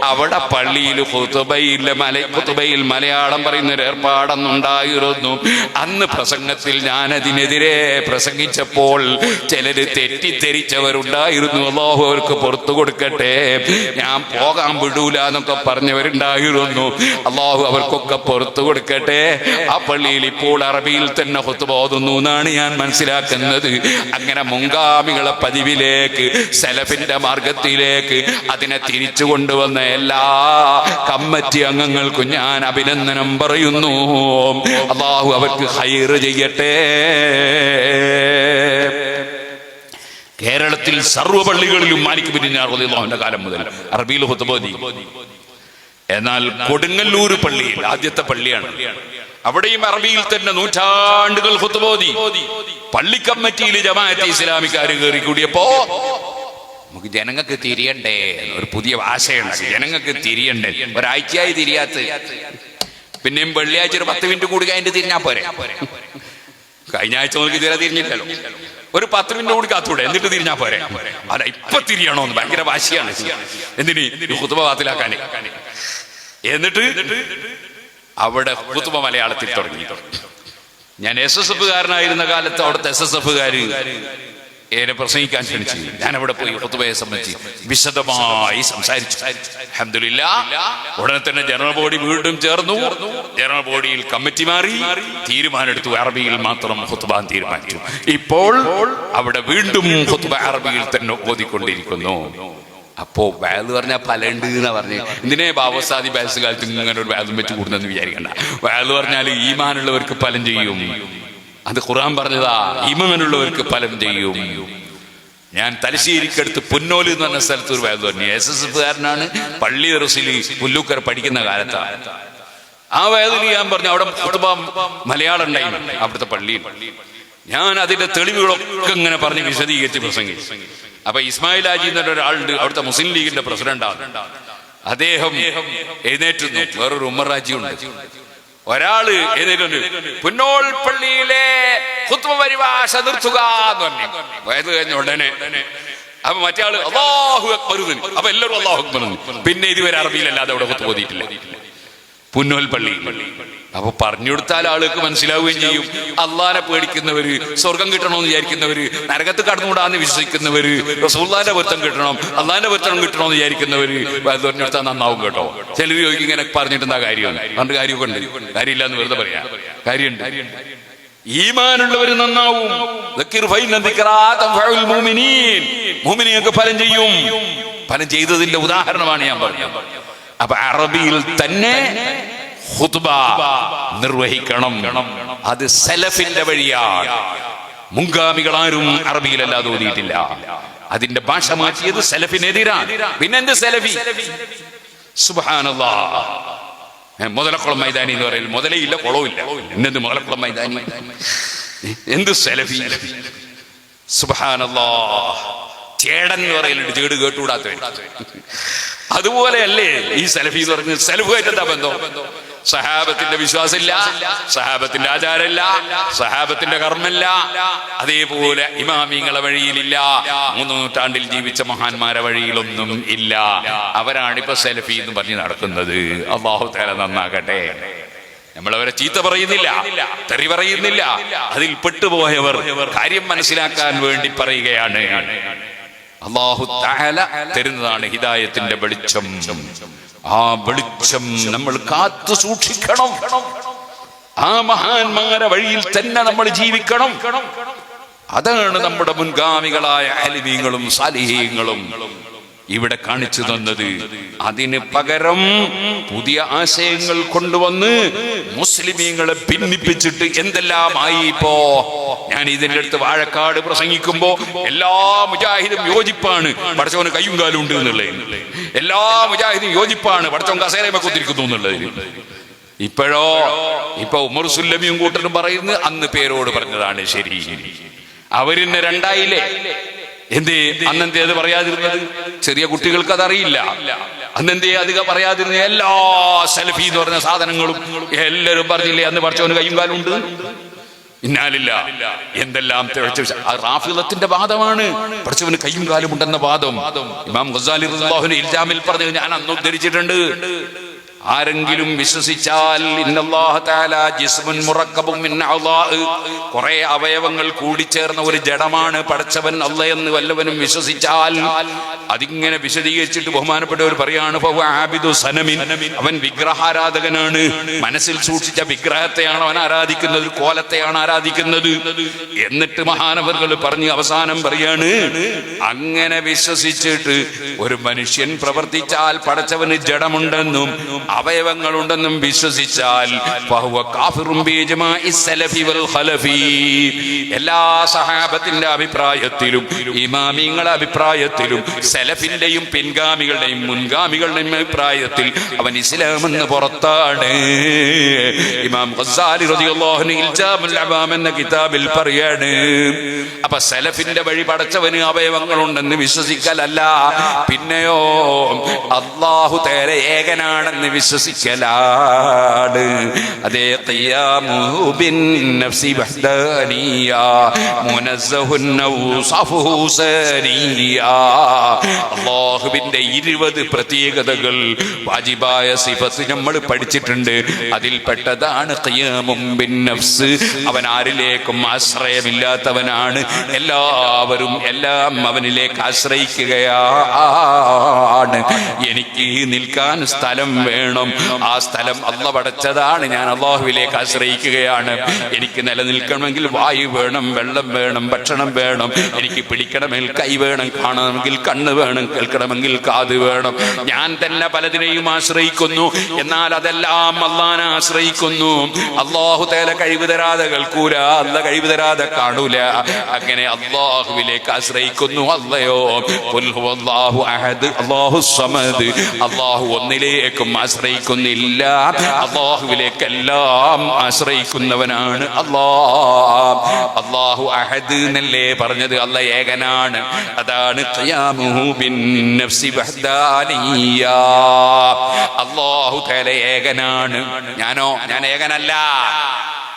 അവിടെ പള്ളിയിൽ ഖുതുബയിൽ മലയാളം പറയുന്ന ഒരു ഏർപ്പാടൊന്നുണ്ടായിരുന്നു. അന്ന് പ്രസംഗത്തിൽ ഞാൻ അതിനെതിരെ പ്രസംഗിച്ചപ്പോൾ ചിലര് തെറ്റിദ്ധരിച്ചവരുണ്ടായിരുന്നു. അല്ലാഹു അവർക്ക് പുറത്തു കൊടുക്കട്ടെ. ഞാൻ പോകാൻ വിടൂല എന്നൊക്കെ പറഞ്ഞവരുണ്ടായിരുന്നു. അല്ലാഹു അവർക്കൊക്കെ പുറത്തു കൊടുക്കട്ടെ. ആ പള്ളിയിൽ ഇപ്പോൾ അറബിയിൽ തന്നെ ഖുതുബ ഓതുന്നു എന്നാണ് ഞാൻ മനസ്സിലാക്കുന്നത്. അങ്ങനെ മുൻഗാമികളെ പതിവിലേക്ക്, സലഫിന്റെ മാർഗത്തിലേക്ക് അതിനെ തിരിച്ചു കൊണ്ടുവന്ന എല്ലാ കമ്മിറ്റി അംഗങ്ങൾക്കും ഞാൻ അഭിനന്ദനം പറയുന്നു. അല്ലാഹു അവർക്ക് ഖൈർ ചെയ്യട്ടെ. കേരളത്തിൽ സർവ്വ പള്ളികളിലും മാലിക് ബിൻ ദിനാർ റളിയല്ലാഹുവിന്റെ കാലം മുതൽ അറബിയിൽ ഖുതുബ ഓതി. എന്നാൽ കൊടുങ്ങല്ലൂർ പള്ളിയിൽ, ആദ്യത്തെ പള്ളിയാണ്, അവിടെയും അറബിയിൽ തന്നെ നൂറ്റാണ്ടുകൾ ഖുതുബ ഓതി. പള്ളി കമ്മിറ്റിയിൽ ജമാഅത്തെ ഇസ്ലാമിക്കാർ കയറി കൂടിയപ്പോ നമുക്ക് ജനങ്ങൾക്ക് തിരിയണ്ടേ, ഒരു പുതിയ ഭാഷയുണ്ട്, ജനങ്ങൾക്ക് തിരിയണ്ടേ. ഒരാഴ്ചയായി തിരിയാത്ത, പിന്നെയും വെള്ളിയാഴ്ച ഒരു 10 മിനിറ്റ് കൂടി കഴിഞ്ഞിട്ട് തിരിഞ്ഞാ പോരെ. കഴിഞ്ഞ ആഴ്ച നമുക്ക് ഇതുവരെ തിരിഞ്ഞില്ലല്ലോ. ഒരു 10 മിനിറ്റ് കൂടി കാത്തൂടെ, എന്നിട്ട് തിരിഞ്ഞാ പോരെ. അല്ല, ഇപ്പൊ തിരിയണോന്ന് ഭയങ്കര വാശിയാണ്. എന്തിന്? ഖുതുബ ബാത്തിലാക്കാൻ. എന്നിട്ട് അവിടെ ഖുതുബ മലയാളത്തിൽ തുടങ്ങി. ഞാൻ SSF കാരനായിരുന്ന കാലത്ത് അവിടുത്തെ SSF-കാര് എന്നെ പ്രസംഗിക്കാൻ ക്ഷണിച്ചു. ഞാൻ അവിടെ പോയി ഖുതുബയെ സംബന്ധിച്ച് വിശദമായി സംസാരിച്ചു. അൽഹംദുലില്ലാഹ്, ഉടനെ തന്നെ ജനറൽ ബോഡി വീണ്ടും ചേർന്നു. ജനറൽ ബോഡിയിൽ കമ്മിറ്റി മാറി, തീരുമാനമെടുത്തു അറബിയിൽ മാത്രം ഖുതുബ തീരുമാനിച്ചു. ഇപ്പോൾ അവിടെ വീണ്ടും ഖുതുബ അറബിയിൽ തന്നെ ഓതിക്കൊണ്ടിരിക്കുന്നു. അപ്പോ വയല് പറഞ്ഞാൽ പലുണ്ട് എന്നാ പറഞ്ഞു. എന്തിനെ ബാബുസാദി ബാസ് കാലത്ത് ഇങ്ങനെ ഒരു വയലും വെച്ച് കൂടുന്നെന്ന് വിചാരിക്കണ്ട. വയല് പറഞ്ഞാൽ ഈമാനുള്ളവർക്ക് ഫലം ചെയ്യും. അത് ഖുർആൻ പറഞ്ഞതാ, ഈമാനുള്ളവർക്ക് ഫലം ചെയ്യും. ഞാൻ തലശ്ശേരിക്കടുത്ത് പുന്നോല് എന്ന് പറഞ്ഞ സ്ഥലത്ത് ഒരു വയല് പറഞ്ഞു. SSF-കാരനാണ്, പള്ളി ദർസിൽ പുല്ലൂക്കര പഠിക്കുന്ന കാലത്താണ്. ആ വയലിൽ ഞാൻ പറഞ്ഞു, അവിടെ ഖുതുബ മലയാളം ഉണ്ടായിരുന്നു അവിടുത്തെ പള്ളിയിൽ. ഞാൻ അതിന്റെ തെളിവുകളൊക്കെ ഇങ്ങനെ പറഞ്ഞ് വിശദീകരിച്ച് പ്രസംഗിച്ചു. അപ്പൊ ഇസ്മായിൽ ഹാജി എന്നൊരു ഒരാളുണ്ട്, അവിടുത്തെ മുസ്ലിം ലീഗിന്റെ പ്രസിഡന്റാണ്. അദ്ദേഹം എഴുന്നേറ്റുന്നു. വേറൊരു ഉമ്മർ ഹാജി ഉണ്ട്. ഒരാള് എഴുന്നേറ്റുണ്ട്, പുന്നോൾ പള്ളിയിലെ ഖുത്ബ പരിഭാഷ നിർത്തുക എന്ന് പറഞ്ഞു. വയത് കഴിഞ്ഞ ഉടനെ അപ്പൊ മറ്റേ ആള് അല്ലാഹു അക്ബർ. അപ്പൊ എല്ലാവരും അല്ലാഹു അക്ബർ. പിന്നെ ഇതുവരെ അറബിയിലല്ലാതെ അവിടെ ഖുത്ബ ഓതിയിട്ടില്ല പുന്നോൽ പള്ളി. അപ്പൊ പറഞ്ഞു കൊടുത്താൽ ആളുകൾക്ക് മനസ്സിലാവുകയും ചെയ്യും. അള്ളാനെ പേടിക്കുന്നവര്, സ്വർഗം കിട്ടണമെന്ന് വിചാരിക്കുന്നവര്, നരകത്ത് കടന്നുകൂടാന്ന് വിശ്വസിക്കുന്നവര്, റസൂലുള്ളാഹിന്റെ പൊരുത്തം കിട്ടണം, അള്ളാഹിന്റെ പൊരുത്തം കിട്ടണമെന്ന് വിചാരിക്കുന്നവര് പറഞ്ഞു കൊടുത്താൽ നന്നാവും കേട്ടോ. ചിലർ ചോദിക്കും ഇങ്ങനെ പറഞ്ഞിട്ട് എന്താ കാര്യമാണ്? പണ്ട് കാര്യമൊക്കെ ഉണ്ട്, കാര്യമില്ല എന്ന് വെറുതെ പറയാ. കാര്യമുണ്ട്. ഈമാനുള്ളവര് നന്നാവും. മുഅ്മിനീങ്ങൾക്ക് ഫലം ചെയ്യും. ഫലം ചെയ്തതിന്റെ ഉദാഹരണമാണ് ഞാൻ പറഞ്ഞത്. അപ്പൊ അറബിയിൽ തന്നെ ഖുത്ബ നിർവഹിക്കണം. അത് സലഫിന്റെ വഴിയാണ്. മുൻഗാമികളാരും അറബിയിലല്ലാതെ ഓതിയിട്ടില്ല. അതിന്റെ ഭാഷ മാറ്റിയത് സലഫിനെതിരാണ്. പിന്നെന്ത് സലഫി? സുബ്ഹാനല്ലാഹ്. മുതലക്കുളം മൈതാനി എന്ന് പറയുന്നത് മുതലയില്ല, കുളമില്ല, എന്നെന്ത് മുതലക്കുളം മൈതാനി? എന്ത് സലഫി? സുബ്ഹാനല്ലാഹ്. ചേടൻ എന്ന് പറയുന്നുണ്ട്, ചേട് കേട്ടുകൂടാത്ത. അതുപോലെയല്ലേ ഈ സലഫി എന്ന് പറഞ്ഞത്? സലഫുമായിട്ട് എന്താ ബന്ധം? സഹാബത്തിന്റെ വിശ്വാസമില്ല, സഹാബത്തിന്റെ ആചാരമില്ല, സഹാബത്തിന്റെ കർമ്മല്ല. അതേപോലെ ഇമാമിങ്ങളെ വഴിയിലില്ല, 3 നൂറ്റാണ്ടിൽ ജീവിച്ച മഹാന്മാരെ വഴിയിലൊന്നും ഇല്ല. അവരാണിപ്പോ സലഫി എന്ന് പറഞ്ഞ് നടക്കുന്നത്. അല്ലാഹു തആല നന്നാക്കട്ടെ. നമ്മളവരെ ചീത്ത പറയുന്നില്ല, തെറി പറയുന്നില്ല. അതിൽ പെട്ടുപോയവർ കാര്യം മനസ്സിലാക്കാൻ വേണ്ടി പറയുകയാണ്. അല്ലാഹു തആല തരുന്നതാണ് ഹിദായത്തിന്റെ വെളിച്ചം. ആ വെളിച്ചം നമ്മൾ കാത്തു സൂക്ഷിക്കണം. ആ മഹാന്മാരെ വഴിയിൽ തന്നെ നമ്മൾ ജീവിക്കണം. അതാണ് നമ്മുടെ മുൻഗാമികളായ ആലിമീങ്ങളും സാലിഹീങ്ങളും ഇവിടെ കാണിച്ചു തന്നത്. അതിന് പകരം പുതിയ ആശയങ്ങൾ കൊണ്ടുവന്ന് മുസ്ലിമീങ്ങളെ ഭിന്നിപ്പിച്ചിട്ട് എന്തെല്ലാമായി. ഇപ്പോ ഞാൻ ഇതിന്റെ അടുത്ത് വാഴക്കാട് പ്രസംഗിക്കുമ്പോ എല്ലാ മുജാഹിദും യോജിപ്പാണ്, പടച്ചവന് കയ്യും കാലും ഉണ്ട് എന്നുള്ളത്. എല്ലാ മുജാഹിദും യോജിപ്പാണ്, പടച്ചവൻ കസേരമെ കുത്തിരിക്കുന്നു എന്നുള്ളത്. ഇപ്പൊ ഉമർ സുല്ലമിയും കൂട്ടരും പറയുന്നത് അന്ന് പേരോട് പറഞ്ഞതാണ് ശരി. അവരിന്ന് രണ്ടായില്ലേ? എന്തേ അന്നെന്തേ അത് പറയാതിരുന്നത്? ചെറിയ കുട്ടികൾക്ക് അതറിയില്ല. അന്നെന്തേ അധികം പറയാതിരുന്നത്? എല്ലാ സലഫി എന്ന് പറഞ്ഞ സാധനങ്ങളും എല്ലാവരും പറഞ്ഞില്ലേ അന്ന് പടച്ചവന് കയ്യും കാലും ഉണ്ട്. ഇന്നാലില്ല എന്തെല്ലാം റാഫിളത്തിന്റെ വാദമാണ്. പഠിച്ചവന് കയ്യും കാലും ഉണ്ടെന്ന വാദം ഇമാം ഗസാലി റളിയല്ലാഹു അൻഹു ഇൽജാമിൽ പറഞ്ഞു. ഞാൻ അന്ന് ഉദ്ധരിച്ചിട്ടുണ്ട്. ആരെങ്കിലും വിശ്വസിച്ചാൽ ഇന്നല്ലാഹ തആല ജിസ്മുൻ മുറക്കബുൻ മിൻ അളാ, കുറെ അവയവങ്ങൾ കൂടിച്ചേർന്ന ഒരു ജഡമാണ് പടച്ചവൻ അല്ലാഹ് എന്ന് വല്ലവനും വിശ്വസിച്ചാൽ, അതിങ്ങനെ വിശദീകരിച്ചിട്ട് ബഹുമാനപ്പെട്ടവർ പറയാണ് ഫഹുവ ആബിദു സനമിൻ, അവൻ വിഗ്രഹാരാധകനാണ്. മനസ്സിൽ സൂക്ഷിച്ച വിഗ്രഹത്തെയാണ് അവൻ ആരാധിക്കുന്നത്, കോലത്തെയാണ് ആരാധിക്കുന്നത്. എന്നിട്ട് മഹാനവർകൾ പറഞ്ഞ് അവസാനം പറയാണ്, അങ്ങനെ വിശ്വസിച്ചിട്ട് ഒരു മനുഷ്യൻ പ്രവർത്തിച്ചാൽ പടച്ചവന് ജഡമുണ്ടെന്നും അവയവങ്ങളുണ്ടെന്നും വിശ്വസിച്ചാൽ എല്ലാ സഹാബത്തിന്റെ അഭിപ്രായത്തിലും ഇമാമിങ്ങളുടെ അഭിപ്രായത്തിലും സലഫിന്റെയും പിൻഗാമികളുടെയും മുൻഗാമികളുടെയും അഭിപ്രായത്തിൽ അവൻ ഇസ്ലാമെന്ന് പുറത്താണ്. ഇമാം ഗസാലി റളിയല്ലാഹു അൻഹു ഇൽജാമുൽ അവാം എന്ന കിതാബിൽ പറയാണ്. അപ്പൊ സലഫിന്റെ വഴി പടച്ചവന് അവയവങ്ങളുണ്ടെന്ന് വിശ്വസിക്കലല്ല, പിന്നെയോ അല്ലാഹു തആല ഏകനാണെന്ന് വിശ്വസിക്കലാണ്. അതേ ഖിയാമുഹു ബിൻ നഫ്സി വഹ്ദാനിയ മുനസ്സഹുൻ ഔസാഫുഹു സാനിയ. അല്ലാഹുവിന്റെ 20 പ്രത്യേകതകൾ വാജിബായ സിഫത്ത് നമ്മൾ പഠിച്ചിട്ടുണ്ട്. അതിൽപ്പെട്ടതാണ് ഖിയാമുൻ ബിൻ നഫ്സ്. അവൻ ആരിലേക്കും ആശ്രയമില്ലാത്തവനാണ്. എല്ലാവരും എല്ലാം അവനിലേക്ക് ആശ്രയിക്കുകയാണ്. എനിക്ക് നിൽക്കാൻ സ്ഥലം വേണം, ആ സ്ഥലം അല്ലാഹ് പടച്ചതാണ്, ഞാൻ അല്ലാഹുവിലേക്ക് ആശ്രയിക്കുകയാണ്. എനിക്ക് നിലനിൽക്കണമെങ്കിൽ വായു വേണം, വെള്ളം വേണം, ഭക്ഷണം വേണം. എനിക്ക് പിടിക്കണമെങ്കിൽ കൈ വേണം, കാണണമെങ്കിൽ കണ്ണ് വേണം, കേൾക്കണമെങ്കിൽ കാത് വേണം. ഞാൻ തന്നെ പലതിനെയും ആശ്രയിക്കുന്നു, എന്നാൽ അതെല്ലാം അല്ലാഹനെ ആശ്രയിക്കുന്നു. അല്ലാഹു തആല കഴിവ് തരാതെ കേൾക്കൂല, അല്ലാഹ് കഴിവ് തരാതെ കാണൂല. അങ്ങനെ അല്ലാഹുവിലേക്ക് ആശ്രയിക്കുന്നു. അല്ലയോ ഖുൽ ഹുവല്ലാഹു അഹദ് അല്ലാഹുസ് സമദ്, അല്ലാഹു ഒന്നിലേക്കും ആശ്രയിക്കുന്നില്ല, അല്ലാഹുവിലേക്കെല്ലാം ആശ്രയിക്കുന്നവനാണ് അല്ലാഹ്. അല്ലാഹു അഹദ് എന്നല്ലേ പറഞ്ഞത്, അല്ലാഹ് ഏകനാണ്. അതാണ് ഖിയാമുഹു ബിൻ നഫ്സി വഹ്ദാനിയ. അല്ലാഹു തആല ഏകനാണ്.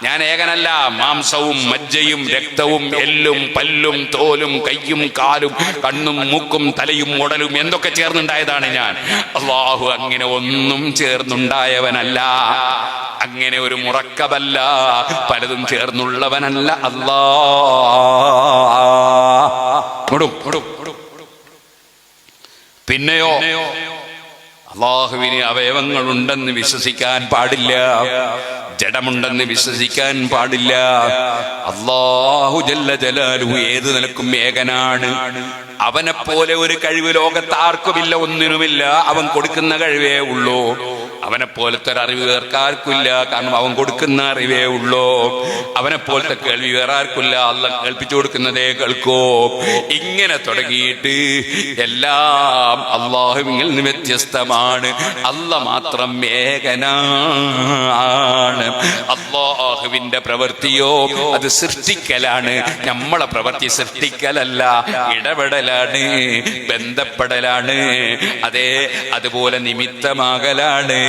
ഞാൻ ഏകനല്ല. മാംസവും മജ്ജയും രക്തവും എല്ലും പല്ലും തോലും കയ്യും കാലും കണ്ണും മൂക്കും തലയും ഉടലും എന്തൊക്കെ ചേർന്നുണ്ടായതാണ് ഞാൻ. അല്ലാഹു അങ്ങനെ ഒന്നും ചേർന്നുണ്ടായവനല്ല, അങ്ങനെ ഒരു മുറക്കബല്ല, പലതും ചേർന്നുള്ളവനല്ല അല്ലാഹ്. പിന്നെയോ അല്ലാഹുവിന് അവയവങ്ങളുണ്ടെന്ന് വിശ്വസിക്കാൻ പാടില്ല, ജഡമുണ്ടെന്ന് വിശ്വസിക്കാൻ പാടില്ല. അല്ലാഹു ജല്ല ജലാലുഹു ഏത് നിലക്കും ഏകനാണ്. അവനെ പോലെ ഒരു കഴിവ് ലോകത്ത് ആർക്കുമില്ല, ഒന്നിനുമില്ല. അവൻ കൊടുക്കുന്ന കഴിവേ ഉള്ളൂ. അവനെ പോലത്തെ ഒരു അറിവ് വേർക്കാർക്കില്ല, കാരണം അവൻ കൊടുക്കുന്ന അറിവേ ഉള്ളൂ. അവനെ പോലത്തെ കേൾവി വേറെ ആർക്കില്ല, അല്ലാഹ് കേൾപ്പിച്ചു കൊടുക്കുന്നതേ കേൾക്കൂ. ഇങ്ങനെ തുടങ്ങിയിട്ട് എല്ലാം അല്ലാഹുവിൽ നിന്ന് വ്യത്യസ്തമാണ്. അല്ലാഹ് മാത്രം ഏകനാണ്. അല്ലാഹുവിന്റെ പ്രവൃത്തിയോ അത് സൃഷ്ടിക്കലാണ്. നമ്മളെ പ്രവൃത്തി സൃഷ്ടിക്കലല്ല, ഇടപെടലാണ്, ബന്ധപ്പെടലാണ്. അതേ അതുപോലെ നിമിത്തമാകലാണ്.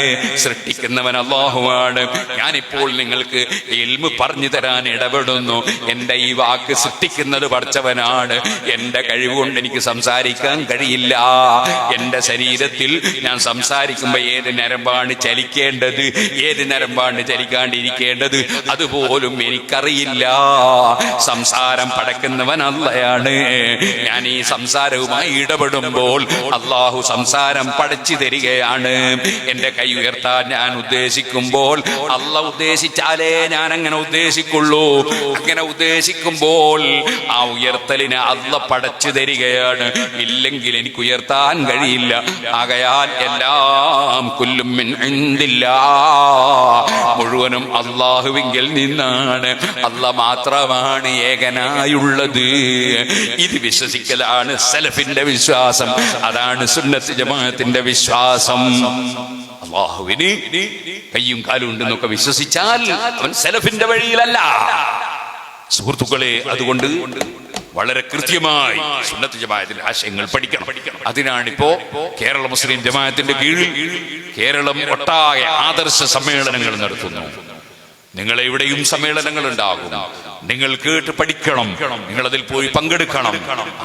സൃഷ്ടിക്കുന്നവൻ അല്ലാഹുവാണ്. ഞാനിപ്പോൾ നിങ്ങൾക്ക് ഇൽമു പറഞ്ഞു തരാൻ ഇടപെടുന്നു. എന്റെ ഈ വാക്ക് സൃഷ്ടിക്കുന്നത് പടച്ചവനാണ്. എന്റെ കഴിവുകൊണ്ട് എനിക്ക് സംസാരിക്കാൻ കഴിയില്ല. എന്റെ ശരീരത്തിൽ ഞാൻ സംസാരിക്കുമ്പോൾ ഏത് നരമ്പാണ് ചലിക്കേണ്ടത്, ഏത് നരമ്പാണ് ചലിക്കാണ്ടിരിക്കേണ്ടത്, അതുപോലും എനിക്കറിയില്ല. സംസാരം പടക്കുന്നവൻ അല്ലാഹുവാണ്. ഞാൻ ഈ സംസാരവുമായി ഇടപെടുമ്പോൾ അല്ലാഹു സംസാരം പഠിച്ചു തരികയാണ്. എന്റെ കൈ ഉയർത്താൻ ഞാൻ ഉദ്ദേശിക്കുമ്പോൾ അല്ലാഹ് ഉദ്ദേശിച്ചാലേ ഞാൻ അങ്ങനെ ഉദ്ദേശിക്കുള്ളൂ. അങ്ങനെ ഉദ്ദേശിക്കുമ്പോൾ ആ ഉയർത്തലിനെ അല്ലാഹ് പഠിച്ചു തരികയാണ്. ഇല്ലെങ്കിൽ എനിക്ക് ഉയർത്താൻ കഴിയില്ല. ആകയാൽ എല്ലാം കുല്ലും മിൻ ഇൻദില്ലാഹ്, മുഴുവനും അല്ലാഹുവിങ്കിൽ നിന്നാണ്. അല്ലാഹ് മാത്രമാണ് ഏകനായുള്ളത്. ഇത് വിശ്വസിക്കലാണ് സലഫിന്റെ വിശ്വാസം. അതാണ് സുന്നത്ത് ജമാഅത്തിന്റെ വിശ്വാസം. അല്ലാഹുവിന് കയ്യും കാലും ഉണ്ടെന്നൊക്കെ വിശ്വസിച്ചാൽ അവൻ സലഫിന്റെ വഴിയിലല്ല. സുഹൃത്തുക്കളെ, അതുകൊണ്ട് വളരെ കൃത്യമായി സുന്നത്ത് ജമാഅത്തിന്റെ ആശയങ്ങൾ പഠിക്കണം. അതിനാണിപ്പോ കേരള മുസ്ലിം ജമാഅത്തിന്റെ കീഴിൽ കേരളം ഒട്ടാകെ ആദർശ സമ്മേളനങ്ങൾ നടത്തുന്നു. നിങ്ങളെവിടെയും സമ്മേളനങ്ങൾ ഉണ്ടാകും. നിങ്ങൾ കേട്ട് പഠിക്കണം, നിങ്ങളതിൽ പോയി പങ്കെടുക്കണം.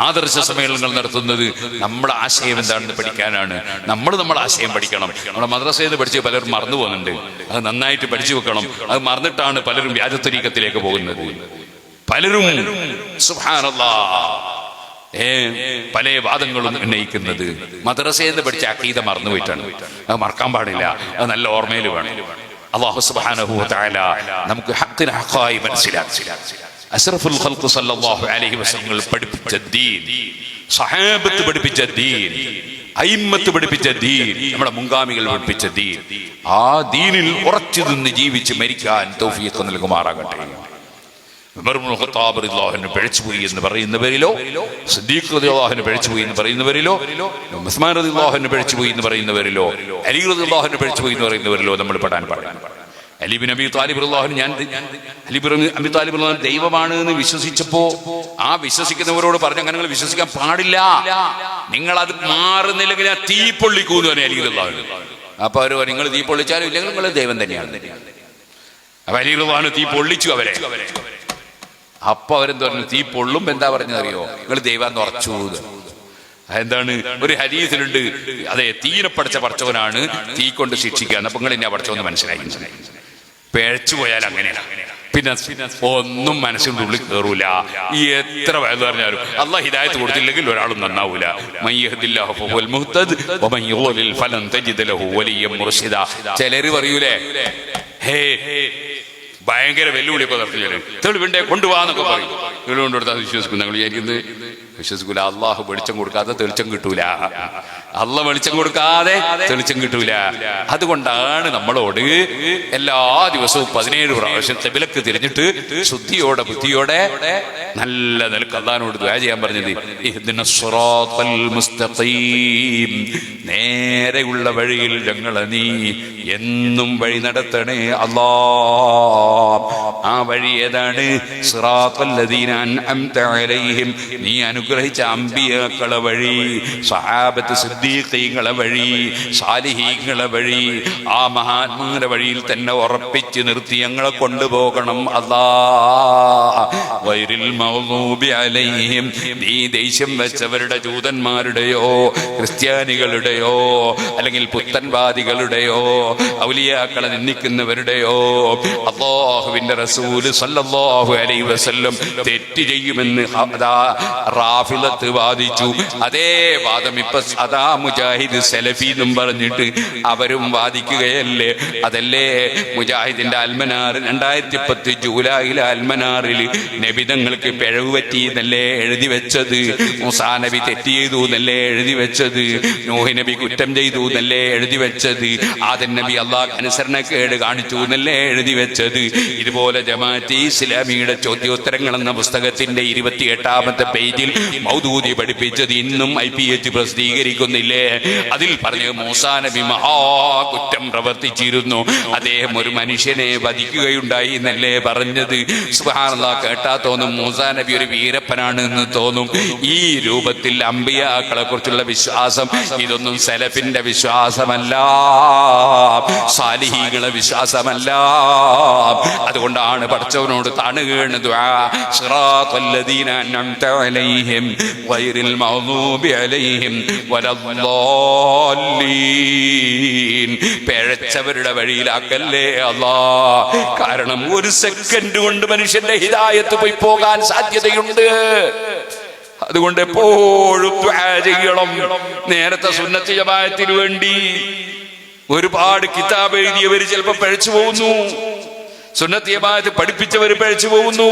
ആദർശ സമ്മേളനങ്ങൾ നടത്തുന്നത് നമ്മുടെ ആശയം എന്താണെന്ന് പഠിക്കാനാണ്. നമ്മുടെ ആശയം പഠിക്കണം. നമ്മുടെ മദ്രസയിൽ നിന്ന് പഠിച്ച് പലരും മറന്നു പോകുന്നുണ്ട്. അത് നന്നായിട്ട് പഠിച്ചു വെക്കണം. അത് മറന്നിട്ടാണ് പലരും വ്യാജത്വരീക്കത്തിലേക്ക് പോകുന്നത്. പലരും സുബ്ഹാനല്ലാഹ് പല വാദങ്ങളും ഉന്നയിക്കുന്നത് മദ്രസയിൽ നിന്ന് പഠിച്ച അഖീദ മറന്നുപോയിട്ടാണ്. അത് മറക്കാൻ പാടില്ല. അത് നല്ല ഓർമ്മയിൽ വേണം. അല്ലാഹു സുബ്ഹാനഹു വ തആല നമുക്ക് ഹഖിനെ ഹഖായി മനസ്സിലാക്കി അഷ്റഫുൽ ഖൽഖ് സല്ലല്ലാഹു അലൈഹി വസല്ലം പഠിപ്പിച്ച ദീൻ, സഹാബത്ത് പഠിപ്പിച്ച ദീൻ, അയിമ്മത്ത് പഠിപ്പിച്ച ദീൻ, നമ്മുടെ മുൻഗാമികൾ പഠിപ്പിച്ച ദീൻ, ആ ദീനിൽ ഉറച്ചു നിന്ന് ജീവിച്ച് മരിക്കാൻ തൗഫീഖ് നൽകുമാറാകട്ടെ. ഉമർ ഇബ്നുൽ ഖത്താബ് റളിയല്ലാഹു അൻഹു പിഴച്ചുപോയി എന്ന് പറയുന്നവരിലോ, സിദ്ദീഖ് റളിയല്ലാഹു അൻഹു പിഴച്ചുപോയി എന്ന് പറയുന്നവരിലോ, ഉസ്മാൻ റളിയല്ലാഹു അൻഹു പിഴച്ചുപോയി എന്ന് പറയുന്നവരിലോ, അലി റളിയല്ലാഹു അൻഹു പിഴച്ചുപോയി എന്ന് പറയുന്നവരിലോ നമ്മൾ പെടാൻ പാടില്ല. അലി ഇബ്നു അബീ ത്വാലിബ് റളിയല്ലാഹു അൻഹു അലി ഇബ്നു അബീ ത്വാലിബ് റളിയല്ലാഹു അൻഹു ദൈവമാണ് എന്ന് വിശ്വസിച്ചപ്പോ ആ വിശ്വസിക്കുന്നവരോട് പറഞ്ഞു, അങ്ങനെ നിങ്ങൾ വിശ്വസിക്കാൻ പാടില്ല, നിങ്ങൾ അത് മാറുന്നില്ലെങ്കിൽ ഞാൻ തീ പൊള്ളിക്കൂന്ന് പറഞ്ഞു അലി റളിയല്ലാഹു അൻഹു. അപ്പൊ അവർ നിങ്ങൾ തീ പൊള്ളിച്ചാലും ഇല്ലെങ്കിൽ നിങ്ങൾ ദൈവം തന്നെയാണ്. അപ്പൊ അലി റളിയല്ലാഹു അൻഹു തീ പൊള്ളിച്ചു അവരെ. അപ്പൊ അവരെന്ത് പറഞ്ഞു? തീ പൊള്ളും എന്താ പറഞ്ഞതറിയോ? നിങ്ങൾ ദൈവാന്ന് ഉറച്ചു. എന്താണ്? ഒരു ഹദീസിലുണ്ട്, അതെ, തീരെ പഠിച്ച പഠിച്ചവനാണ് തീ കൊണ്ട് ശിക്ഷിക്കുക. അപ്പൊ നിങ്ങൾ എന്നെ പഠിച്ചവന്ന് മനസ്സിലായി. പിഴച്ചു പോയാൽ അങ്ങനെയാണ്. പിന്നെ ഒന്നും മനസ്സിന്റെ ഉള്ളിൽ കയറൂല. ഈ എത്ര വയസ്സ് പറഞ്ഞാലും അള്ളാഹ് ഹിദായത്ത് കൊടുത്തില്ലെങ്കിൽ ഒരാളും നന്നാവൂല. ചിലര് പറയൂലേ, ഹേ ഭയങ്കര വെല്ലുവിളിയൊക്കെ നടത്തിയാലും തെളിവിണ്ടേ കൊണ്ടുപോകാന്നൊക്കെ പറയും. തെളിവ് കൊണ്ടുകൊടുത്താൽ വിശ്വസിക്കും. ഞങ്ങൾ വിചാരിക്കുന്നത് വിശ്വസിക്കൂല. അള്ളാഹു വെളിച്ചം കൊടുക്കാതെ തെളിച്ചം കിട്ടൂല. അള്ളാഹ് വെളിച്ചം കൊടുക്കാതെ തെളിച്ചം കിട്ടൂല. അതുകൊണ്ടാണ് നമ്മളോട് എല്ലാ ദിവസവും 17 പ്രാവശ്യം ഖിബലക്ക് തിരിഞ്ഞിട്ട് ശുദ്ധിയോടെ ബുദ്ധിയോടെ നല്ല നിലക്ക് അള്ളാഹിനോട് ദുആ ചെയ്യാൻ പറഞ്ഞത്. ഇഹ്ദിനസ് സിറാത്തൽ മുസ്തഖീം, നേരെയുള്ള വഴിയിൽ ഞങ്ങളെ നീ എന്നും വഴി നടത്തണേ അല്ലാഹ്. ആ വഴി ഏതാണ്? സിറാത്തൽ ലദീന അൻഅംത അലൈഹിം, നീ അനുഗ്രഹിച്ച അമ്പിയാക്കളെ വഴി, സഹാബത്ത് സിദ്ദീഖീങ്ങളെ വഴി, സാലിഹീങ്ങളെ വഴി, ആ മഹാന്മാരുടെ വഴിയിൽ തന്നെ ഉറപ്പിച്ച് നിർത്തി ഞങ്ങളെ കൊണ്ടുപോകണം അല്ലാഹ്. ഗൈറിൽ മഗ്ദൂബി അലൈഹിം, നീ ദേഷ്യം വെച്ചവരുടെ, ജൂതന്മാരുടെയോ ക്രിസ്ത്യാനികളുടെയോ അല്ലെങ്കിൽ പുത്തൻവാദികളുടെയോ ഔലിയാക്കളെ നിന്ദിക്കുന്നവരുടെയോ അല്ലാഹുവിന്റെ റസൂല് സല്ലല്ലാഹു അലൈഹി വസല്ലം തെറ്റ് ചെയ്യുമെന്ന് റാഫിളത്ത് വാദിച്ചു. അതേ വാദം ഇപ്പൊ അതാ മുജാഹിദ് സലഫി എന്നും പറഞ്ഞിട്ട് അവരും വാദിക്കുകയല്ലേ. അതല്ലേ മുജാഹിദിന്റെ അൽമനാർ 2010 ജൂലൈയിലെ അൽമനാറിൽ നബിതങ്ങൾക്ക് പിഴവ് പറ്റി എന്നല്ലേ എഴുതി വെച്ചത്. മൂസാ നബി തെറ്റ് ചെയ്തു എന്നല്ലേ എഴുതി വെച്ചത്. നൂഹ് നബി കുറ്റം ചെയ്തു എന്നല്ലേ എഴുതി വെച്ചത്. ആദം നബി അള്ളാഹ് അനുസരണക്കേട് കാണിച്ചു എന്നല്ലേ എഴുതി വെച്ചത്. ഇതുപോലെ ജമാഅത്തെ ഇസ്ലാമിയുടെ ചോദ്യോത്തരങ്ങൾ എന്ന പുസ്തകത്തിന്റെ 28ാമത്തെ പേജിൽ മൗദൂദി പഠിപ്പിച്ചത് ഇന്നും IPH പ്രസിദ്ധീകരിക്കുന്നില്ലേ. അതിൽ പറഞ്ഞ് മൂസാ നബി മഹാകുറ്റം പ്രവർത്തിച്ചിരുന്നു, അദ്ദേഹം ഒരു മനുഷ്യനെ വധിക്കുകയുണ്ടായി എന്നല്ലേ പറഞ്ഞത്. സുബ്ഹാനല്ലാഹ്, കേട്ടാ തോന്നും മൂസാ നബി ഒരു വീരപ്പനാണ് എന്ന് തോന്നും. ഈ രൂപത്തിൽ അമ്പിയാക്കളെ കുറിച്ചുള്ള വിശ്വാസം ഇതൊന്നും സലഫിന്റെ വിശ്വാസമല്ല, സാലിഹീങ്ങളെ വിശ്വാസമല്ല. അതുകൊണ്ടാണ് പടച്ചവനോട് താണുകേണ് ദുആ, സിറാത്തൽ ലദീന അൻഅംത അലൈഹിം ഗൈറിൽ മഗ്ദൂബി അലൈഹിം വലദ്ദാല്ലീൻ, പിഴച്ചവരുടെ വഴിയിലാക്കല്ലേ അല്ലാഹ്. കാരണം ഒരു സെക്കൻഡ് കൊണ്ട് മനുഷ്യന്റെ ഹിദായത്ത് പോയി പോകാൻ സാധ്യതയുണ്ട്. അതുകൊണ്ട് എപ്പോഴും ദുആ ചെയ്യണം. നേരത്തെ സുന്നത്ത് ജമാഅത്തിന് വേണ്ടി ഒരുപാട് കിതാബ് എഴുതിയവർ ചിലപ്പോൾ പിഴച്ചു പോകുന്നു. സുന്നത്ത് ജമാഅത്ത് പഠിപ്പിച്ചവർ പിഴച്ചു പോകുന്നു.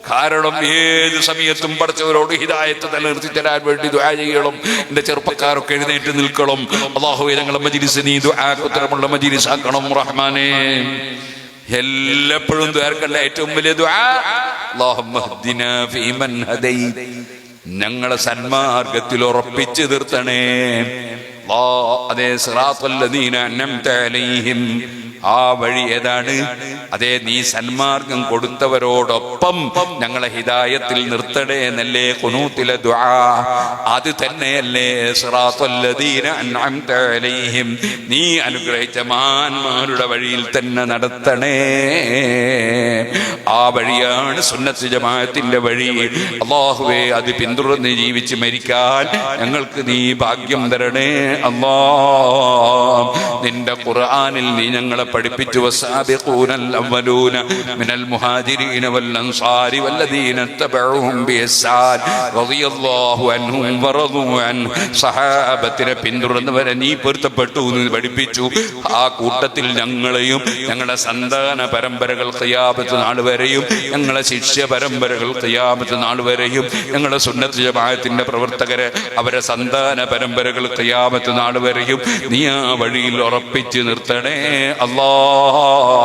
കാരണം ഏത് സമയത്തും പഠിച്ചവരോട് ഹിദായത്ത് നിലനിർത്തി തരാൻ വേണ്ടി ദുആ ചെയ്യണം. എന്റെ ചെറുപ്പക്കാരൊക്കെ എഴുന്നേറ്റ് നിൽക്കണം. അല്ലാഹുവേ, ഞങ്ങളുടെ മജ്‌ലിസ് നീ ദുആക്ക് ഉത്തരമുള്ള മജ്‌ലിസ് ആക്കണം റഹ്മാനേ. എല്ലപ്പോഴും ദുആർക്കല്ല ഏറ്റവും വലിയ ദുആ, അല്ലാഹുമ്മ ഹ്ദിനാ ഫീമൻ ഹദൈത്, ഞങ്ങളെ സന്മാർഗത്തിൽ ഉറപ്പിച്ചു നിർത്തണേ. അതേ സിറാത്തൽ ലദീന അൻഅംത അലൈഹിം ആ വഴി ഏതാണ്? അതേ, നീ സന്മാർഗം കൊടുത്തവരോടൊപ്പം ഞങ്ങളെ ഹിദായത്തിൽ നിർത്തണേ എന്നല്ലേ ഖുനൂത്തിലെ ദുആ. അത് തന്നെയല്ലേ സിറാത്തല്ലദീന അൻഅംത അലൈഹിം, നീ അനുഗ്രഹിച്ച മഹാന്മാരുടെ വഴിയിൽ തന്നെ നടത്തണേ. ആ വഴിയാണ് സുന്നത്ത് ജമാഅത്തിന്റെ വഴി. അല്ലാഹുവേ, അത് പിന്തുടർന്ന് ജീവിച്ച് മരിക്കാൻ ഞങ്ങൾക്ക് നീ ഭാഗ്യം തരണേ അല്ലാഹ്. നിന്റെ ഖുർആനിൽ നീ ഞങ്ങളെ പഠിപ്പിച്ചു, വസാബിഖൂനൽ അവ്വലൂന മിനൽ മുഹാജിരീന വൽ അൻസാരി വല്ലദീന തബഉഹും ബിഇഹ്സാൻ റളിയല്ലാഹു അൻഹും വറദു അൻ. സഹാബത്തിനെ പിന്തുടർന്നവരെ നീ പൊരുത്തപ്പെട്ടു എന്ന് പഠിപ്പിച്ചു. ആ കൂട്ടത്തിൽ ഞങ്ങളെയും ഞങ്ങളുടെ സന്താന പരമ്പരകൾ ഖിയാമത്ത് നാൾ വരെയും, ഞങ്ങളെ ശിഷ്യ പരമ്പരകൾ ഖിയാമത്ത് നാൾ വരെയും, ഞങ്ങളുടെ സുന്നത്ത് ജമാഅത്തിന്റെ പ്രവർത്തകരെ അവരെ സന്താന പരമ്പരകൾ ഖിയാമത്ത് നാൾ വരെയും നീ ആ വഴിയിൽ ഉറപ്പിച്ച് നിർത്തണേ അല്ലാഹ്.